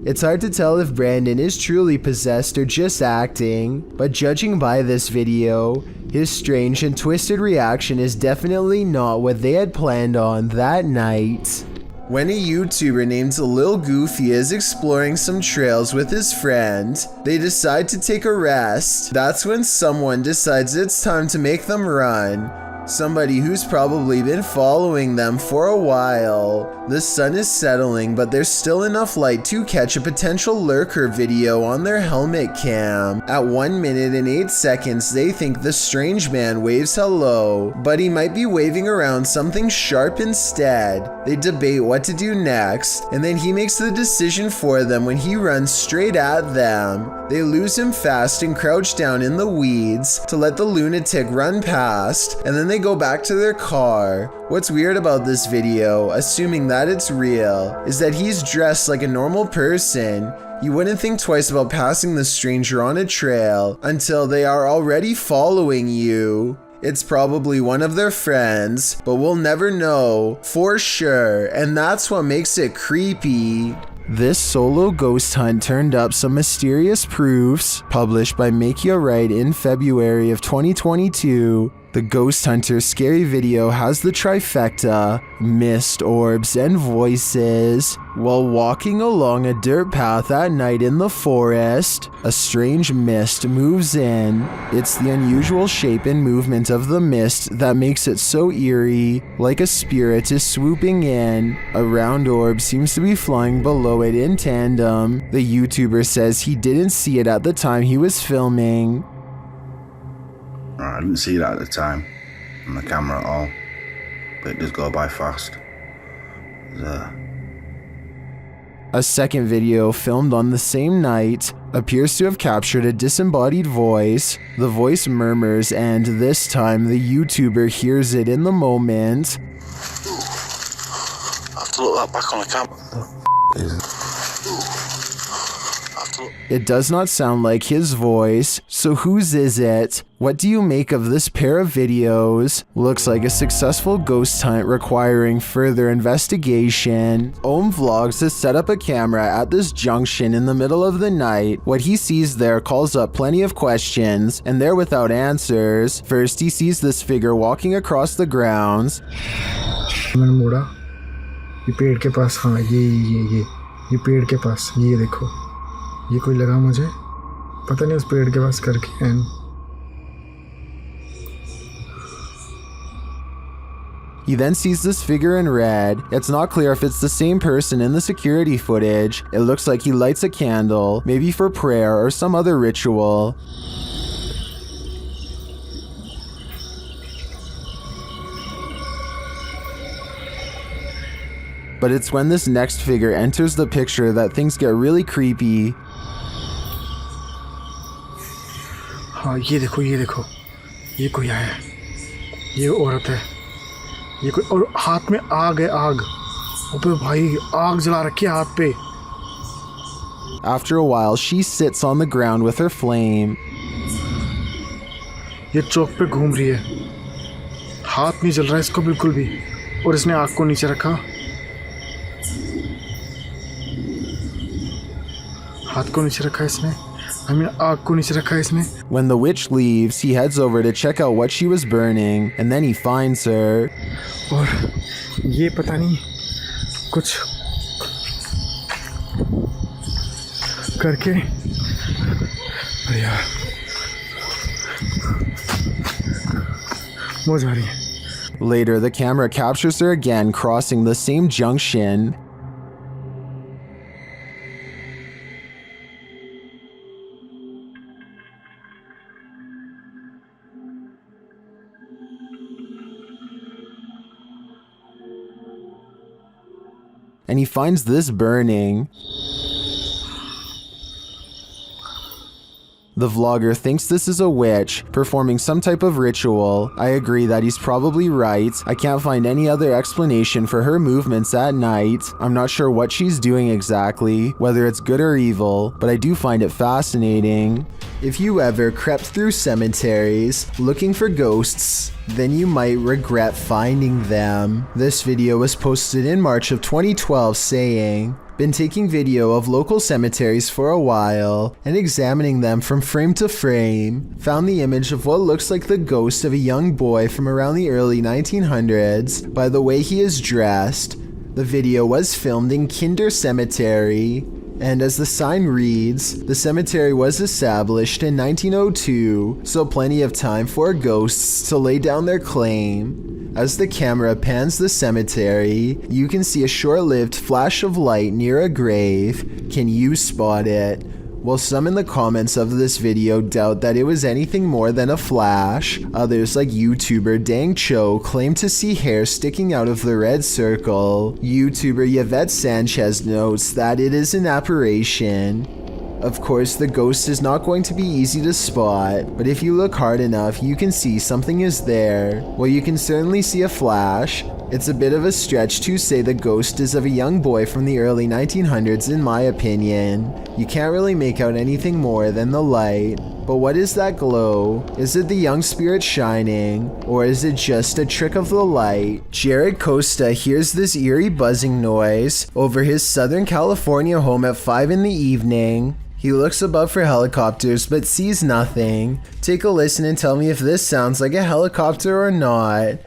It's hard to tell if Brandon is truly possessed or just acting, but judging by this video, his strange and twisted reaction is definitely not what they had planned on that night. When a YouTuber named Lil Goofy is exploring some trails with his friend, they decide to take a rest. That's when someone decides it's time to make them run. Somebody who's probably been following them for a while. The sun is settling, but there's still enough light to catch a potential lurker video on their helmet cam. At 1 minute and 8 seconds, they think the strange man waves hello, but he might be waving around something sharp instead. They debate what to do next, and then he makes the decision for them when he runs straight at them. They lose him fast and crouch down in the weeds to let the lunatic run past, and then they go back to their car. What's weird about this video, assuming that it's real, is that he's dressed like a normal person. You wouldn't think twice about passing the stranger on a trail until they are already following you. It's probably one of their friends, but we'll never know for sure, and that's what makes it creepy. This solo ghost hunt turned up some mysterious proofs, published by Macleod in February of 2022. The Ghost Hunter's scary video has the trifecta, mist, orbs, and voices. While walking along a dirt path at night in the forest, a strange mist moves in. It's the unusual shape and movement of the mist that makes it so eerie, like a spirit is swooping in. A round orb seems to be flying below it in tandem. The YouTuber says he didn't see it at the time he was filming. I didn't see that at the time on the camera at all, but it does go by fast. A second video filmed on the same night appears to have captured a disembodied voice. The voice murmurs, and this time the YouTuber hears it in the moment. I have to look that back on the camera. It does not sound like his voice, so whose is it? What do you make of this pair of videos? Looks like a successful ghost hunt requiring further investigation. Ohm Vlogs has set up a camera at this junction in the middle of the night. What he sees there calls up plenty of questions, and they're without answers. First, he sees this figure walking across the grounds. मैंने मोड़ा ये पेड़ के पास हाँ ये पेड़ के पास ये देखो ये कोई लगा मुझे पता नहीं उस पेड़ के पास करके and He then sees this figure in red. It's not clear if it's the same person in the security footage. It looks like he lights a candle, maybe for prayer or some other ritual. But it's when this next figure enters the picture that things get really creepy. हाँ ये देखो ये कोई आया ये औरत है ये कोई और हाथ में आग है आग अबे भाई आग जला रखी है हाथ पे. After a while, she sits on the ground with her flame. ये चौक पे घूम रही है हाथ नहीं जल रहा है इसको बिल्कुल भी और इसने आग को नीचे रखा हाथ को नीचे रखा इसने आग को नीचे रखा इसने. When the witch leaves, he heads over to check out what she was burning, and then he finds her. और ये पता नहीं कुछ करके अरे यार वो जा रही है. Later, the camera captures her again crossing the same junction. And he finds this burning. The vlogger thinks this is a witch performing some type of ritual. I agree that he's probably right. I can't find any other explanation for her movements at night. I'm not sure what she's doing exactly, whether it's good or evil, but I do find it fascinating. If you ever crept through cemeteries looking for ghosts, then you might regret finding them. This video was posted in March of 2012 saying, "Been taking video of local cemeteries for a while and examining them from frame to frame. Found the image of what looks like the ghost of a young boy from around the early 1900s by the way he is dressed. The video was filmed in Kinder Cemetery. And as the sign reads, the cemetery was established in 1902, so plenty of time for ghosts to lay down their claim. As the camera pans the cemetery, you can see a short-lived flash of light near a grave. Can you spot it? Well, some in the comments of this video doubt that it was anything more than a flash. Others, like YouTuber Dang Cho, claim to see hair sticking out of the red circle. YouTuber Yvette Sanchez notes that it is an apparition. Of course, the ghost is not going to be easy to spot, but if you look hard enough, you can see something is there. Well, you can certainly see a flash. It's a bit of a stretch to say the ghost is of a young boy from the early 1900s in my opinion. You can't really make out anything more than the light. But what is that glow? Is it the young spirit shining? Or is it just a trick of the light? Jared Costa hears this eerie buzzing noise over his Southern California home at 5 in the evening. He looks above for helicopters but sees nothing. Take a listen and tell me if this sounds like a helicopter or not.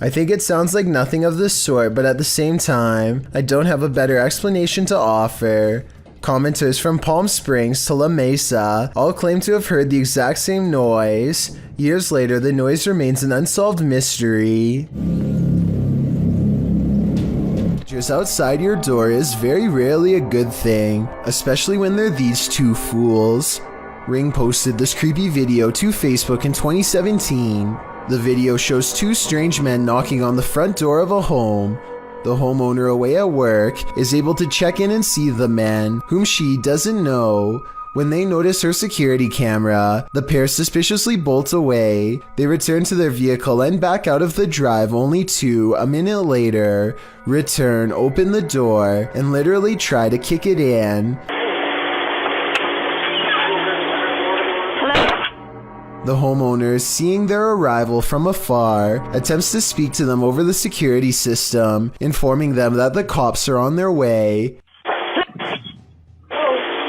I think it sounds like nothing of the sort, but at the same time, I don't have a better explanation to offer. Commenters from Palm Springs to La Mesa all claim to have heard the exact same noise. Years later, the noise remains an unsolved mystery. Just outside your door is very rarely a good thing, especially when they're these two fools. Ring posted this creepy video to Facebook in 2017. The video shows two strange men knocking on the front door of a home. The homeowner, away at work, is able to check in and see the men, whom she doesn't know. When they notice her security camera, the pair suspiciously bolt away. They return to their vehicle and back out of the drive only to, a minute later, return, open the door, and literally try to kick it in. The homeowner, seeing their arrival from afar, attempts to speak to them over the security system, informing them that the cops are on their way.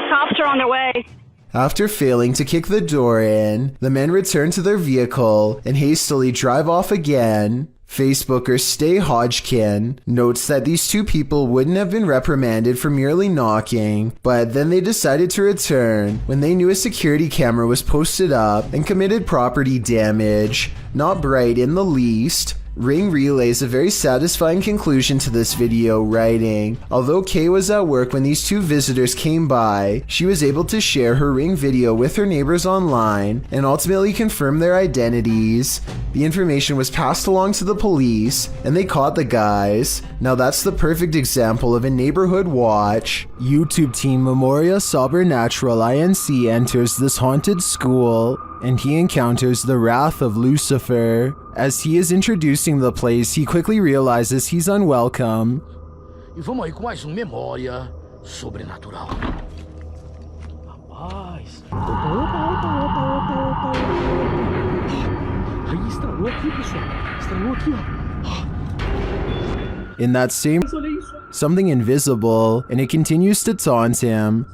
Cops are on their way. After failing to kick the door in, the men return to their vehicle and hastily drive off again. Facebooker Stay Hodgkin notes that these two people wouldn't have been reprimanded for merely knocking, but then they decided to return when they knew a security camera was posted up and committed property damage. Not bright in the least. Ring relays a very satisfying conclusion to this video, writing, although Kay was at work when these two visitors came by, she was able to share her Ring video with her neighbors online and ultimately confirm their identities. The information was passed along to the police and they caught the guys. Now that's the perfect example of a neighborhood watch. YouTube team Memoria Sobrenatural Inc. enters this haunted school and he encounters the wrath of Lucifer. As he is introducing the place, he quickly realizes he's unwelcome. E vamos aí com mais Memória Sobrenatural. Rapaz. Opa. Aí estralou aqui, pessoal. Estralou aqui, ó. In that same, something invisible, and it continues to taunt him.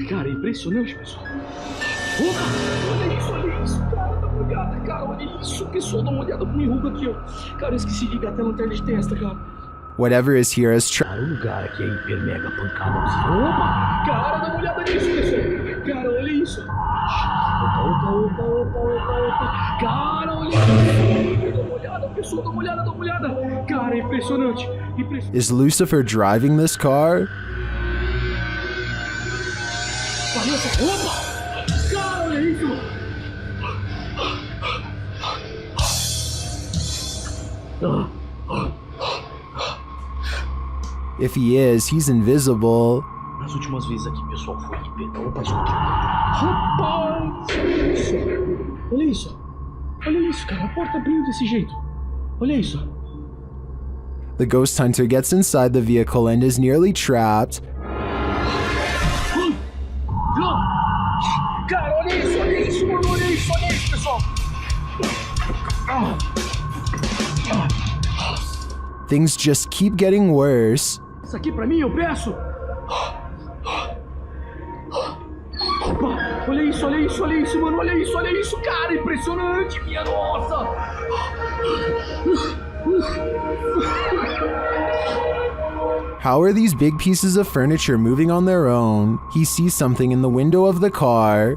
Cara, impressionante, pessoal. Opa, olha isso, cara, tá bugada, cara, olha isso, pessoal, dá uma olhada pra minha ruga aqui, ó. Cara, eu esqueci de ligar até a lanterna de testa, cara. Whatever is here is Cara, o lugar aqui é hiper mega pancada. Opa, cara, dá uma olhada nisso, pessoal. Cara, olha isso. Opa. Cara, olha isso. Dá uma olhada, pessoal, dá uma olhada. Cara, é impressionante. Is Lucifer driving this car? Opa! Cara, olha isso! If he is, he's invisible. Nas últimas vezes aqui, pessoal, foi hiper. Opa, escuta. Rapaz! Olha isso! Olha isso, cara. A porta abriu desse jeito. Olha isso. The ghost hunter gets inside the vehicle and is nearly trapped. Cara, olha isso, mano, olha isso, pessoal. Things just keep getting worse. Isso aqui pra mim, eu peço. Opa, olha isso, mano, olha isso, cara, impressionante, minha nossa. How are these big pieces of furniture moving on their own? He sees something in the window of the car.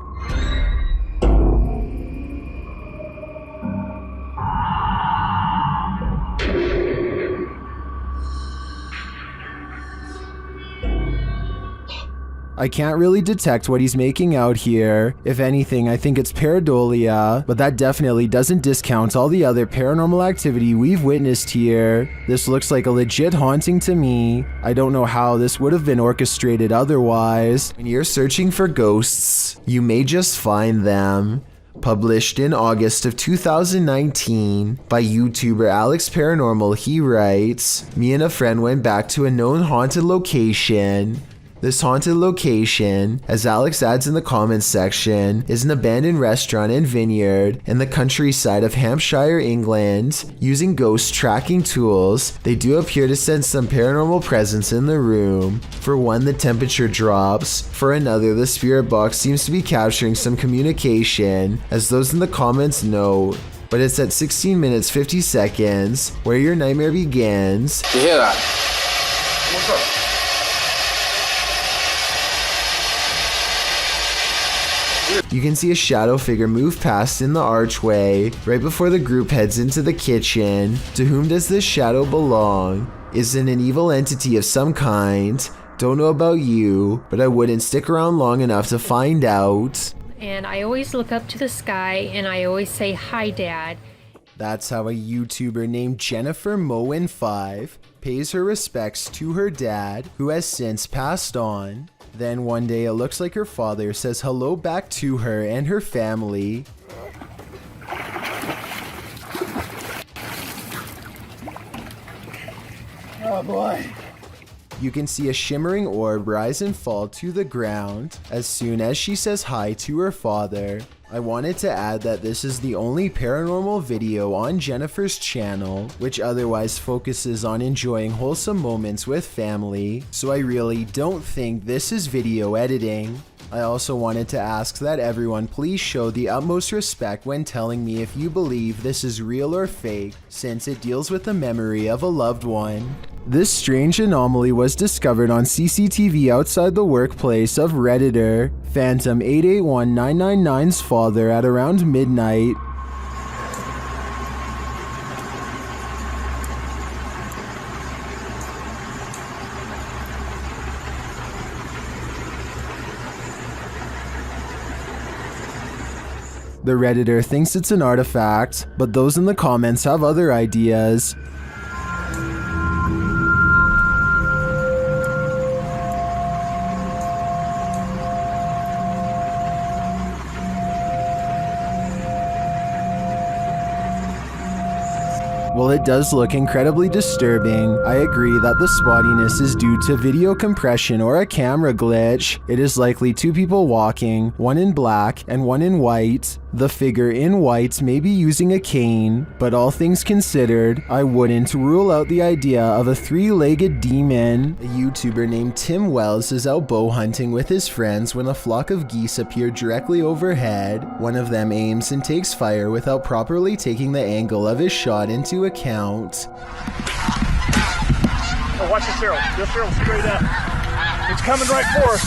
I can't really detect what he's making out here. If anything, I think it's pareidolia, but that definitely doesn't discount all the other paranormal activity we've witnessed here. This looks like a legit haunting to me. I don't know how this would have been orchestrated otherwise. When you're searching for ghosts, you may just find them. Published in August of 2019 by YouTuber Alex Paranormal, he writes, "Me and a friend went back to a known haunted location. This haunted location, as Alex adds in the comments section, is an abandoned restaurant and vineyard in the countryside of Hampshire, England. Using ghost tracking tools, they do appear to sense some paranormal presence in the room. For one, the temperature drops. For another, the spirit box seems to be capturing some communication, as those in the comments note. But it's at 16 minutes 50 seconds where your nightmare begins." You hear that? What's up? You can see a shadow figure move past in the archway right before the group heads into the kitchen. To whom does this shadow belong? Is it an evil entity of some kind? Don't know about you, but I wouldn't stick around long enough to find out. And I always look up to the sky and I always say, "Hi, Dad." That's how a YouTuber named Jennifer Moen5 pays her respects to her dad, who has since passed on. Then one day it looks like her father says hello back to her and her family. Oh boy. You can see a shimmering orb rise and fall to the ground as soon as she says hi to her father. I wanted to add that this is the only paranormal video on Jennifer's channel, which otherwise focuses on enjoying wholesome moments with family, so I really don't think this is video editing. I also wanted to ask that everyone please show the utmost respect when telling me if you believe this is real or fake, since it deals with the memory of a loved one. This strange anomaly was discovered on CCTV outside the workplace of Redditor Phantom 881999's father at around midnight. The Redditor thinks it's an artifact, but those in the comments have other ideas. While it does look incredibly disturbing, I agree that the spottiness is due to video compression or a camera glitch. It is likely two people walking, one in black and one in white. The figure in white may be using a cane, but all things considered, I wouldn't rule out the idea of a three-legged demon. A YouTuber named Tim Wells is out bow hunting with his friends when a flock of geese appear directly overhead. One of them aims and takes fire without properly taking the angle of his shot into account. Oh, watch this arrow. This arrow straight up. It's coming right for us.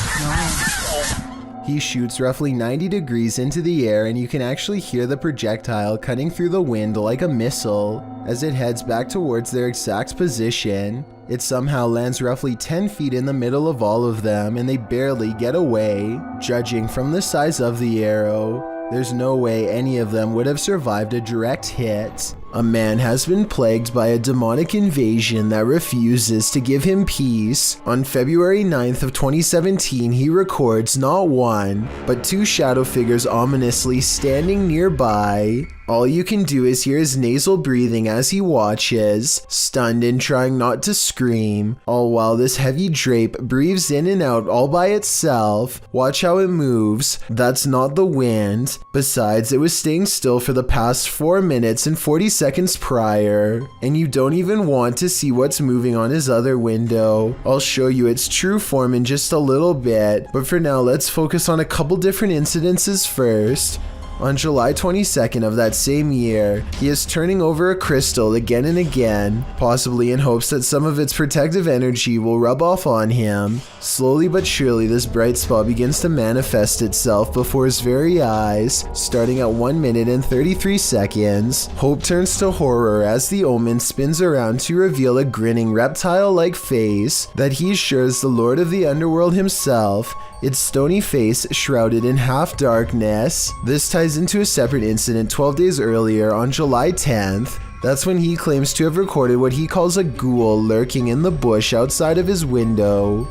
He shoots roughly 90 degrees into the air and you can actually hear the projectile cutting through the wind like a missile. As it heads back towards their exact position, it somehow lands roughly 10 feet in the middle of all of them and they barely get away. Judging from the size of the arrow, there's no way any of them would have survived a direct hit. A man has been plagued by a demonic invasion that refuses to give him peace. On February 9th of 2017, he records not one, but two shadow figures ominously standing nearby. All you can do is hear his nasal breathing as he watches, stunned and trying not to scream, all while this heavy drape breathes in and out all by itself. Watch how it moves. That's not the wind. Besides, it was staying still for the past 4 minutes and 40 seconds prior, and you don't even want to see what's moving on his other window. I'll show you its true form in just a little bit, but for now let's focus on a couple different incidences first. On July 22nd of that same year, he is turning over a crystal again and again, possibly in hopes that some of its protective energy will rub off on him. Slowly but surely, this bright spot begins to manifest itself before his very eyes. Starting at 1 minute and 33 seconds, hope turns to horror as the omen spins around to reveal a grinning reptile-like face that he assures the Lord of the Underworld himself, its stony face shrouded in half darkness. This ties into a separate incident 12 days earlier on July 10th. That's when he claims to have recorded what he calls a ghoul lurking in the bush outside of his window.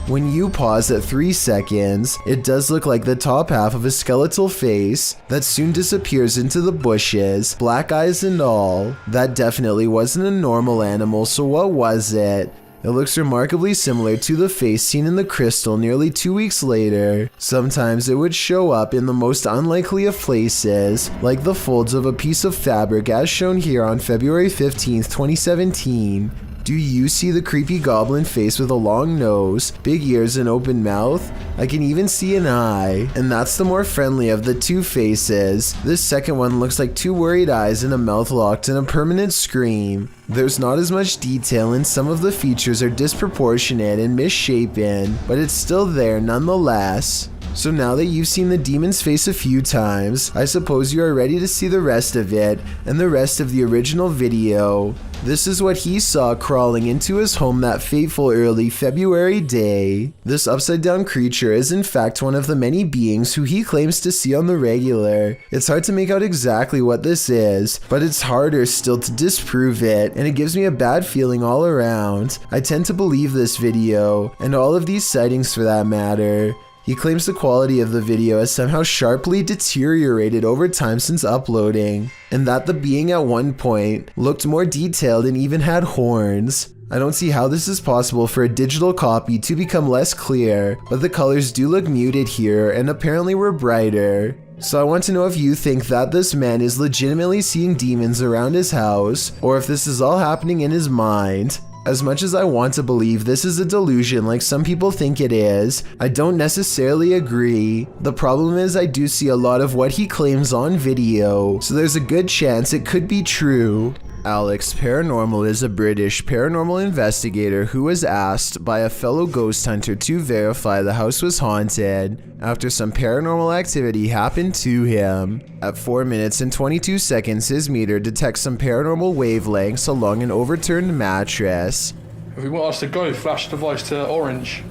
When you pause at 3 seconds, it does look like the top half of a skeletal face that soon disappears into the bushes, black eyes and all. That definitely wasn't a normal animal, so what was it? It looks remarkably similar to the face seen in the crystal nearly 2 weeks later. Sometimes it would show up in the most unlikely of places, like the folds of a piece of fabric as shown here on February 15th, 2017. Do you see the creepy goblin face with a long nose, big ears and open mouth? I can even see an eye, and that's the more friendly of the two faces. This second one looks like two worried eyes and a mouth locked in a permanent scream. There's not as much detail and some of the features are disproportionate and misshapen, but it's still there nonetheless. So now that you've seen the demon's face a few times, I suppose you are ready to see the rest of it and the rest of the original video. This is what he saw crawling into his home that fateful early February day. This upside down creature is in fact one of the many beings who he claims to see on the regular. It's hard to make out exactly what this is, but it's harder still to disprove it, and it gives me a bad feeling all around. I tend to believe this video, and all of these sightings for that matter. He claims the quality of the video has somehow sharply deteriorated over time since uploading, and that the being at one point looked more detailed and even had horns. I don't see how this is possible for a digital copy to become less clear, but the colors do look muted here and apparently were brighter. So I want to know if you think that this man is legitimately seeing demons around his house, or if this is all happening in his mind. As much as I want to believe this is a delusion like some people think it is, I don't necessarily agree. The problem is I do see a lot of what he claims on video, so there's a good chance it could be true. Alex Paranormal is a British paranormal investigator who was asked by a fellow ghost hunter to verify the house was haunted after some paranormal activity happened to him. At 4 minutes and 22 seconds, his meter detects some paranormal wavelengths along an overturned mattress. If we want us to go, flash device to orange.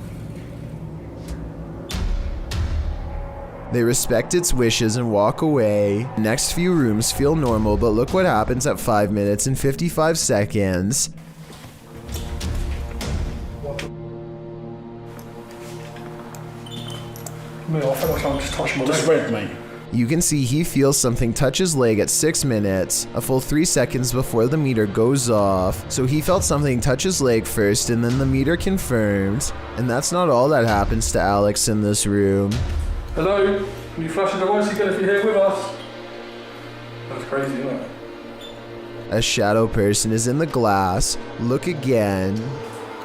They respect its wishes and walk away. The next few rooms feel normal, but look what happens at 5 minutes and 55 seconds. Mate, I feel like I'm just touching my leg. Just red, mate. You can see he feels something touch his leg at 6 minutes, a full 3 seconds before the meter goes off. So he felt something touch his leg first and then the meter confirmed. And that's not all that happens to Alex in this room. Hello? Can you flash the device again if you're here with us? That's crazy, isn't it? A shadow person is in the glass. Look again.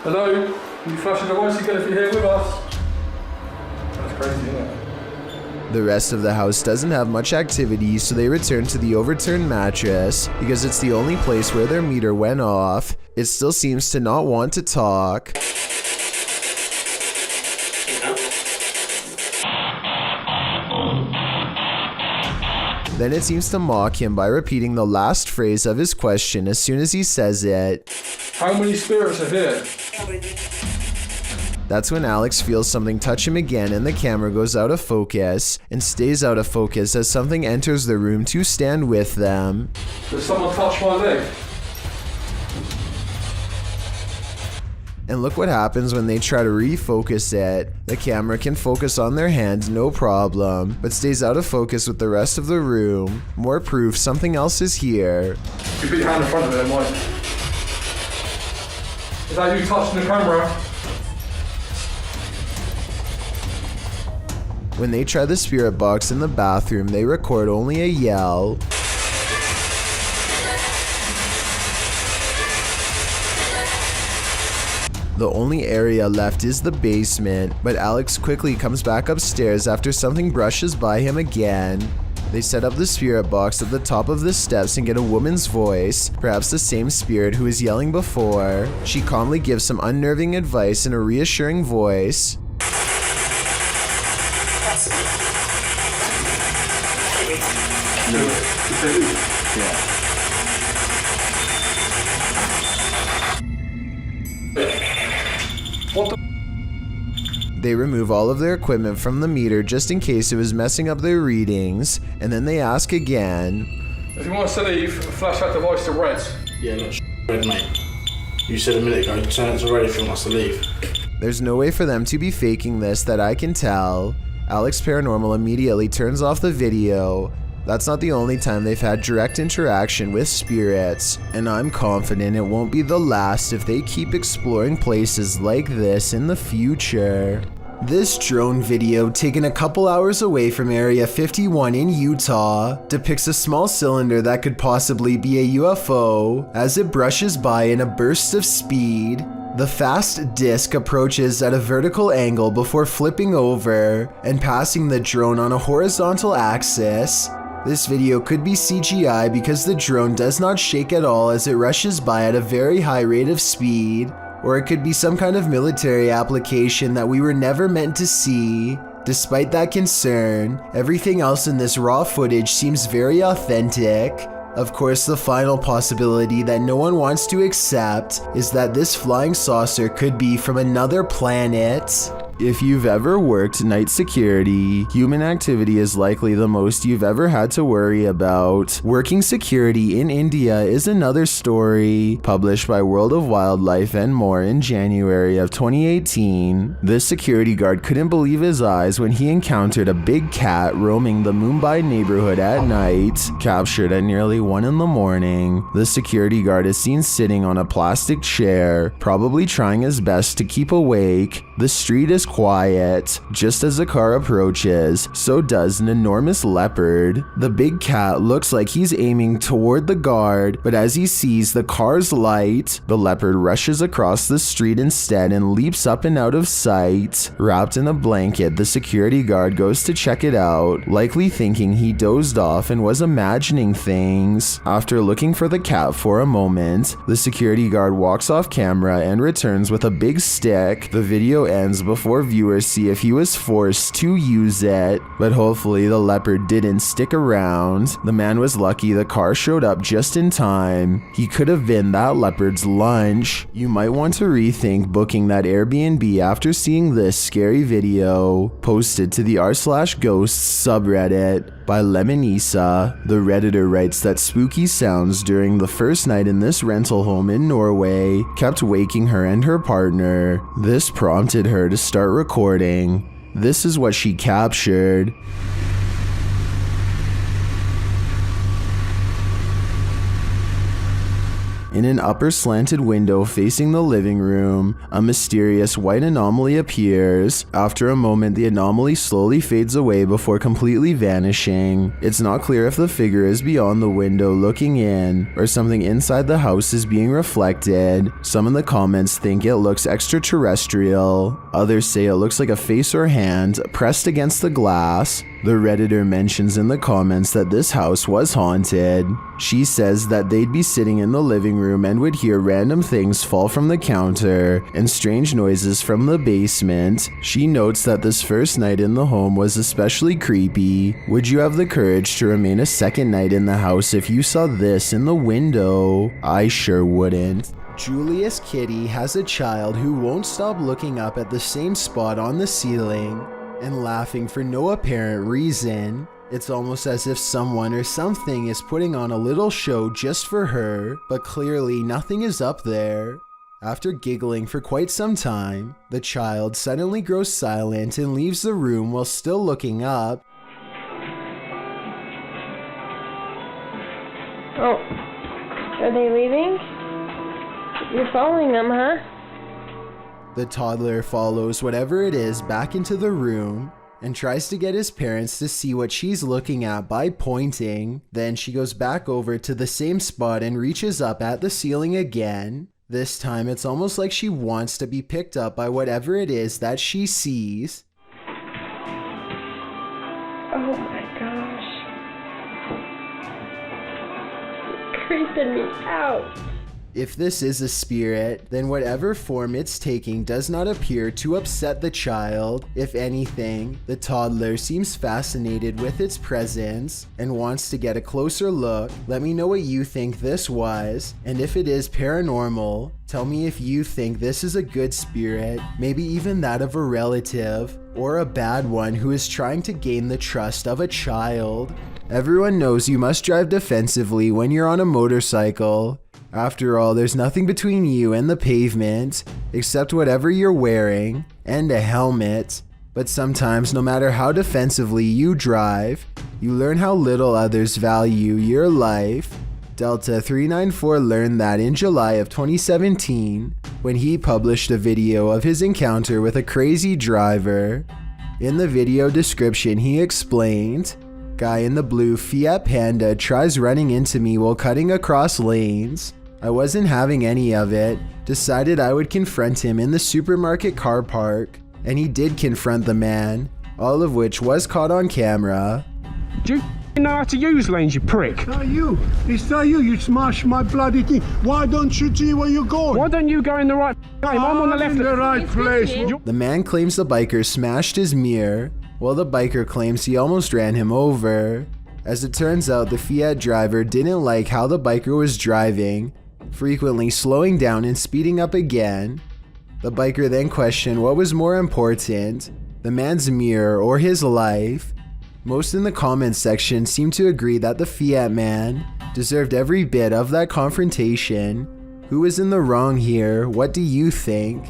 Hello? Can you flash the device again if you're here with us? That's crazy, isn't it? The rest of the house doesn't have much activity, so they return to the overturned mattress because it's the only place where their meter went off. It still seems to not want to talk. Then it seems to mock him by repeating the last phrase of his question as soon as he says it. How many spirits are here? That's when Alex feels something touch him again and the camera goes out of focus and stays out of focus as something enters the room to stand with them. Did someone touch my leg? And look what happens when they try to refocus it. The camera can focus on their hand, no problem, but stays out of focus with the rest of the room. More proof something else is here. You put your hand in front of it, Mike. Is that you touching the camera? When they try the spirit box in the bathroom, they record only a yell. The The only area left is the basement, but Alex quickly comes back upstairs after something brushes by him again. They set up the spirit box at the top of the steps and get a woman's voice, perhaps the same spirit who was yelling before. She calmly gives some unnerving advice in a reassuring voice. They remove all of their equipment from the meter just in case it was messing up their readings, and then they ask again. If you want us to leave, flash that device to red. Yeah, look, red, mate. You said a minute ago, turn it to red if you want us to leave. There's no way for them to be faking this that I can tell. Alex Paranormal immediately turns off the video. That's not the only time they've had direct interaction with spirits, and I'm confident it won't be the last if they keep exploring places like this in the future. This drone video, taken a couple hours away from Area 51 in Utah, depicts a small cylinder that could possibly be a UFO as it brushes by in a burst of speed. The fast disc approaches at a vertical angle before flipping over and passing the drone on a horizontal axis. This video could be CGI because the drone does not shake at all as it rushes by at a very high rate of speed, or it could be some kind of military application that we were never meant to see. Despite that concern, everything else in this raw footage seems very authentic. Of course, the final possibility that no one wants to accept is that this flying saucer could be from another planet. If you've ever worked night security, human activity is likely the most you've ever had to worry about. Working security in India is another story, published by World of Wildlife and more in January of 2018. This security guard couldn't believe his eyes when he encountered a big cat roaming the Mumbai neighborhood at night. Captured at nearly 1 in the morning, the security guard is seen sitting on a plastic chair, probably trying his best to keep awake. The street is quiet. Just as a car approaches, so does an enormous leopard. The big cat looks like he's aiming toward the guard, but as he sees the car's light, the leopard rushes across the street instead and leaps up and out of sight. Wrapped in a blanket, the security guard goes to check it out, likely thinking he dozed off and was imagining things. After looking for the cat for a moment, the security guard walks off camera and returns with a big stick. The video ends before viewers see if he was forced to use it, but hopefully the leopard didn't stick around. The man was lucky the car showed up just in time. He could have been that leopard's lunch. You might want to rethink booking that Airbnb after seeing this scary video. Posted to the r/ghosts subreddit by Lemonisa. The Redditor writes that spooky sounds during the first night in this rental home in Norway kept waking her and her partner. This prompted her to start recording. This is what she captured. In an upper slanted window facing the living room, a mysterious white anomaly appears. After a moment, the anomaly slowly fades away before completely vanishing. It's not clear if the figure is beyond the window looking in, or something inside the house is being reflected. Some in the comments think it looks extraterrestrial. Others say it looks like a face or hand pressed against the glass. The Redditor mentions in the comments that this house was haunted. She says that they'd be sitting in the living room and would hear random things fall from the counter and strange noises from the basement. She notes that this first night in the home was especially creepy. Would you have the courage to remain a second night in the house if you saw this in the window? I sure wouldn't. Julius Kitty has a child who won't stop looking up at the same spot on the ceiling and laughing for no apparent reason. It's almost as if someone or something is putting on a little show just for her, but clearly nothing is up there. After giggling for quite some time, the child suddenly grows silent and leaves the room while still looking up. Oh, are they leaving? You're following them, huh? The toddler follows whatever it is back into the room and tries to get his parents to see what she's looking at by pointing. Then she goes back over to the same spot and reaches up at the ceiling again. This time it's almost like she wants to be picked up by whatever it is that she sees. Oh my gosh. It's creeping me out. If this is a spirit, then whatever form it's taking does not appear to upset the child. If anything, the toddler seems fascinated with its presence and wants to get a closer look. Let me know what you think this was, and if it is paranormal, tell me if you think this is a good spirit, maybe even that of a relative, or a bad one who is trying to gain the trust of a child. Everyone knows you must drive defensively when you're on a motorcycle. After all, there's nothing between you and the pavement, except whatever you're wearing, and a helmet. But sometimes, no matter how defensively you drive, you learn how little others value your life. Delta 394 learned that in July of 2017, when he published a video of his encounter with a crazy driver. In the video description, he explained, "Guy in the blue Fiat Panda tries running into me while cutting across lanes. I wasn't having any of it, decided I would confront him in the supermarket car park, and he did confront the man, all of which was caught on camera." Do you know how to use lanes, you prick? It's not you. It's not you. You smashed my bloody thing. Why don't you see where you're going? Why don't you go in the right lane? I'm on the left. In the right place. The man claims the biker smashed his mirror, while the biker claims he almost ran him over. As it turns out, the Fiat driver didn't like how the biker was driving, frequently slowing down and speeding up again. The biker then questioned what was more important, the man's mirror or his life. Most in the comments section seem to agree that the Fiat man deserved every bit of that confrontation. Who is in the wrong here? What do you think?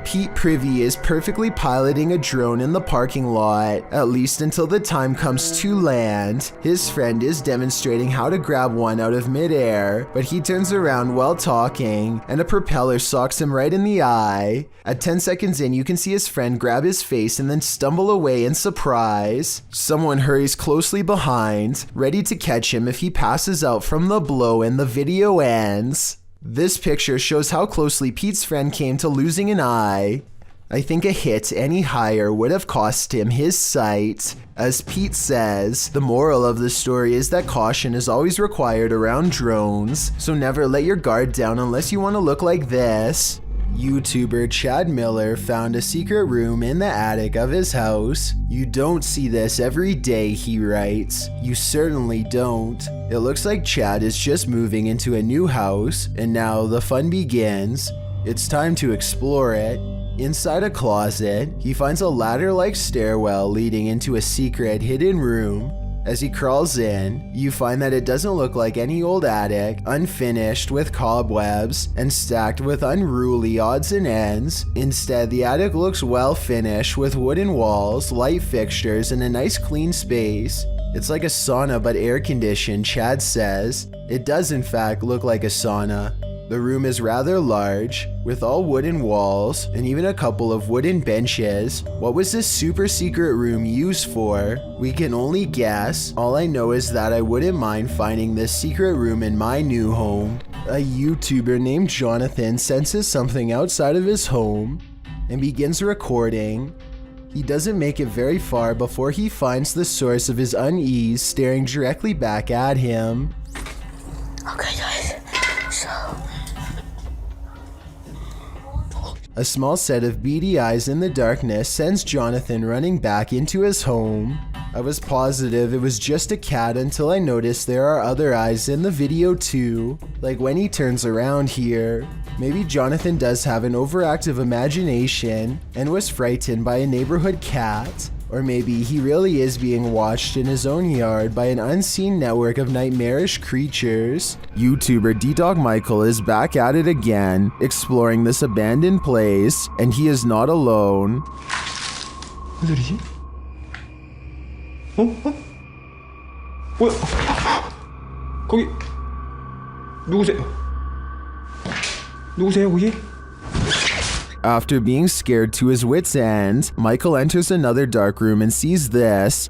Pete Privy is perfectly piloting a drone in the parking lot, at least until the time comes to land. His friend is demonstrating how to grab one out of midair, but he turns around while talking, and a propeller socks him right in the eye. At 10 seconds in, you can see his friend grab his face and then stumble away in surprise. Someone hurries closely behind, ready to catch him if he passes out from the blow, and the video ends. This picture shows how closely Pete's friend came to losing an eye. I think a hit any higher would have cost him his sight. As Pete says, the moral of the story is that caution is always required around drones, so never let your guard down unless you want to look like this. YouTuber Chad Miller found a secret room in the attic of his house. "You don't see this every day," he writes. "You certainly don't." It looks like Chad is just moving into a new house, and now the fun begins. It's time to explore it. Inside a closet, he finds a ladder-like stairwell leading into a secret hidden room. As he crawls in, you find that it doesn't look like any old attic, unfinished with cobwebs and stacked with unruly odds and ends. Instead, the attic looks well finished with wooden walls, light fixtures, and a nice clean space. It's like a sauna but air conditioned, Chad says. It does in fact look like a sauna. The room is rather large, with all wooden walls and even a couple of wooden benches. What was this super secret room used for? We can only guess. All I know is that I wouldn't mind finding this secret room in my new home. A YouTuber named Jonathan senses something outside of his home and begins recording. He doesn't make it very far before he finds the source of his unease staring directly back at him. Okay guys, so... A small set of beady eyes in the darkness sends Jonathan running back into his home. I was positive it was just a cat until I noticed there are other eyes in the video too, like when he turns around here. Maybe Jonathan does have an overactive imagination and was frightened by a neighborhood cat. Or maybe he really is being watched in his own yard by an unseen network of nightmarish creatures. YouTuber D-Dog Michael is back at it again, exploring this abandoned place, and he is not alone. 무슨 소리지? 뭐야? 거기 누구세요? 누구세요 거기? After being scared to his wit's end, Michael enters another dark room and sees this.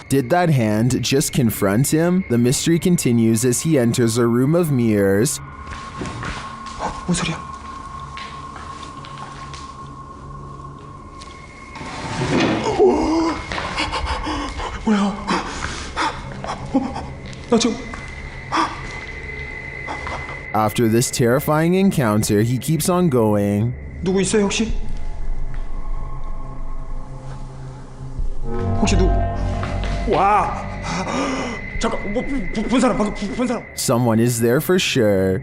Did that hand just confront him? The mystery continues as he enters a room of mirrors. 뭔 소리야? 뭐야? 나 지금 After this terrifying encounter, he keeps on going. 누구 있어요 혹시? 혹시 누구? 와! 잠깐 본 사람 방금 본 사람. Someone is there for sure.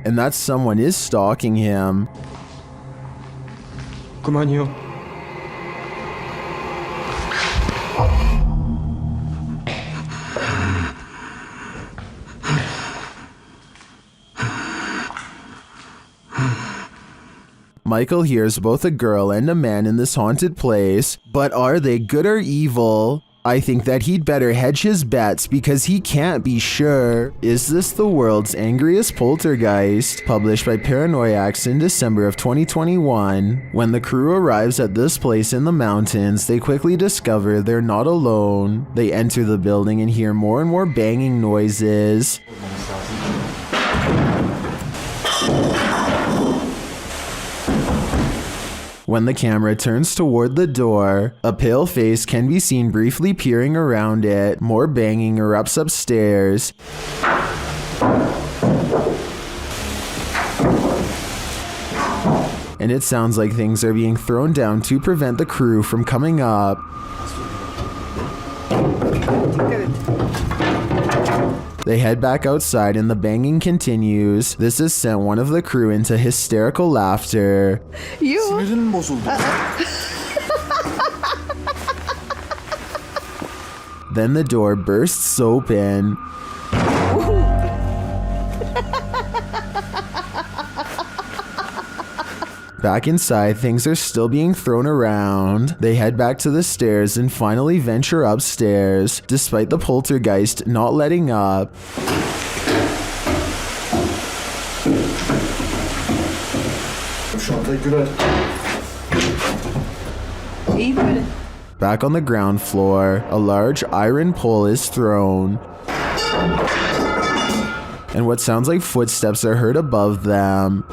And that someone is stalking him. 그만이요. Michael hears both a girl and a man in this haunted place, but are they good or evil? I think that he'd better hedge his bets because he can't be sure. Is this the world's angriest poltergeist? Published by Paranoiacs in December of 2021. When the crew arrives at this place in the mountains, they quickly discover they're not alone. They enter the building and hear more and more banging noises. When the camera turns toward the door, a pale face can be seen briefly peering around it. More banging erupts upstairs. And it sounds like things are being thrown down to prevent the crew from coming up. They head back outside and the banging continues. This has sent one of the crew into hysterical laughter. Then the door bursts open. Back inside, things are still being thrown around. They head back to the stairs and finally venture upstairs, despite the poltergeist not letting up. Back on the ground floor, a large iron pole is thrown. And what sounds like footsteps are heard above them.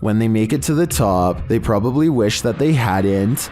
When they make it to the top, they probably wish that they hadn't.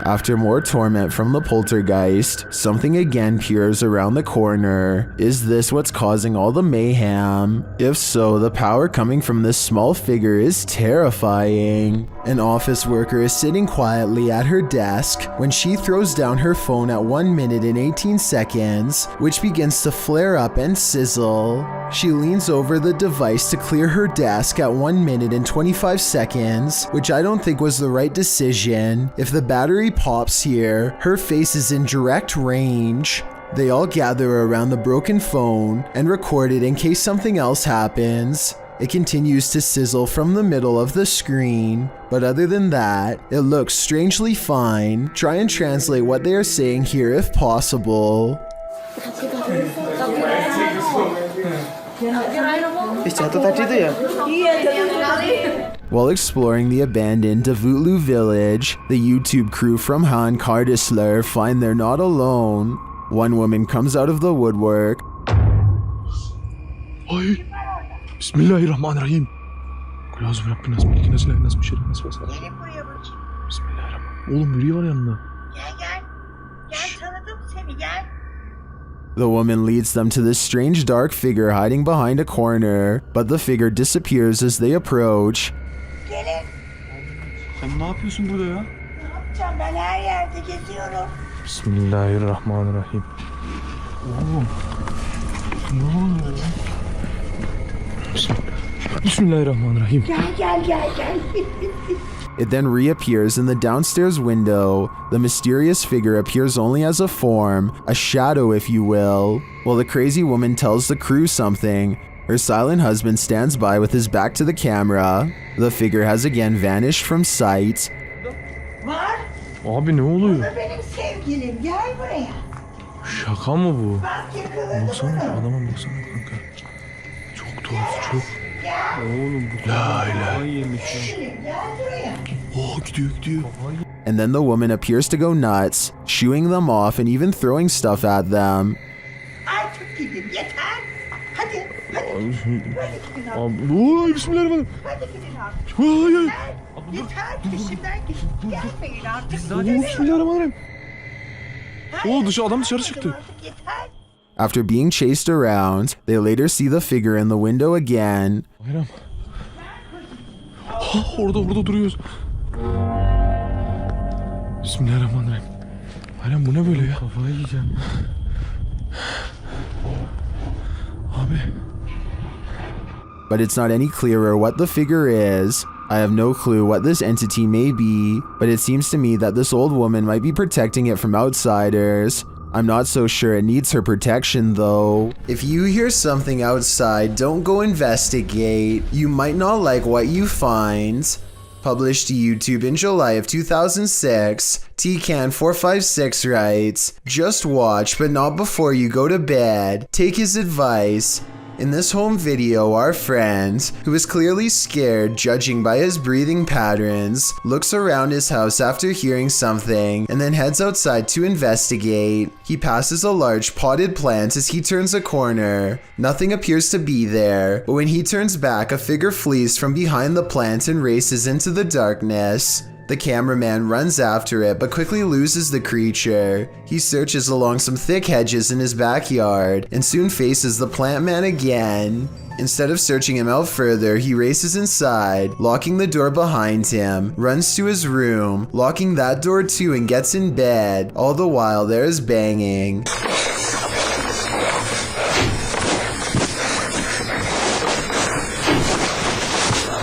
After more torment from the poltergeist, something again peers around the corner. Is this what's causing all the mayhem? If so, the power coming from this small figure is terrifying. An office worker is sitting quietly at her desk when she throws down her phone at 1 minute and 18 seconds, which begins to flare up and sizzle. She leans over the device to clear her desk at 1 minute and 25 seconds, which I don't think was the right decision. If the battery pops here, her face is in direct range. They all gather around the broken phone and record it in case something else happens. It continues to sizzle from the middle of the screen, but other than that, it looks strangely fine. Try and translate what they are saying here if possible. While exploring the abandoned Davutlu village, the YouTube crew from Han Kardisler find they're not alone. One woman comes out of the woodwork. Bismillahirrahmanirrahim. Kul auzu bi rabbin nas, melikin nas, ilahin nas, müşerrin nas, vesselam. Bismillahirrahmanirrahim. Oğlum biri var yanında. The woman leads them to this strange dark figure hiding behind a corner, but the figure disappears as they approach. Sen ne yapıyorsun burada ya? Ne yapacağım? Ben her yerde geziyorum. Bismillahirrahmanirrahim. Oğlum. Ne oluyor ya? Bismillahirrahmanirrahim. Gel. It then reappears in the downstairs window. The mysterious figure appears only as a form, a shadow if you will. While the crazy woman tells the crew something, her silent husband stands by with his back to the camera. The figure has again vanished from sight. Var. Abi ne oluyor? Bu da benim sevgilim. Gel buraya. Şaka mı bu? Bak yakaladım Baksana bunu. adama baksana kanka. Çok tuhaf çok. Gel. Oğlum bu kafayı yemiş ya. Gel buraya. Oh gidiyor. And then the woman appears to go nuts, shooing them off and even throwing stuff at them. Artık gidin yeter. Hadi. Hadi gidin artık. Abi, oy bismillahirrahmanirrahim. Hadi gidin artık. Ay. Yeter. Peşimden gidin. Gelmeyin artık. Oh bismillahirrahmanirrahim. Oh adam dışarı çıktı. After being chased around, they later see the figure in the window again. Bayram. Orada duruyoruz. Bismillahirrahmanirrahim. Bayram bu ne böyle ya? Kafayı yiyeceğim. Abi. But it's not any clearer what the figure is. I have no clue what this entity may be, but it seems to me that this old woman might be protecting it from outsiders. I'm not so sure it needs her protection though. If you hear something outside, don't go investigate. You might not like what you find. Published to YouTube in July of 2006, TCan456 writes, "Just watch, but not before you go to bed. Take his advice." In this home video, our friend, who is clearly scared judging by his breathing patterns, looks around his house after hearing something and then heads outside to investigate. He passes a large potted plant as he turns a corner. Nothing appears to be there, but when he turns back, a figure flees from behind the plant and races into the darkness. The cameraman runs after it but quickly loses the creature. He searches along some thick hedges in his backyard and soon faces the plant man again. Instead of searching him out further, he races inside, locking the door behind him, runs to his room, locking that door too, and gets in bed. All the while there is banging.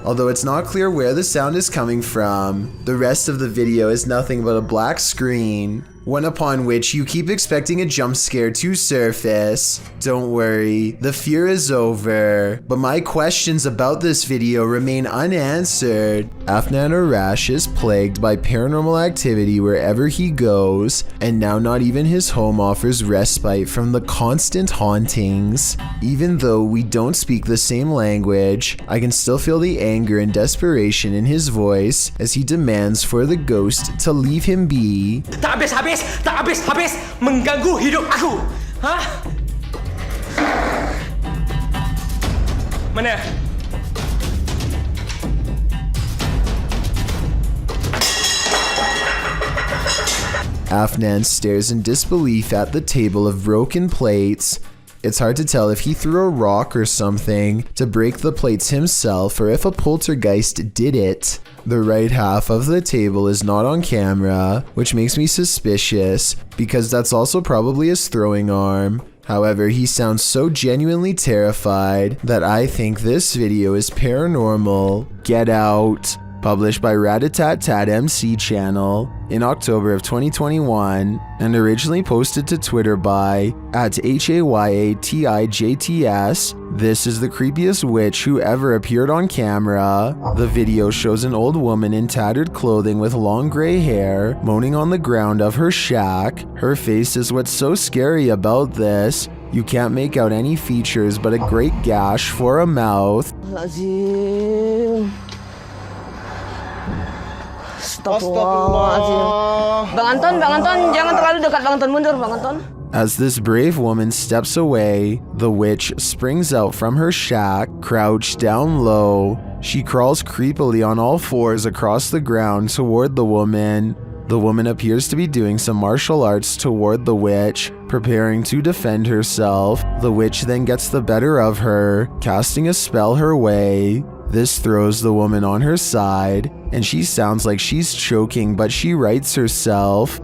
Although it's not clear where the sound is coming from. The rest of the video is nothing but a black screen, one upon which you keep expecting a jump scare to surface. Don't worry, the fear is over, but my questions about this video remain unanswered. Afnan Arash is plagued by paranormal activity wherever he goes, and now not even his home offers respite from the constant hauntings. Even though we don't speak the same language, I can still feel the anger and desperation in his voice as he demands for the ghost to leave him be. Tak habis mengganggu hidup aku. Hah? Mana? Afnan stares in disbelief at the table of broken plates. It's hard to tell if he threw a rock or something to break the plates himself or if a poltergeist did it. The right half of the table is not on camera, which makes me suspicious because that's also probably his throwing arm. However, he sounds so genuinely terrified that I think this video is paranormal. Get Out. Published by Ratatat MC channel in October of 2021 and originally posted to Twitter by @HAYATIJTS. This is the creepiest witch who ever appeared on camera. The video shows an old woman in tattered clothing with long gray hair moaning on the ground of her shack. Her face is what's so scary about this. You can't make out any features but a great gash for a mouth. Astagfirullah. Bang Anton, jangan terlalu dekat. Bang Anton, mundur, Bang Anton. As this brave woman steps away, the witch springs out from her shack, crouched down low. She crawls creepily on all fours across the ground toward the woman. The woman appears to be doing some martial arts toward the witch, preparing to defend herself. The witch then gets the better of her, casting a spell her way. This throws the woman on her side, and she sounds like she's choking, but she rights herself.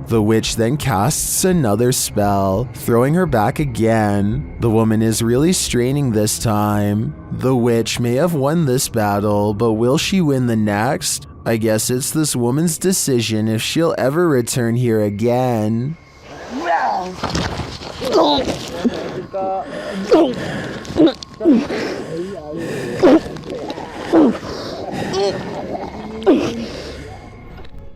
The witch then casts another spell, throwing her back again. The woman is really straining this time. The witch may have won this battle, but will she win the next? I guess it's this woman's decision if she'll ever return here again.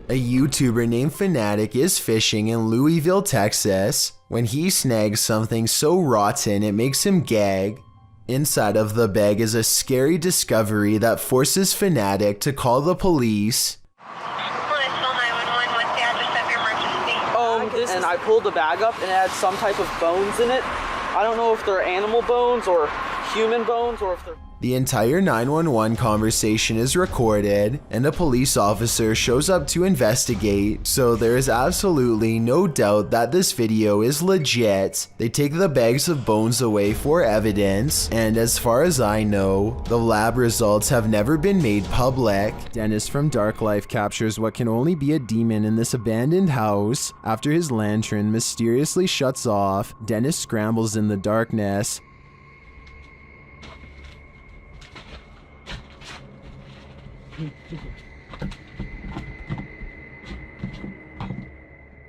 A YouTuber named Fanatic is fishing in Louisville, Texas, when he snags something so rotten it makes him gag. Inside of the bag is a scary discovery that forces Fanatic to call the police. And I pulled the bag up and it had some type of bones in it. I don't know if they're animal bones or human bones or if they're... The entire 911 conversation is recorded, and a police officer shows up to investigate, so there is absolutely no doubt that this video is legit. They take the bags of bones away for evidence, and as far as I know, the lab results have never been made public. Dennis from Dark Life captures what can only be a demon in this abandoned house. After his lantern mysteriously shuts off, Dennis scrambles in the darkness.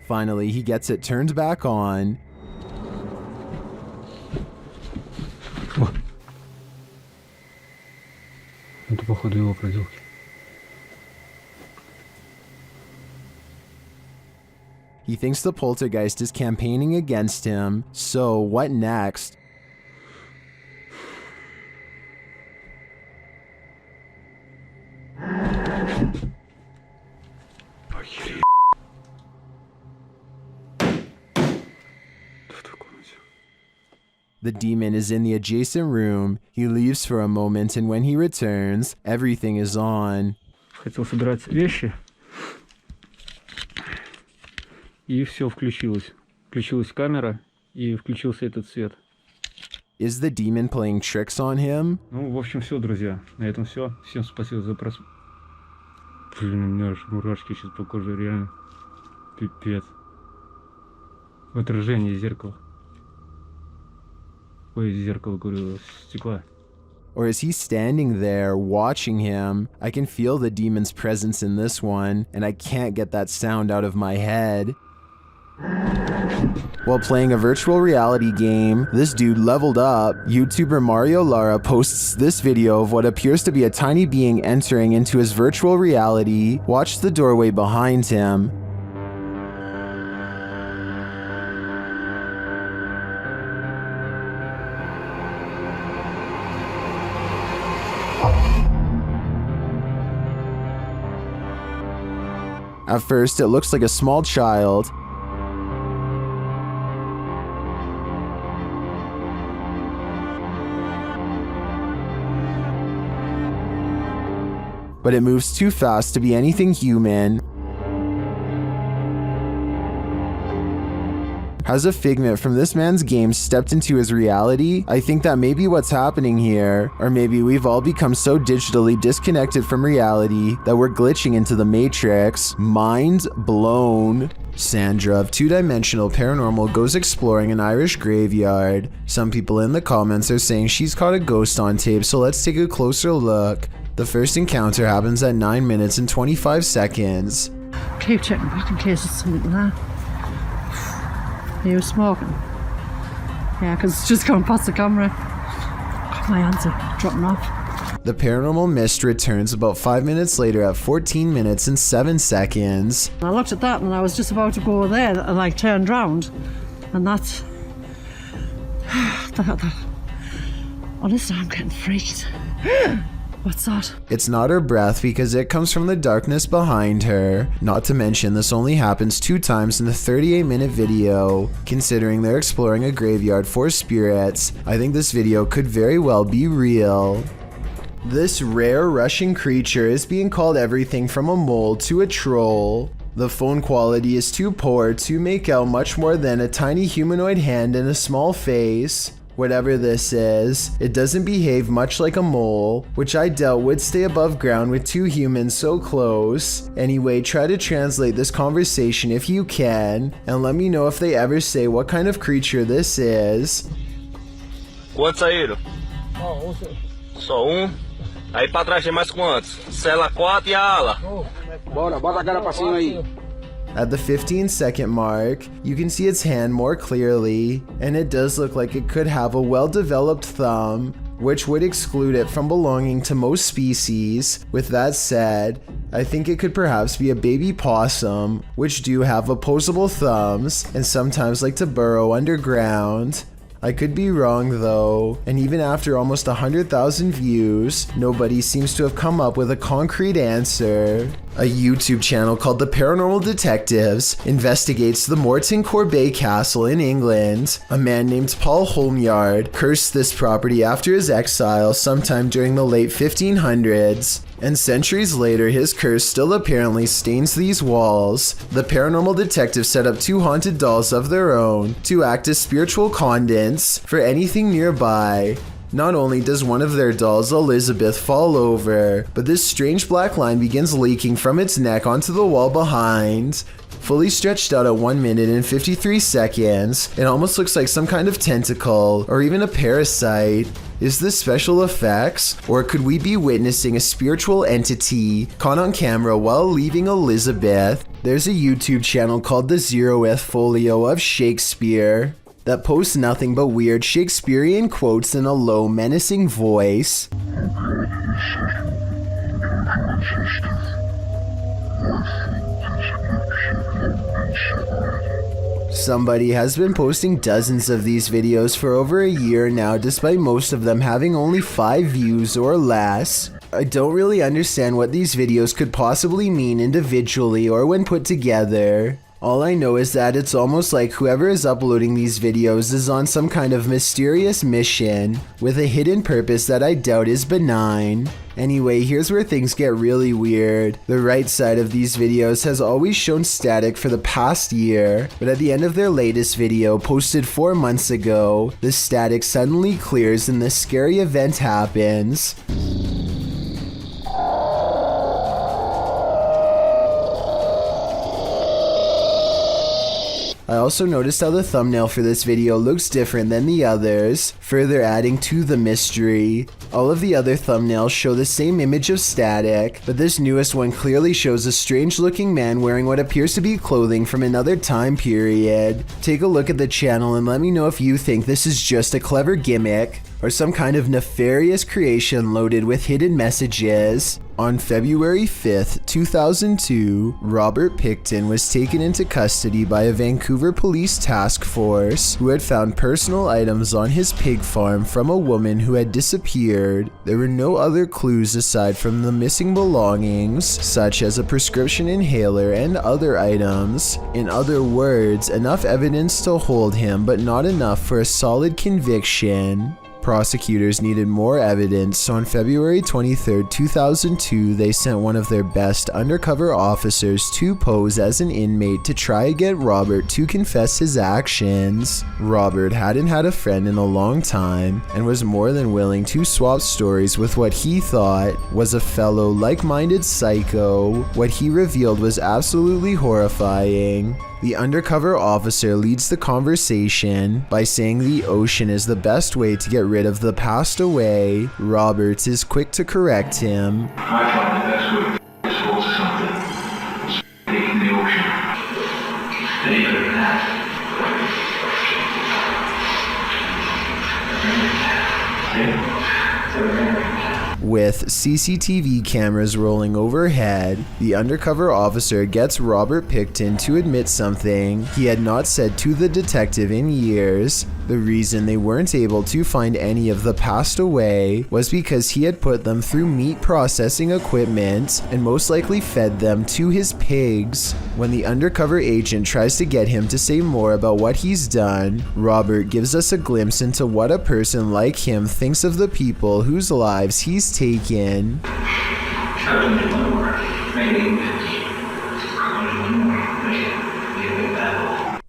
Finally, he gets it turned back on. Это, походу, его проделки. He thinks the poltergeist is campaigning against him, so what next? The demon is in the adjacent room. He leaves for a moment, and when he returns, everything is on. Хотел собирать вещи, и все включилось. Включилась камера, и включился этот свет. Is the demon playing tricks on him? Ну, в общем, все, друзья. На этом все. Всем спасибо за просмотр. Блин, у меня аж мурашки сейчас по коже, реально. Пипец. В отражении зеркала. Ой, зеркало, говорю, стекла. Or is he standing there watching him? I can feel the demon's presence in this one, and I can't get that sound out of my head. While playing a virtual reality game, this dude leveled up. YouTuber Mario Lara posts this video of what appears to be a tiny being entering into his virtual reality. Watch the doorway behind him. At first, it looks like a small child. But it moves too fast to be anything human. Has a figment from this man's game stepped into his reality? I think that may be what's happening here. Or maybe we've all become so digitally disconnected from reality that we're glitching into the Matrix. Mind blown. Sandra of Two Dimensional Paranormal goes exploring an Irish graveyard. Some people in the comments are saying she's caught a ghost on tape, so let's take a closer look. The first encounter happens at 9 minutes and 25 seconds. Keep checking back in case it's something there. He was smoking. Yeah, because it's just going past the camera. My hands are dropping off. The paranormal mist returns about 5 minutes later at 14 minutes and 7 seconds. I looked at that and I was just about to go there and like turned round. And that's... Honestly, I'm getting freaked. What's that? It's not her breath because it comes from the darkness behind her. Not to mention this only happens 2 times in the 38-minute video. Considering they're exploring a graveyard for spirits, I think this video could very well be real. This rare Russian creature is being called everything from a mole to a troll. The phone quality is too poor to make out much more than a tiny humanoid hand and a small face. Whatever this is, it doesn't behave much like a mole, which I doubt would stay above ground with two humans so close. Anyway, try to translate this conversation if you can, and let me know if they ever say what kind of creature this is. Quantos saíram? Só Aí pra trás tem mais quantos? Cela 4 e a ala. Bora, bota a cara pra cima aí. At the 15-second mark, you can see its hand more clearly, and it does look like it could have a well-developed thumb, which would exclude it from belonging to most species. With that said, I think it could perhaps be a baby possum, which do have opposable thumbs and sometimes like to burrow underground. I could be wrong though, and even after almost 100,000 views, nobody seems to have come up with a concrete answer. A YouTube channel called The Paranormal Detectives investigates the Morton Corbet Castle in England. A man named Paul Holmyard cursed this property after his exile sometime during the late 1500s. And centuries later, his curse still apparently stains these walls. The paranormal detectives set up 2 haunted dolls of their own to act as spiritual conduits for anything nearby. Not only does one of their dolls, Elizabeth, fall over, but this strange black line begins leaking from its neck onto the wall behind. Fully stretched out at 1 minute and 53 seconds, it almost looks like some kind of tentacle, or even a parasite. Is this special effects, or could we be witnessing a spiritual entity caught on camera while leaving Elizabeth? There's a YouTube channel called The Zeroth Folio of Shakespeare that posts nothing but weird Shakespearean quotes in a low, menacing voice. Somebody has been posting dozens of these videos for over a year now, despite most of them having only 5 views or less. I don't really understand what these videos could possibly mean individually or when put together. All I know is that it's almost like whoever is uploading these videos is on some kind of mysterious mission with a hidden purpose that I doubt is benign. Anyway, here's where things get really weird. The right side of these videos has always shown static for the past year, but at the end of their latest video, posted 4 months ago, the static suddenly clears and this scary event happens. I also noticed how the thumbnail for this video looks different than the others, further adding to the mystery. All of the other thumbnails show the same image of static, but this newest one clearly shows a strange looking man wearing what appears to be clothing from another time period. Take a look at the channel and let me know if you think this is just a clever gimmick or some kind of nefarious creation loaded with hidden messages. On February 5th, 2002, Robert Picton was taken into custody by a Vancouver police task force who had found personal items on his pig farm from a woman who had disappeared. There were no other clues aside from the missing belongings, such as a prescription inhaler and other items. In other words, enough evidence to hold him, but not enough for a solid conviction. Prosecutors needed more evidence, so on February 23, 2002, they sent one of their best undercover officers to pose as an inmate to try and get Robert to confess his actions. Robert hadn't had a friend in a long time and was more than willing to swap stories with what he thought was a fellow like-minded psycho. What he revealed was absolutely horrifying. The undercover officer leads the conversation by saying the ocean is the best way to get rid of the passed away. Roberts is quick to correct him. I find the best way to solve something is taking the ocean. Any better than that. With CCTV cameras rolling overhead, the undercover officer gets Robert Picton to admit something he had not said to the detective in years. The reason they weren't able to find any of the passed away was because he had put them through meat processing equipment and most likely fed them to his pigs. When the undercover agent tries to get him to say more about what he's done, Robert gives us a glimpse into what a person like him thinks of the people whose lives he's taken.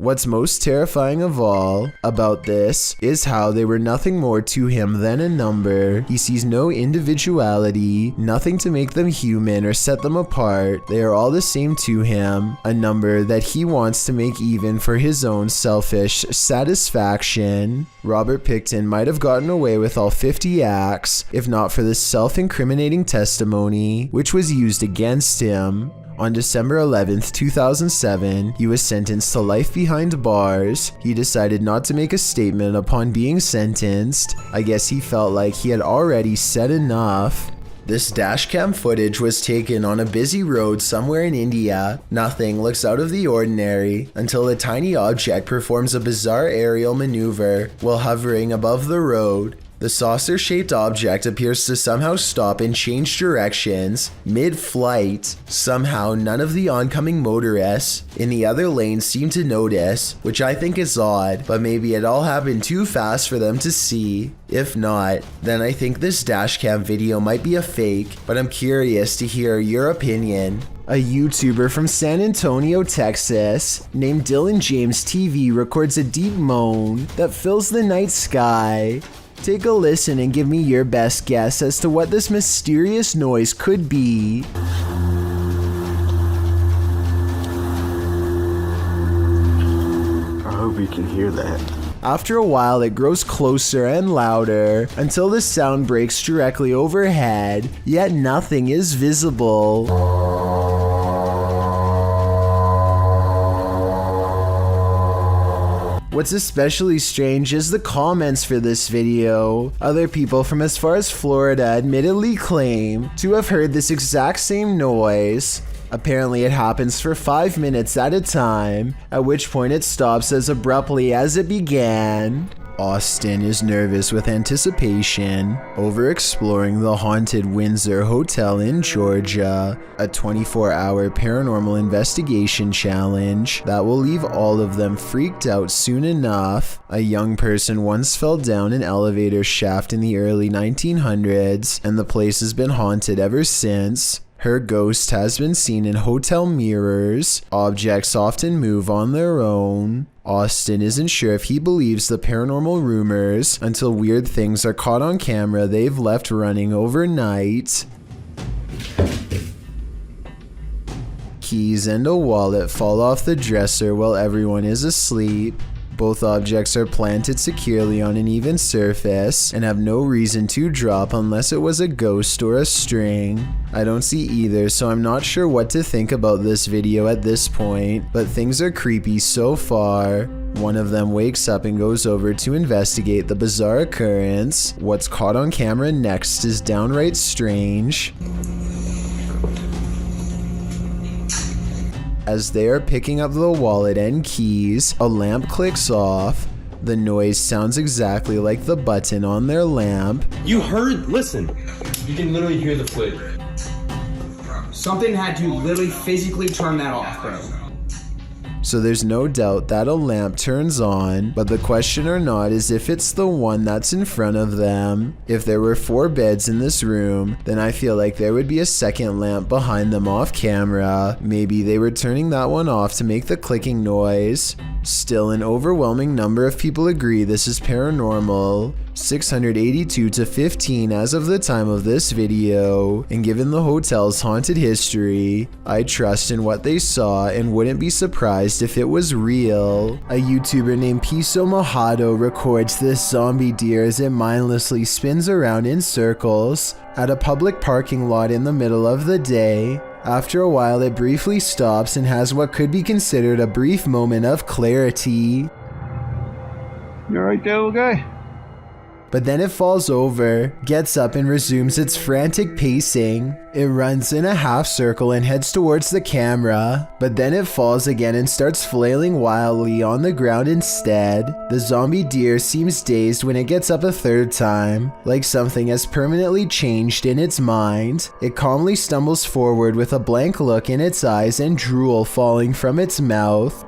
What's most terrifying of all about this is how they were nothing more to him than a number. He sees no individuality, nothing to make them human or set them apart. They are all the same to him, a number that he wants to make even for his own selfish satisfaction. Robert Pickton might have gotten away with all 50 acts if not for this self-incriminating testimony, which was used against him. On December 11th, 2007, he was sentenced to life behind bars. He decided not to make a statement upon being sentenced. I guess he felt like he had already said enough. This dashcam footage was taken on a busy road somewhere in India. Nothing looks out of the ordinary until a tiny object performs a bizarre aerial maneuver while hovering above the road. The saucer-shaped object appears to somehow stop and change directions mid-flight. Somehow, none of the oncoming motorists in the other lane seem to notice, which I think is odd, but maybe it all happened too fast for them to see. If not, then I think this dashcam video might be a fake, but I'm curious to hear your opinion. A YouTuber from San Antonio, Texas, named Dylan James TV records a deep moan that fills the night sky. Take a listen and give me your best guess as to what this mysterious noise could be. I hope you can hear that. After a while, it grows closer and louder until the sound breaks directly overhead, yet nothing is visible. What's especially strange is the comments for this video. Other people from as far as Florida admittedly claim to have heard this exact same noise. Apparently it happens for 5 minutes at a time, at which point it stops as abruptly as it began. Austin is nervous with anticipation over exploring the haunted Windsor Hotel in Georgia, a 24-hour paranormal investigation challenge that will leave all of them freaked out soon enough. A young person once fell down an elevator shaft in the early 1900s, and the place has been haunted ever since. Her ghost has been seen in hotel mirrors. Objects often move on their own. Austin isn't sure if he believes the paranormal rumors until weird things are caught on camera they've left running overnight. Keys and a wallet fall off the dresser while everyone is asleep. Both objects are planted securely on an even surface and have no reason to drop unless it was a ghost or a string. I don't see either, so I'm not sure what to think about this video at this point, but things are creepy so far. One of them wakes up and goes over to investigate the bizarre occurrence. What's caught on camera next is downright strange. As they are picking up the wallet and keys, a lamp clicks off. The noise sounds exactly like the button on their lamp. You heard? Listen. You can literally hear the flick. Something had to literally physically turn that off, bro. So there's no doubt that a lamp turns on, but the question or not is if it's the one that's in front of them. If there were 4 beds in this room, then I feel like there would be a second lamp behind them off camera. Maybe they were turning that one off to make the clicking noise. Still, an overwhelming number of people agree this is paranormal. 682 to 15 as of the time of this video, and given the hotel's haunted history, I trust in what they saw and wouldn't be surprised if it was real. A YouTuber named Piso Mojado records this zombie deer as it mindlessly spins around in circles at a public parking lot in the middle of the day. After a while, it briefly stops and has what could be considered a brief moment of clarity. You alright there, little guy? But then it falls over, gets up and resumes its frantic pacing. It runs in a half circle and heads towards the camera, but then it falls again and starts flailing wildly on the ground instead. The zombie deer seems dazed when it gets up a third time, like something has permanently changed in its mind. It calmly stumbles forward with a blank look in its eyes and drool falling from its mouth.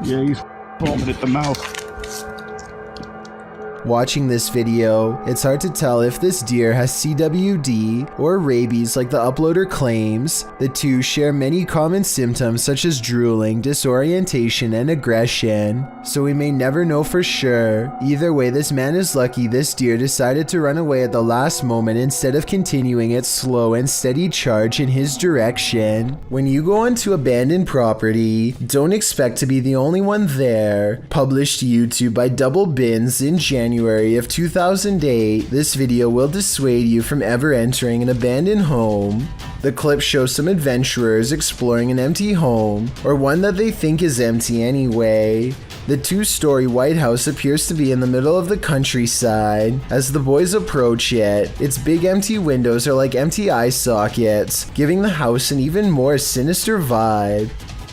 Yeah, he's foaming at the mouth. Watching this video, it's hard to tell if this deer has CWD or rabies like the uploader claims. The two share many common symptoms such as drooling, disorientation, and aggression, so we may never know for sure. Either way, this man is lucky this deer decided to run away at the last moment instead of continuing its slow and steady charge in his direction. When you go onto abandoned property, don't expect to be the only one there. Published to YouTube by Double Bins in January of 2008, this video will dissuade you from ever entering an abandoned home. The clip shows some adventurers exploring an empty home, or one that they think is empty anyway. The two-story White House appears to be in the middle of the countryside. As the boys approach it, its big empty windows are like empty eye sockets, giving the house an even more sinister vibe.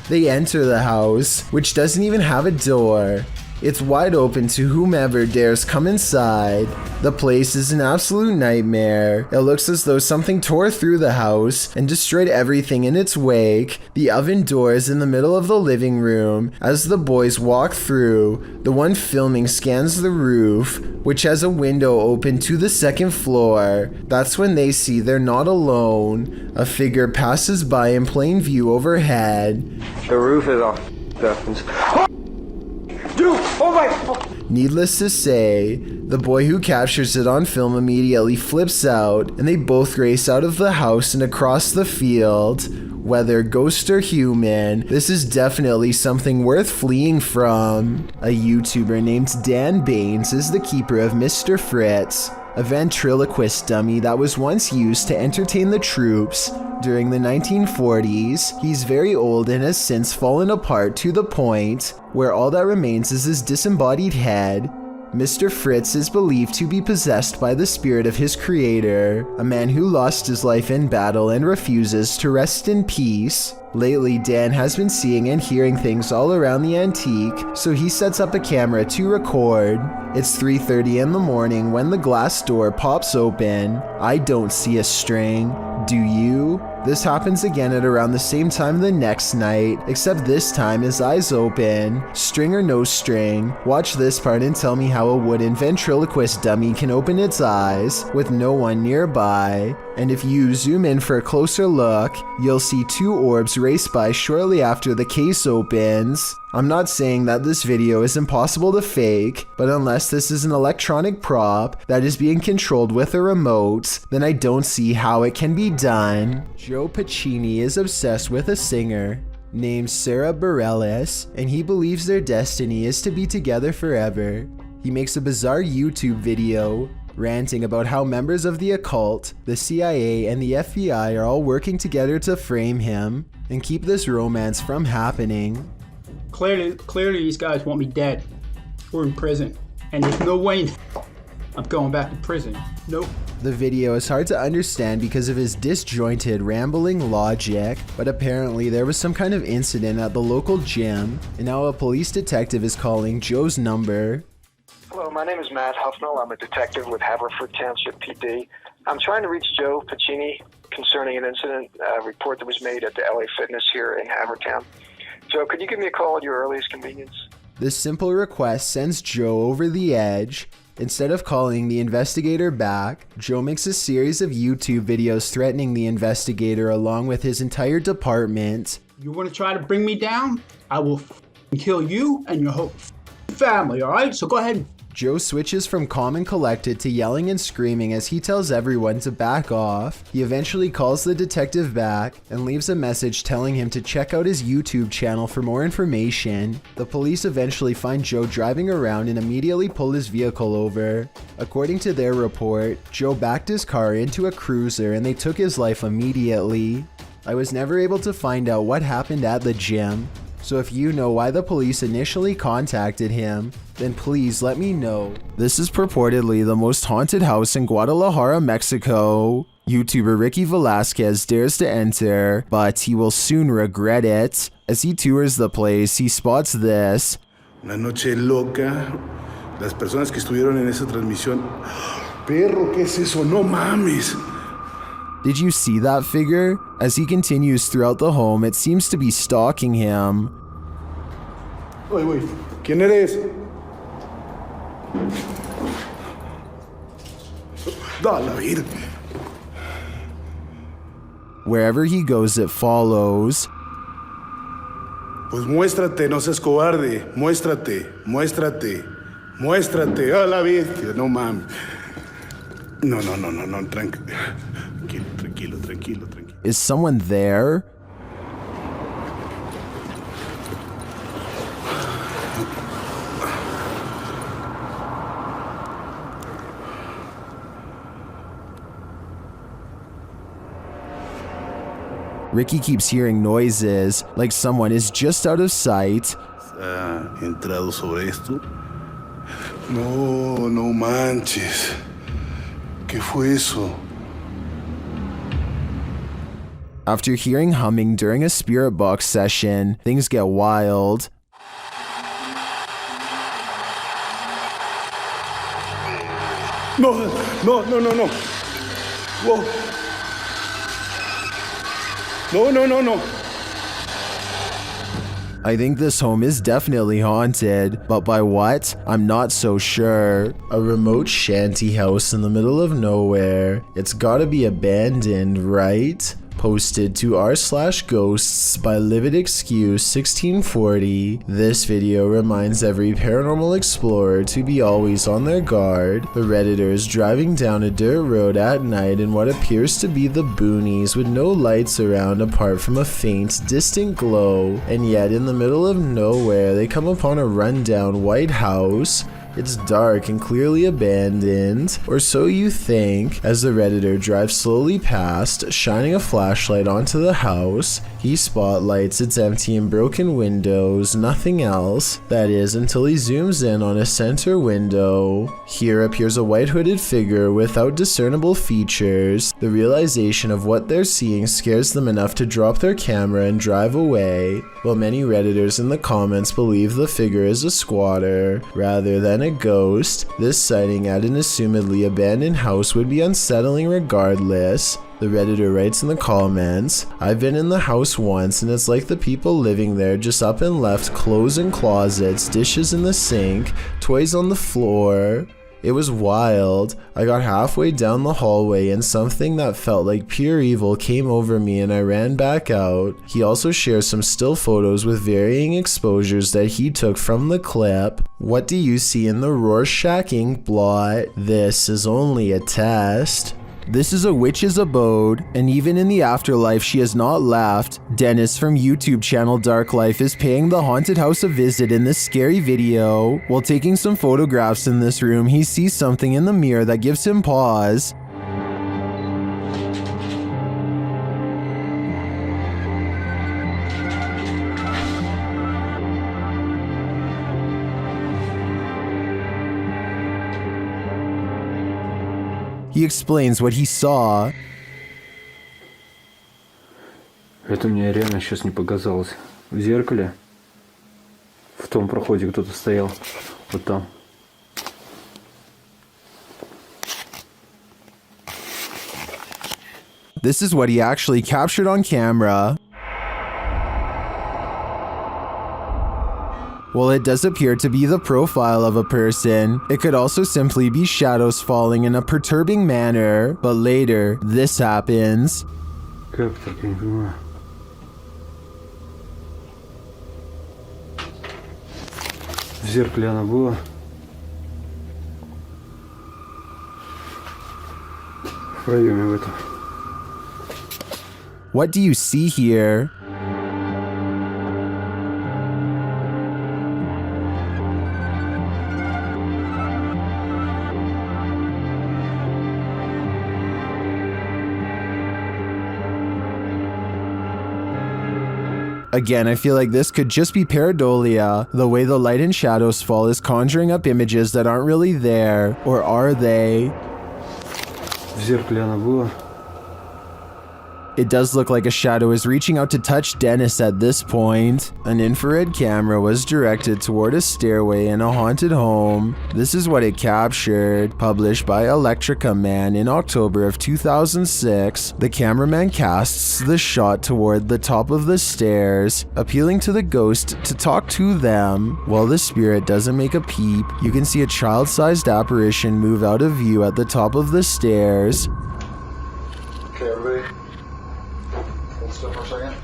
They enter the house, which doesn't even have a door. It's wide open to whomever dares come inside. The place is an absolute nightmare. It looks as though something tore through the house and destroyed everything in its wake. The oven door is in the middle of the living room. As the boys walk through, the one filming scans the roof, which has a window open to the second floor. That's when they see they're not alone. A figure passes by in plain view overhead. The roof is off. Dude, oh my! Needless to say, the boy who captures it on film immediately flips out, and they both race out of the house and across the field. Whether ghost or human, this is definitely something worth fleeing from. A YouTuber named Dan Baines is the keeper of Mr. Fritz, a ventriloquist dummy that was once used to entertain the troops during the 1940s. He's very old and has since fallen apart to the point where all that remains is his disembodied head. Mr. Fritz is believed to be possessed by the spirit of his creator, a man who lost his life in battle and refuses to rest in peace. Lately, Dan has been seeing and hearing things all around the antique, so he sets up a camera to record. It's 3:30 in the morning when the glass door pops open. I don't see a string. Do you? This happens again at around the same time the next night, except this time his eyes open. String or no string, watch this part and tell me how a wooden ventriloquist dummy can open its eyes with no one nearby. And if you zoom in for a closer look, you'll see two orbs race by shortly after the case opens. I'm not saying that this video is impossible to fake, but unless this is an electronic prop that is being controlled with a remote, then I don't see how it can be done. Joe Pacini is obsessed with a singer named Sarah Bareilles, and he believes their destiny is to be together forever. He makes a bizarre YouTube video ranting about how members of the occult, the CIA, and the FBI are all working together to frame him and keep this romance from happening. Clearly these guys want me dead. We're in prison, and there's no way I'm going back to prison. Nope. The video is hard to understand because of his disjointed, rambling logic, but apparently there was some kind of incident at the local gym, and now a police detective is calling Joe's number. Hello, my name is Matt Huffnell. I'm a detective with Haverford Township PD. I'm trying to reach Joe Pacini concerning an incident report that was made at the LA Fitness here in Havertown. Joe, could you give me a call at your earliest convenience? This simple request sends Joe over the edge. Instead of calling the investigator back, Joe makes a series of YouTube videos threatening the investigator along with his entire department. You want to try to bring me down? I will kill you and your whole family, alright? So go ahead. Joe switches from calm and collected to yelling and screaming as he tells everyone to back off. He eventually calls the detective back and leaves a message telling him to check out his YouTube channel for more information. The police eventually find Joe driving around and immediately pull his vehicle over. According to their report, Joe backed his car into a cruiser and they took his life immediately. I was never able to find out what happened at the gym. So if you know why the police initially contacted him, then please let me know. This is purportedly the most haunted house in Guadalajara, Mexico. YouTuber Ricky Velasquez dares to enter, but he will soon regret it. As he tours the place, he spots this. Una noche loca. Las personas que estuvieron en esa transmisión. Perro, ¿qué es eso? No mames. Did you see that figure? As he continues throughout the home, it seems to be stalking him. Oye, ¿quién eres? Da la virgen. Wherever he goes, it follows. Pues muéstrate, no seas cobarde. Muéstrate, muéstrate, muéstrate. A la bestia, no mames. No, tranquilo, tranquilo. Is someone there? Ricky keeps hearing noises, like someone is just out of sight. ¿Ha entrado sobre esto? No manches. ¿Qué fue eso? After hearing humming during a spirit box session, things get wild. No. Whoa. No. I think this home is definitely haunted, but by what? I'm not so sure. A remote shanty house in the middle of nowhere. It's gotta be abandoned, right? Posted to r/ghosts by Livid Excuse 1640. This video reminds every paranormal explorer to be always on their guard. The Redditor is driving down a dirt road at night in what appears to be the boonies with no lights around apart from a faint, distant glow, and yet in the middle of nowhere they come upon a rundown white house. It's dark and clearly abandoned, or so you think, as the Redditor drives slowly past, shining a flashlight onto the house. He spotlights its empty and broken windows, nothing else. That is, until he zooms in on a center window. Here appears a white hooded figure without discernible features. The realization of what they're seeing scares them enough to drop their camera and drive away, while many Redditors in the comments believe the figure is a squatter rather than a ghost. This sighting at an assumedly abandoned house would be unsettling regardless. The Redditor writes in the comments, "I've been in the house once and it's like the people living there just up and left clothes in closets, dishes in the sink, toys on the floor. It was wild. I got halfway down the hallway and something that felt like pure evil came over me and I ran back out." He also shares some still photos with varying exposures that he took from the clip. What do you see in the Rorschach ink blot? This is only a test. This is a witch's abode, and even in the afterlife she has not left. Dennis from YouTube channel Dark Life is paying the haunted house a visit in this scary video. While taking some photographs in this room, he sees something in the mirror that gives him pause. He explains what he saw. Это мне реально сейчас не показалось. В зеркале, в том проходе кто-то стоял. Вот там. This is what he actually captured on camera. While it does appear to be the profile of a person, it could also simply be shadows falling in a perturbing manner. But later, this happens. Как так, я не понимаю. В зеркале она была. В проеме в этом. What do you see here? Again, I feel like this could just be pareidolia. The way the light and shadows fall is conjuring up images that aren't really there. Or are they? В зеркале она была. It does look like a shadow is reaching out to touch Dennis at this point. An infrared camera was directed toward a stairway in a haunted home. This is what it captured, published by Electrica Man in October of 2006. The cameraman casts the shot toward the top of the stairs, appealing to the ghost to talk to them. While the spirit doesn't make a peep, you can see a child-sized apparition move out of view at the top of the stairs. Okay, everybody. Hold still for a second.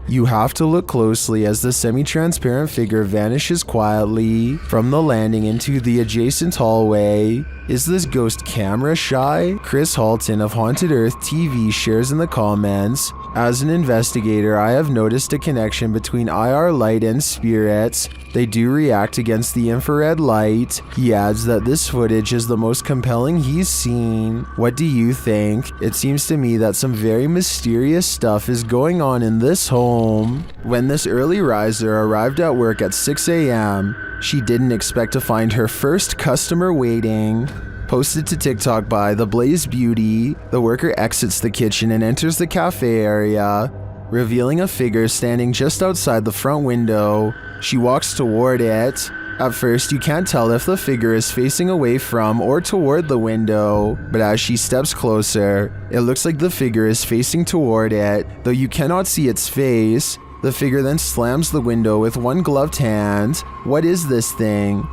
You have to look closely as the semi-transparent figure vanishes quietly from the landing into the adjacent hallway. Is this ghost camera shy? Chris Halton of Haunted Earth TV shares in the comments, as an investigator, I have noticed a connection between IR light and spirits. They do react against the infrared light. He adds that this footage is the most compelling he's seen. What do you think? It seems to me that some very mysterious stuff is going on in this home. When this early riser arrived at work at 6 a.m., she didn't expect to find her first customer waiting. Posted to TikTok by The Blaze Beauty, the worker exits the kitchen and enters the cafe area, revealing a figure standing just outside the front window. She walks toward it. At first, you can't tell if the figure is facing away from or toward the window, but as she steps closer, it looks like the figure is facing toward it, though you cannot see its face. The figure then slams the window with one gloved hand. What is this thing?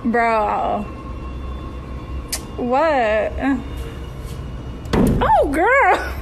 Bro. What? Oh, girl.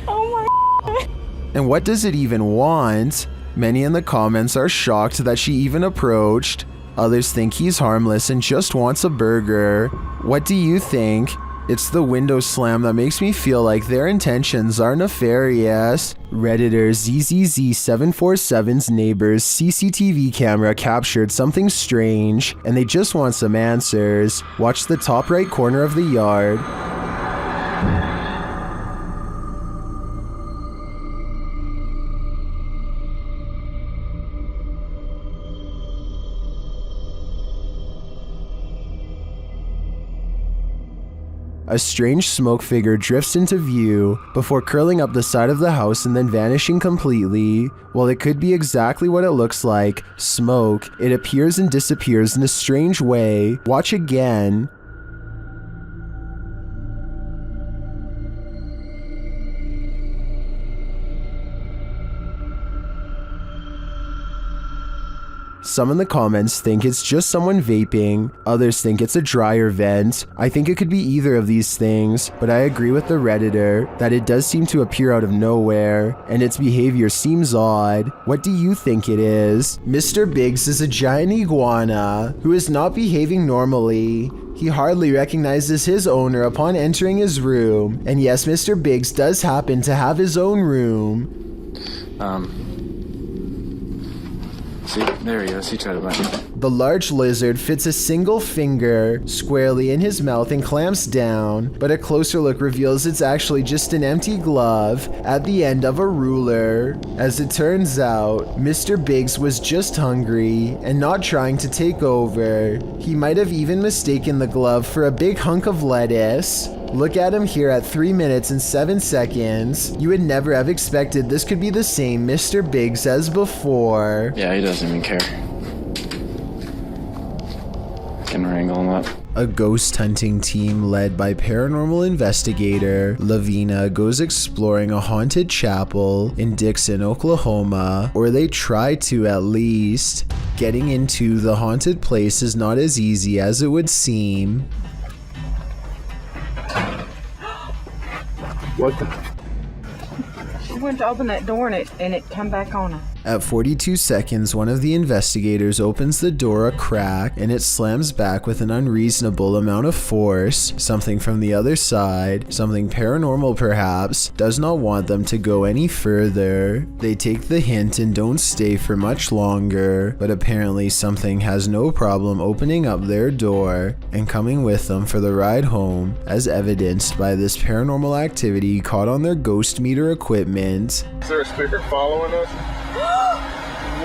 Oh my. And what does it even want? Many in the comments are shocked that she even approached. Others think he's harmless and just wants a burger. What do you think? It's the window slam that makes me feel like their intentions are nefarious. Redditor ZZZ747's neighbor's CCTV camera captured something strange, and they just want some answers. Watch the top right corner of the yard. A strange smoke figure drifts into view before curling up the side of the house and then vanishing completely. While it could be exactly what it looks like, smoke, it appears and disappears in a strange way. Watch again. Some in the comments think it's just someone vaping, others think it's a dryer vent. I think it could be either of these things, but I agree with the Redditor that it does seem to appear out of nowhere, and its behavior seems odd. What do you think it is? Mr. Biggs is a giant iguana who is not behaving normally. He hardly recognizes his owner upon entering his room, and yes, Mr. Biggs does happen to have his own room. See, there he is. He tried to bite me. The large lizard fits a single finger squarely in his mouth and clamps down, but a closer look reveals it's actually just an empty glove at the end of a ruler. As it turns out, Mr. Biggs was just hungry and not trying to take over. He might have even mistaken the glove for a big hunk of lettuce. Look at him here at 3 minutes and 7 seconds. You would never have expected this could be the same Mr. Biggs as before. Yeah, he doesn't even care. Can wrangle him up. A ghost hunting team led by paranormal investigator Lavina goes exploring a haunted chapel in Dixon, Oklahoma, or they try to at least. Getting into the haunted place is not as easy as it would seem. What the? She went to open that door and it come back on her. At 42 seconds, one of the investigators opens the door a crack and it slams back with an unreasonable amount of force. Something from the other side, something paranormal perhaps, does not want them to go any further. They take the hint and don't stay for much longer, but apparently something has no problem opening up their door and coming with them for the ride home, as evidenced by this paranormal activity caught on their ghost meter equipment. Is there a speaker following us?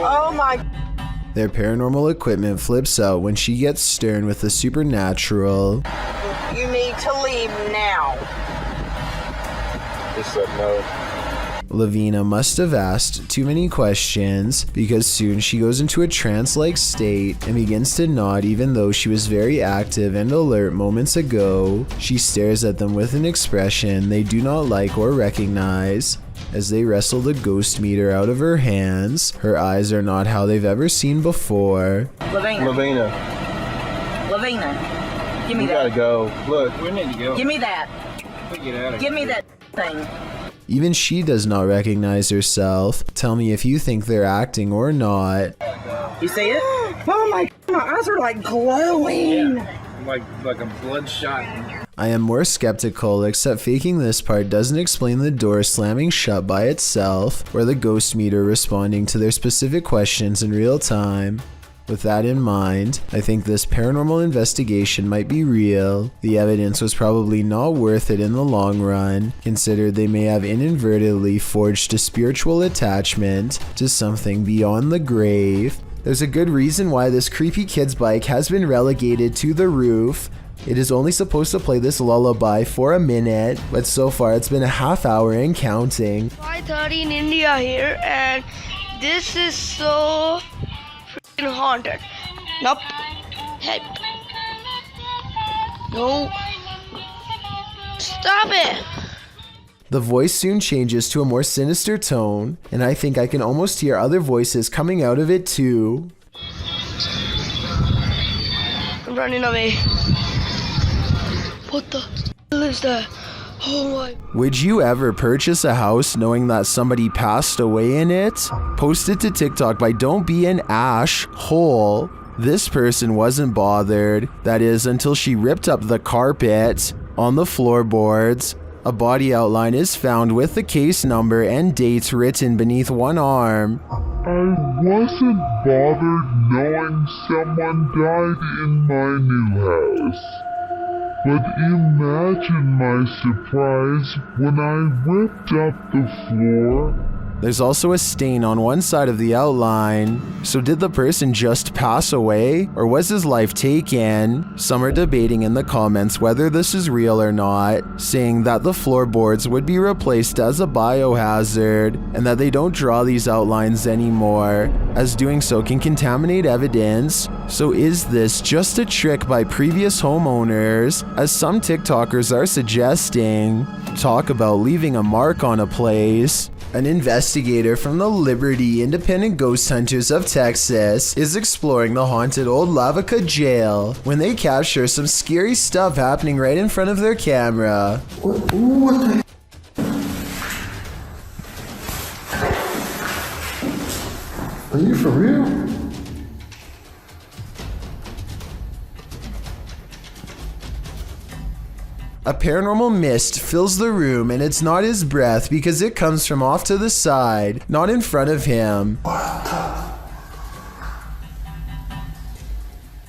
Oh my. Their paranormal equipment flips out when she gets stern with the supernatural. You need to leave now. He said no. Lavina must have asked too many questions because soon she goes into a trance-like state and begins to nod even though she was very active and alert moments ago. She stares at them with an expression they do not like or recognize. As they wrestle the ghost meter out of her hands, her eyes are not how they've ever seen before. Lavina, give me You that. gotta go. Look, we need to go. Give me that. Give me that thing. Even she does not recognize herself. Tell me if you think they're acting or not. You see it? Oh my eyes are like glowing. Like a bloodshot. I am more skeptical, except faking this part doesn't explain the door slamming shut by itself, or the ghost meter responding to their specific questions in real time. With that in mind, I think this paranormal investigation might be real. The evidence was probably not worth it in the long run, considered they may have inadvertently forged a spiritual attachment to something beyond the grave. There's a good reason why this creepy kid's bike has been relegated to the roof. It is only supposed to play this lullaby for a minute, but so far it's been a half hour and counting. 5:30 in India here, and this is so freaking haunted. Nope. Hey. No. Stop it. The voice soon changes to a more sinister tone, and I think I can almost hear other voices coming out of it too. I'm running away. What the hell is that? Oh my. Would you ever purchase a house knowing that somebody passed away in it? Post it to TikTok by Don't Be an Ash Hole. This person wasn't bothered, that is, until she ripped up the carpet. On the floorboards, a body outline is found with the case number and dates written beneath one arm. I wasn't bothered knowing someone died in my new house. But imagine my surprise when I ripped up the floor. There's also a stain on one side of the outline. So did the person just pass away, or was his life taken? Some are debating in the comments whether this is real or not, saying that the floorboards would be replaced as a biohazard, and that they don't draw these outlines anymore, as doing so can contaminate evidence. So is this just a trick by previous homeowners, as some TikTokers are suggesting? Talk about leaving a mark on a place. An investigator from the Liberty Independent Ghost Hunters of Texas is exploring the haunted old Lavaca jail when they capture some scary stuff happening right in front of their camera. What the Are you for real? A paranormal mist fills the room, and it's not his breath because it comes from off to the side, not in front of him.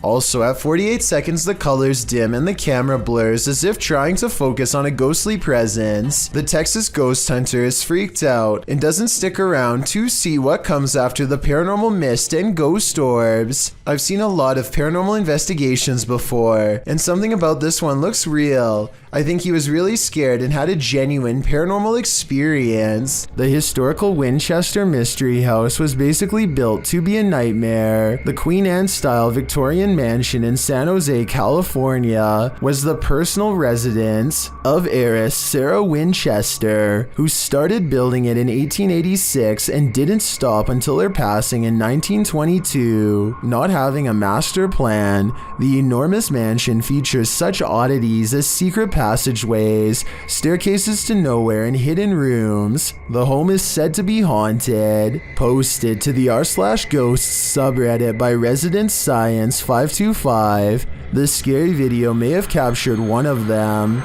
Also, at 48 seconds, the colors dim and the camera blurs as if trying to focus on a ghostly presence. The Texas ghost hunter is freaked out and doesn't stick around to see what comes after the paranormal mist and ghost orbs. I've seen a lot of paranormal investigations before, and something about this one looks real. I think he was really scared and had a genuine paranormal experience. The historical Winchester Mystery House was basically built to be a nightmare. The Queen Anne-style Victorian mansion in San Jose, California, was the personal residence of heiress Sarah Winchester, who started building it in 1886 and didn't stop until her passing in 1922. Not having a master plan, the enormous mansion features such oddities as secret passageways, staircases to nowhere, and hidden rooms. The home is said to be haunted. Posted to the r/ghosts subreddit by Resident Science 525. This scary video may have captured one of them.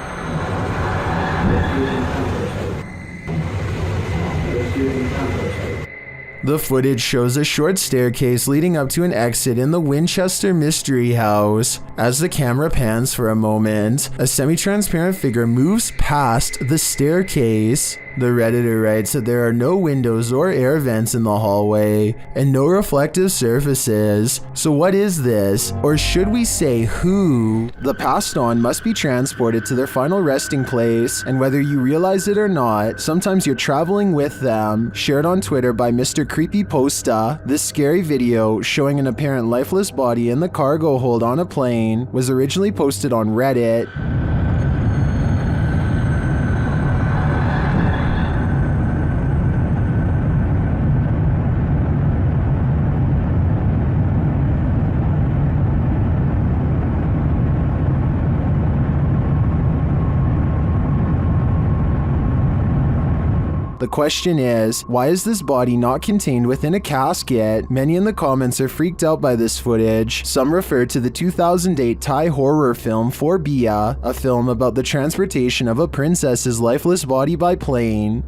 The footage shows a short staircase leading up to an exit in the Winchester Mystery House. As the camera pans for a moment, a semi-transparent figure moves past the staircase. The Redditor writes that there are no windows or air vents in the hallway, and no reflective surfaces. So what is this? Or should we say who? The passed on must be transported to their final resting place, and whether you realize it or not, sometimes you're traveling with them. Shared on Twitter by Mr. Creepypasta, this scary video showing an apparent lifeless body in the cargo hold on a plane was originally posted on Reddit. The question is, why is this body not contained within a casket? Many in the comments are freaked out by this footage. Some refer to the 2008 Thai horror film Phobia, a film about the transportation of a princess's lifeless body by plane.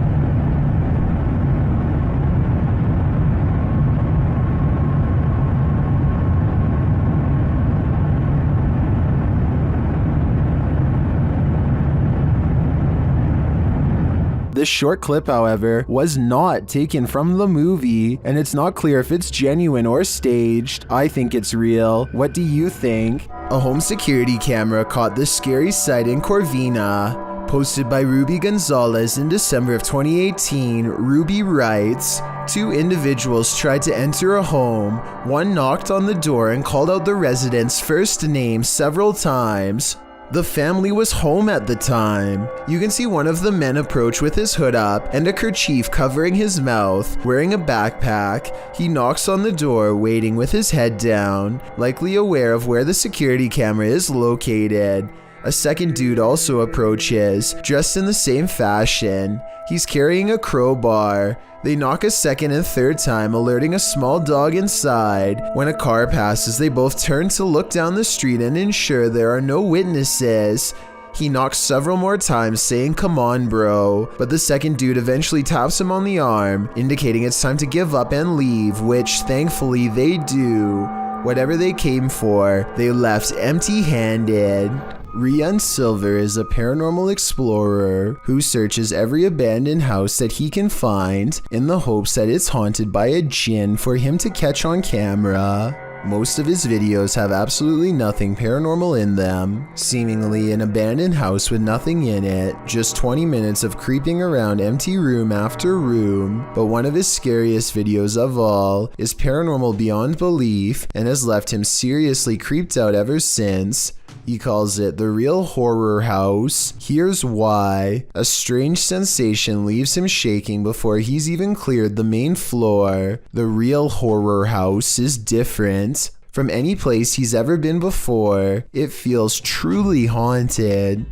This short clip, however, was not taken from the movie, and it's not clear if it's genuine or staged. I think it's real. What do you think? A home security camera caught this scary sight in Corvina. Posted by Ruby Gonzalez in December of 2018, Ruby writes, 2 individuals tried to enter a home. One knocked on the door and called out the resident's first name several times. The family was home at the time. You can see one of the men approach with his hood up and a kerchief covering his mouth, wearing a backpack. He knocks on the door, waiting with his head down, likely aware of where the security camera is located. A second dude also approaches, dressed in the same fashion. He's carrying a crowbar. They knock a second and third time, alerting a small dog inside. When a car passes, they both turn to look down the street and ensure there are no witnesses. He knocks several more times, saying, "Come on, bro." But the second dude eventually taps him on the arm, indicating it's time to give up and leave, which thankfully they do. Whatever they came for, they left empty-handed. Rian Silver is a paranormal explorer who searches every abandoned house that he can find in the hopes that it's haunted by a djinn for him to catch on camera. Most of his videos have absolutely nothing paranormal in them, seemingly an abandoned house with nothing in it, just 20 minutes of creeping around empty room after room. But one of his scariest videos of all is paranormal beyond belief and has left him seriously creeped out ever since. He calls it the real horror house. Here's why. A strange sensation leaves him shaking before he's even cleared the main floor. The real horror house is different from any place he's ever been before. It feels truly haunted.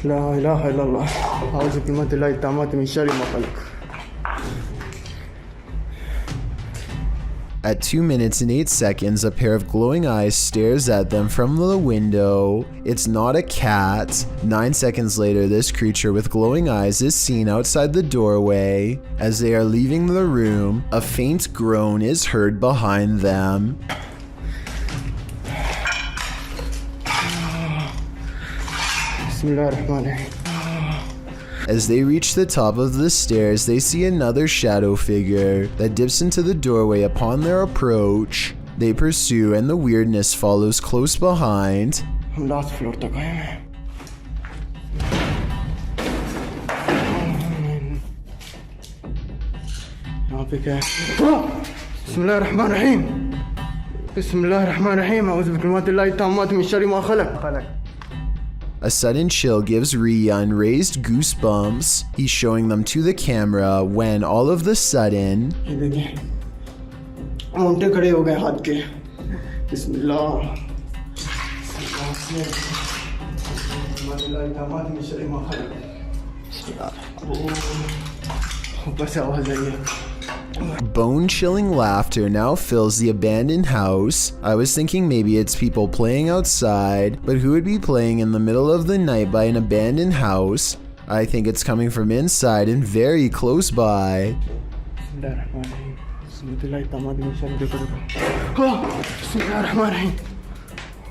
La ilaha illallah. A'udhu billahi ta'amati min sharri ma khalaq. At 2 minutes and 8 seconds, a pair of glowing eyes stares at them from the window. It's not a cat. 9 seconds later, this creature with glowing eyes is seen outside the doorway. As they are leaving the room, a faint groan is heard behind them. As they reach the top of the stairs, they see another shadow figure that dips into the doorway upon their approach. They pursue and the weirdness follows close behind. Last floor tak hai main. Yahan pe kya hai? Bismillahirrahmanirrahim. Bismillahirrahmanirrahim. A'udhu billahi ta'amati min sharri ma khalaq. A sudden chill gives Rian raised goosebumps. He's showing them to the camera when all of the sudden, bone-chilling laughter now fills the abandoned house. I was thinking maybe it's people playing outside, but who would be playing in the middle of the night by an abandoned house? I think it's coming from inside and very close by.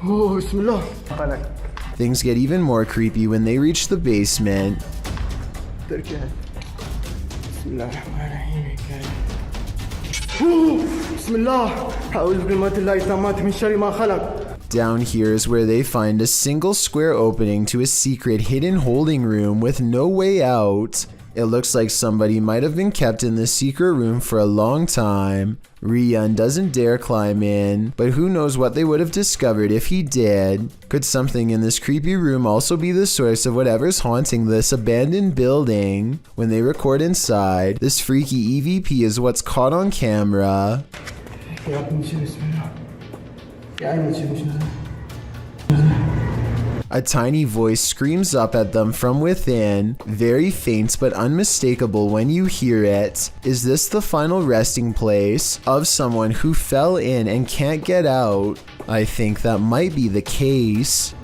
Oh, Bismillah. Things get even more creepy when they reach the basement. Down here is where they find a single square opening to a secret hidden holding room with no way out. It looks like somebody might have been kept in this secret room for a long time. Rian doesn't dare climb in, but who knows what they would have discovered if he did. Could something in this creepy room also be the source of whatever's haunting this abandoned building? When they record inside, this freaky EVP is what's caught on camera. A tiny voice screams up at them from within, very faint but unmistakable when you hear it. Is this the final resting place of someone who fell in and can't get out? I think that might be the case.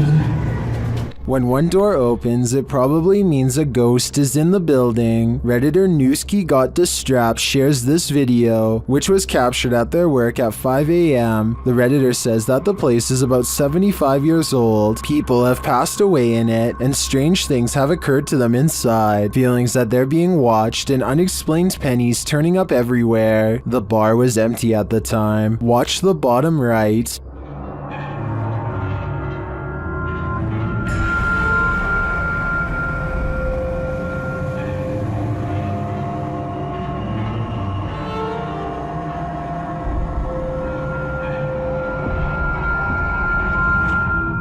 When one door opens, it probably means a ghost is in the building. Redditor Newski Got Distrapped shares this video, which was captured at their work at 5 a.m. The Redditor says that the place is about 75 years old. People have passed away in it, and strange things have occurred to them inside. Feelings that they're being watched and unexplained pennies turning up everywhere. The bar was empty at the time. Watch the bottom right.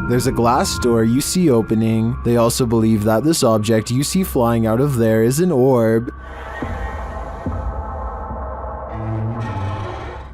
There's a glass door you see opening. They also believe that this object you see flying out of there is an orb.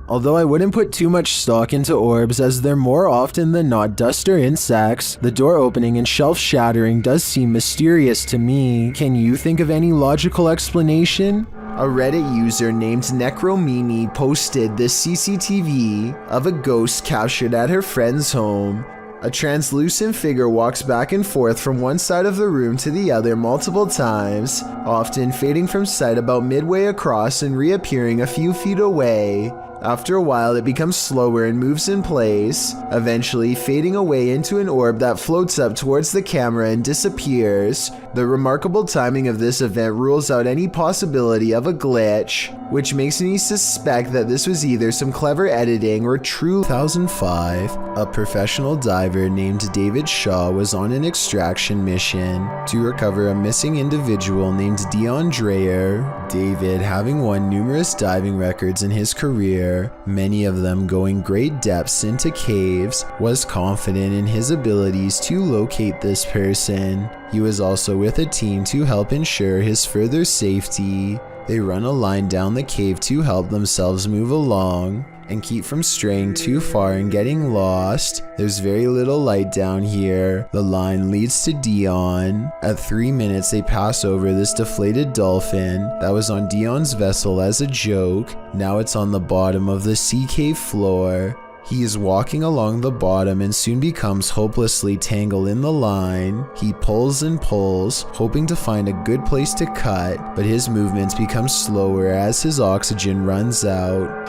Although I wouldn't put too much stock into orbs as they're more often than not dust or insects, the door opening and shelf shattering does seem mysterious to me. Can you think of any logical explanation? A Reddit user named Necromimi posted this CCTV of a ghost captured at her friend's home. A translucent figure walks back and forth from one side of the room to the other multiple times, often fading from sight about midway across and reappearing a few feet away. After a while, it becomes slower and moves in place, eventually fading away into an orb that floats up towards the camera and disappears. The remarkable timing of this event rules out any possibility of a glitch, which makes me suspect that this was either some clever editing or true. 2005, a professional diver named David Shaw was on an extraction mission to recover a missing individual named Dion Dreyer. David, having won numerous diving records in his career, many of them going great depths into caves, was confident in his abilities to locate this person. He was also with a team to help ensure his further safety. They run a line down the cave to help themselves move along and keep from straying too far and getting lost. There's very little light down here. The line leads to Dion. At 3 minutes, they pass over this deflated dolphin that was on Dion's vessel as a joke. Now it's on the bottom of the sea cave floor. He is walking along the bottom and soon becomes hopelessly tangled in the line. He pulls and pulls, hoping to find a good place to cut, but his movements become slower as his oxygen runs out.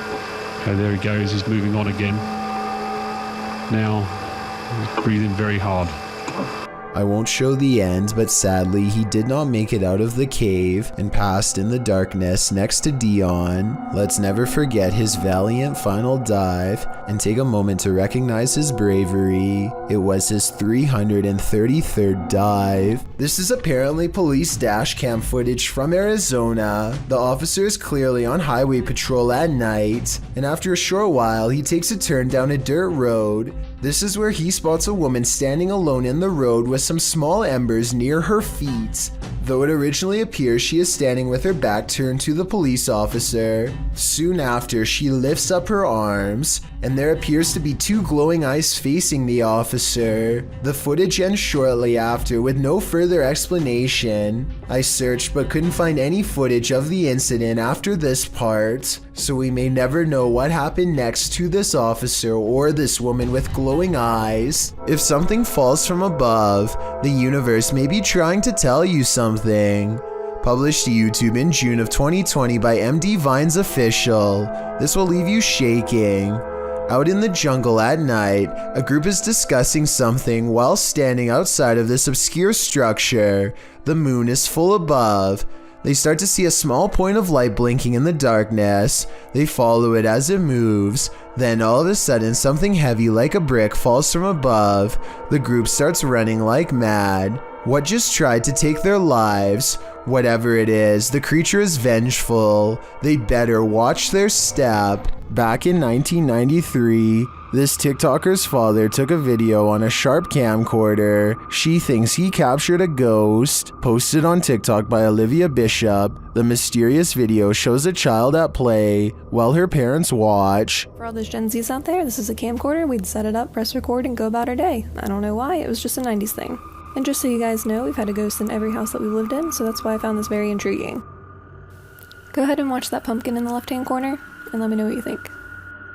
Oh, there he goes, he's moving on again. Now, he's breathing very hard. I won't show the end, but sadly he did not make it out of the cave and passed in the darkness next to Dion. Let's never forget his valiant final dive and take a moment to recognize his bravery. It was his 333rd dive. This is apparently police dash cam footage from Arizona. The officer is clearly on highway patrol at night, and after a short while he takes a turn down a dirt road. This is where he spots a woman standing alone in the road with some small embers near her feet. Though it originally appears she is standing with her back turned to the police officer. Soon after, she lifts up her arms, and there appears to be two glowing eyes facing the officer. The footage ends shortly after with no further explanation. I searched but couldn't find any footage of the incident after this part, so we may never know what happened next to this officer or this woman with glowing eyes. If something falls from above, the universe may be trying to tell you something. Published to YouTube in June of 2020 by MD Vines Official. This will leave you shaking. Out in the jungle at night, a group is discussing something while standing outside of this obscure structure. The moon is full above. They start to see a small point of light blinking in the darkness. They follow it as it moves. Then all of a sudden, something heavy like a brick falls from above. The group starts running like mad. What just tried to take their lives? Whatever it is, the creature is vengeful. They better watch their step. Back in 1993, this TikToker's father took a video on a sharp camcorder. She thinks he captured a ghost. Posted on TikTok by Olivia Bishop, the mysterious video shows a child at play while her parents watch. For all those Gen Zs out there, this is a camcorder. We'd set it up, press record, and go about our day. I don't know why, it was just a 90s thing. And just so you guys know, we've had a ghost in every house that we've lived in, so that's why I found this very intriguing. Go ahead and watch that pumpkin in the left-hand corner, and let me know what you think.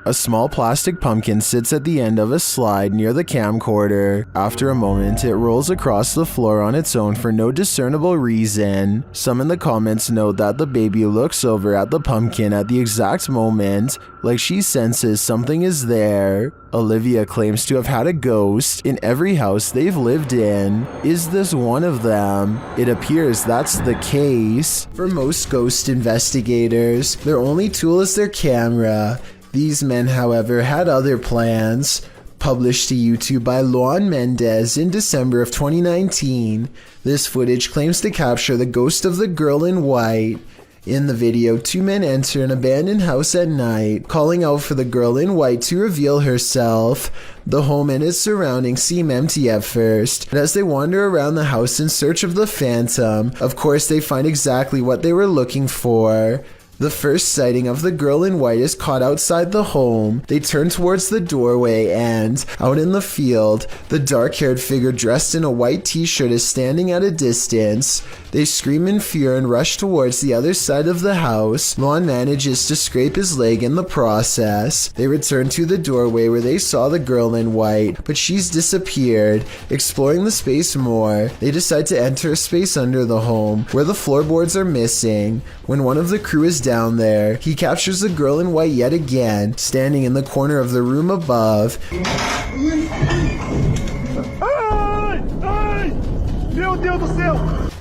A small plastic pumpkin sits at the end of a slide near the camcorder. After a moment, it rolls across the floor on its own for no discernible reason. Some in the comments note that the baby looks over at the pumpkin at the exact moment, like she senses something is there. Olivia claims to have had a ghost in every house they've lived in. Is this one of them? It appears that's the case. For most ghost investigators, their only tool is their camera. These men, however, had other plans. Published to YouTube by Luan Mendez in December of 2019, this footage claims to capture the ghost of the girl in white. In the video, two men enter an abandoned house at night, calling out for the girl in white to reveal herself. The home and its surroundings seem empty at first, but as they wander around the house in search of the phantom, of course they find exactly what they were looking for. The first sighting of the girl in white is caught outside the home. They turn towards the doorway and, out in the field, the dark-haired figure dressed in a white t-shirt is standing at a distance. They scream in fear and rush towards the other side of the house. Lon manages to scrape his leg in the process. They return to the doorway where they saw the girl in white, but she's disappeared. Exploring the space more, they decide to enter a space under the home, where the floorboards are missing. When one of the crew is down there, he captures the girl in white yet again, standing in the corner of the room above.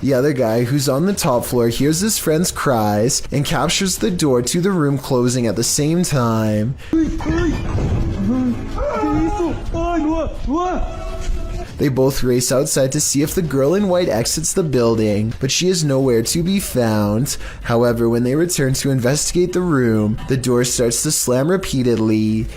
The other guy, who's on the top floor, hears his friend's cries and captures the door to the room closing at the same time. They both race outside to see if the girl in white exits the building, but she is nowhere to be found. However, when they return to investigate the room, the door starts to slam repeatedly.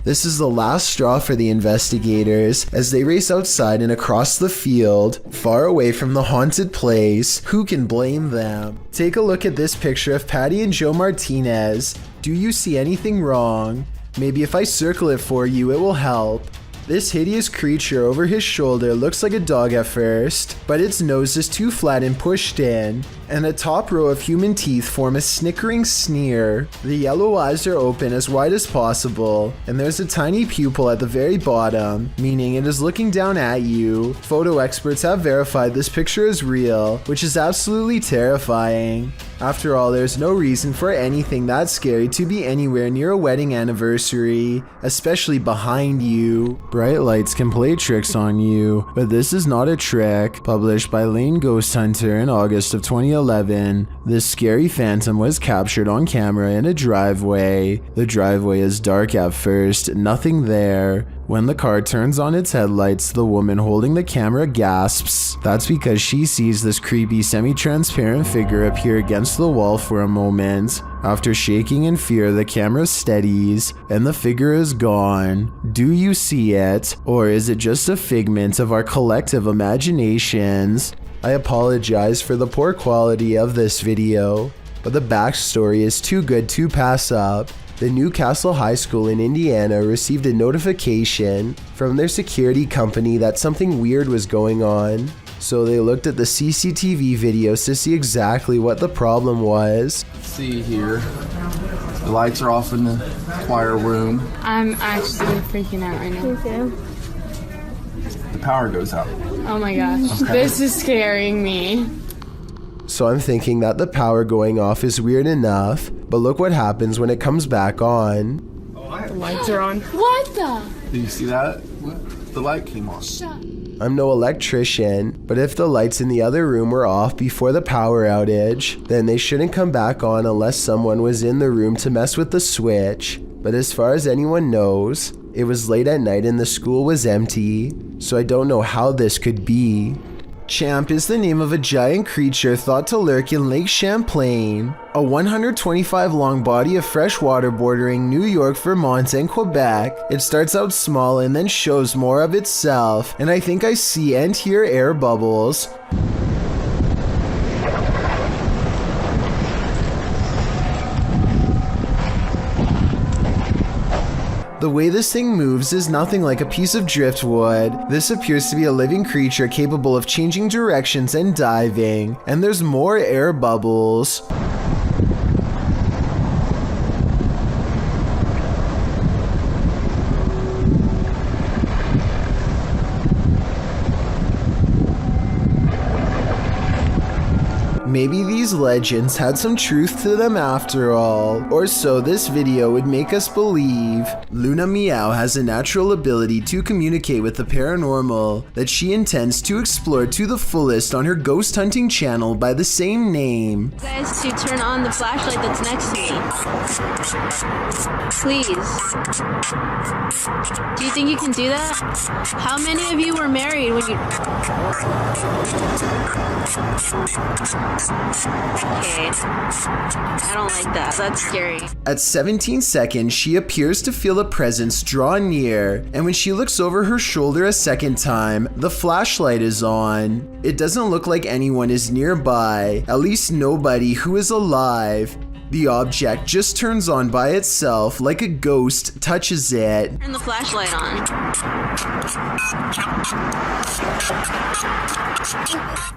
This is the last straw for the investigators as they race outside and across the field, far away from the haunted place. Who can blame them? Take a look at this picture of Patty and Joe Martinez. Do you see anything wrong? Maybe if I circle it for you, it will help. This hideous creature over his shoulder looks like a dog at first, but its nose is too flat and pushed in, and a top row of human teeth form a snickering sneer. The yellow eyes are open as wide as possible, and there's a tiny pupil at the very bottom, meaning it is looking down at you. Photo experts have verified this picture is real, which is absolutely terrifying. After all, there's no reason for anything that scary to be anywhere near a wedding anniversary, especially behind you. Bright lights can play tricks on you, but this is not a trick. Published by Lane Ghost Hunter in August of 2011, this scary phantom was captured on camera in a driveway. The driveway is dark at first, nothing there. When the car turns on its headlights, the woman holding the camera gasps. That's because she sees this creepy semi-transparent figure appear against the wall for a moment. After shaking in fear, the camera steadies, and the figure is gone. Do you see it? Or is it just a figment of our collective imaginations? I apologize for the poor quality of this video, but the backstory is too good to pass up. The Newcastle High School in Indiana received a notification from their security company that something weird was going on. So they looked at the CCTV videos to see exactly what the problem was. See here, the lights are off in the choir room. I'm actually freaking out right now. The power goes out. Oh my gosh, this is scaring me. So I'm thinking that the power going off is weird enough, but look what happens when it comes back on. The lights are on. What the? Did you see that? The light came on. I'm no electrician, but if the lights in the other room were off before the power outage, then they shouldn't come back on unless someone was in the room to mess with the switch. But as far as anyone knows, it was late at night and the school was empty, so I don't know how this could be. Champ is the name of a giant creature thought to lurk in Lake Champlain, a 125 long body of fresh water bordering New York, Vermont, and Quebec. It starts out small and then shows more of itself, and I think I see and hear air bubbles. The way this thing moves is nothing like a piece of driftwood. This appears to be a living creature capable of changing directions and diving, and there's more air bubbles. Maybe these legends had some truth to them after all, or so this video would make us believe. Luna Meow has a natural ability to communicate with the paranormal that she intends to explore to the fullest on her ghost hunting channel by the same name. Guys, to turn on the flashlight that's next to me. Please. Do you think you can do that? How many of you were married when you... Okay. I don't like that. That's scary. At 17 seconds, she appears to feel a presence draw near, and when she looks over her shoulder a second time, the flashlight is on. It doesn't look like anyone is nearby, at least nobody who is alive. The object just turns on by itself like a ghost touches it. Turn the flashlight on.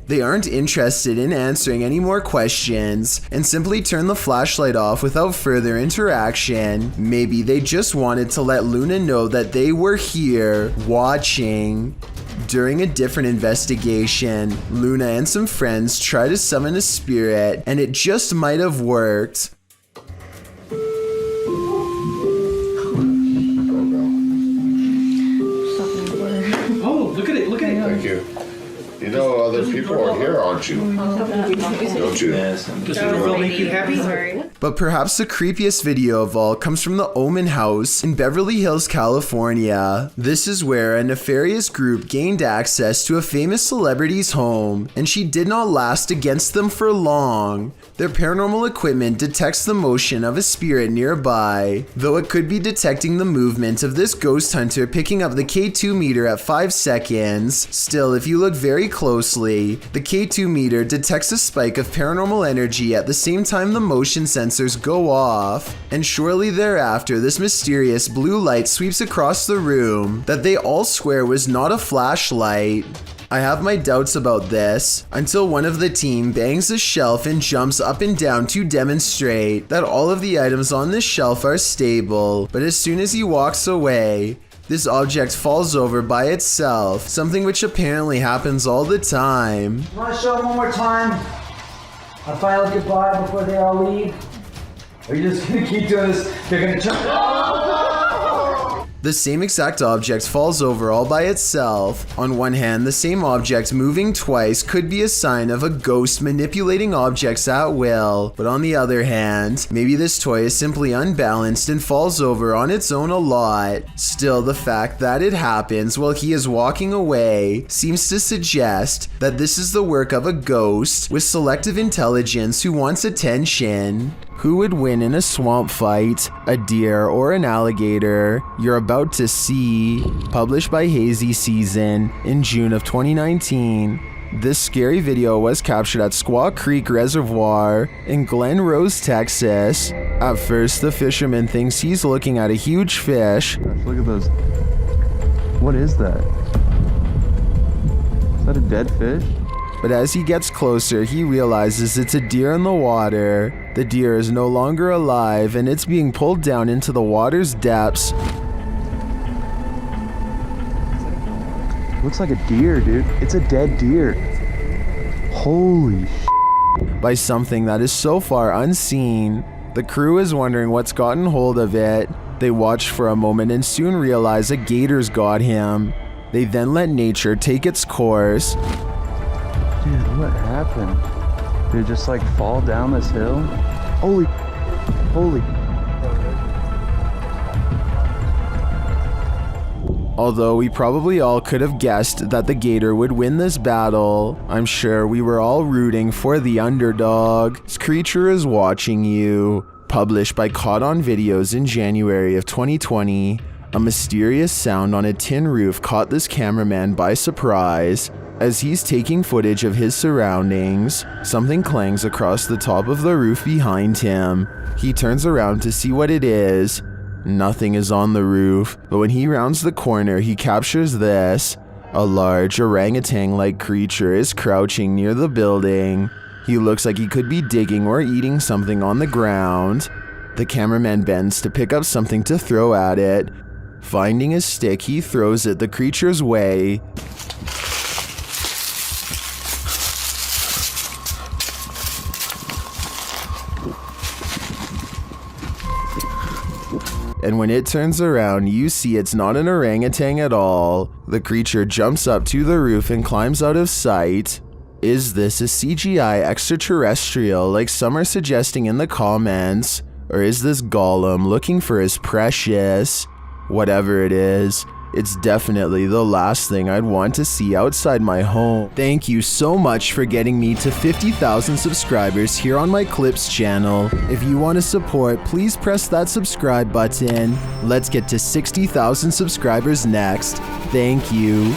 They aren't interested in answering any more questions and simply turn the flashlight off without further interaction. Maybe they just wanted to let Luna know that they were here, watching. During a different investigation, Luna and some friends try to summon a spirit, and it just might have worked. Oh, look at it, look at it. Thank you. You know other people are here, aren't you? Don't you? Does the reveal make you happy? But perhaps the creepiest video of all comes from the Omen House in Beverly Hills, California. This is where a nefarious group gained access to a famous celebrity's home, and she did not last against them for long. Their paranormal equipment detects the motion of a spirit nearby, though it could be detecting the movement of this ghost hunter picking up the K2 meter at 5 seconds. Still, if you look very closely, the K2 meter detects a spike of paranormal energy at the same time the motion sensors go off, and shortly thereafter this mysterious blue light sweeps across the room that they all swear was not a flashlight. I have my doubts about this until one of the team bangs a shelf and jumps up and down to demonstrate that all of the items on this shelf are stable, but as soon as he walks away, this object falls over by itself, something which apparently happens all the time. Want to show them one more time? A final goodbye before they all leave? Or are you just gonna keep doing this? They're gonna jump. The same exact object falls over all by itself. On one hand, the same object moving twice could be a sign of a ghost manipulating objects at will, but on the other hand, maybe this toy is simply unbalanced and falls over on its own a lot. Still, the fact that it happens while he is walking away seems to suggest that this is the work of a ghost with selective intelligence who wants attention. Who would win in a swamp fight, a deer or an alligator? You're about to see. Published by Hazy Season in June of 2019. This scary video was captured at Squaw Creek Reservoir in Glen Rose, Texas. At first, the fisherman thinks he's looking at a huge fish. Look at those. What is that? Is that a dead fish? But as he gets closer, he realizes it's a deer in the water. The deer is no longer alive, and it's being pulled down into the water's depths. Looks like a deer, dude. It's a dead deer. Holy shit. By something that is so far unseen. The crew is wondering what's gotten hold of it. They watch for a moment and soon realize a gator's got him. They then let nature take its course. Dude, what happened? Did it just like fall down this hill? Holy. Although we probably all could have guessed that the gator would win this battle, I'm sure we were all rooting for the underdog. This creature is watching you. Published by Caught on Videos in January of 2020, a mysterious sound on a tin roof caught this cameraman by surprise. As he's taking footage of his surroundings, something clangs across the top of the roof behind him. He turns around to see what it is. Nothing is on the roof, but when he rounds the corner, he captures this. A large orangutan-like creature is crouching near the building. He looks like he could be digging or eating something on the ground. The cameraman bends to pick up something to throw at it. Finding his stick, he throws it the creature's way. And when it turns around, you see it's not an orangutan at all. The creature jumps up to the roof and climbs out of sight. Is this a CGI extraterrestrial like some are suggesting in the comments? Or is this Gollum looking for his precious? Whatever it is, it's definitely the last thing I'd want to see outside my home. Thank you so much for getting me to 50,000 subscribers here on my Clips channel. If you want to support, please press that subscribe button. Let's get to 60,000 subscribers next. Thank you.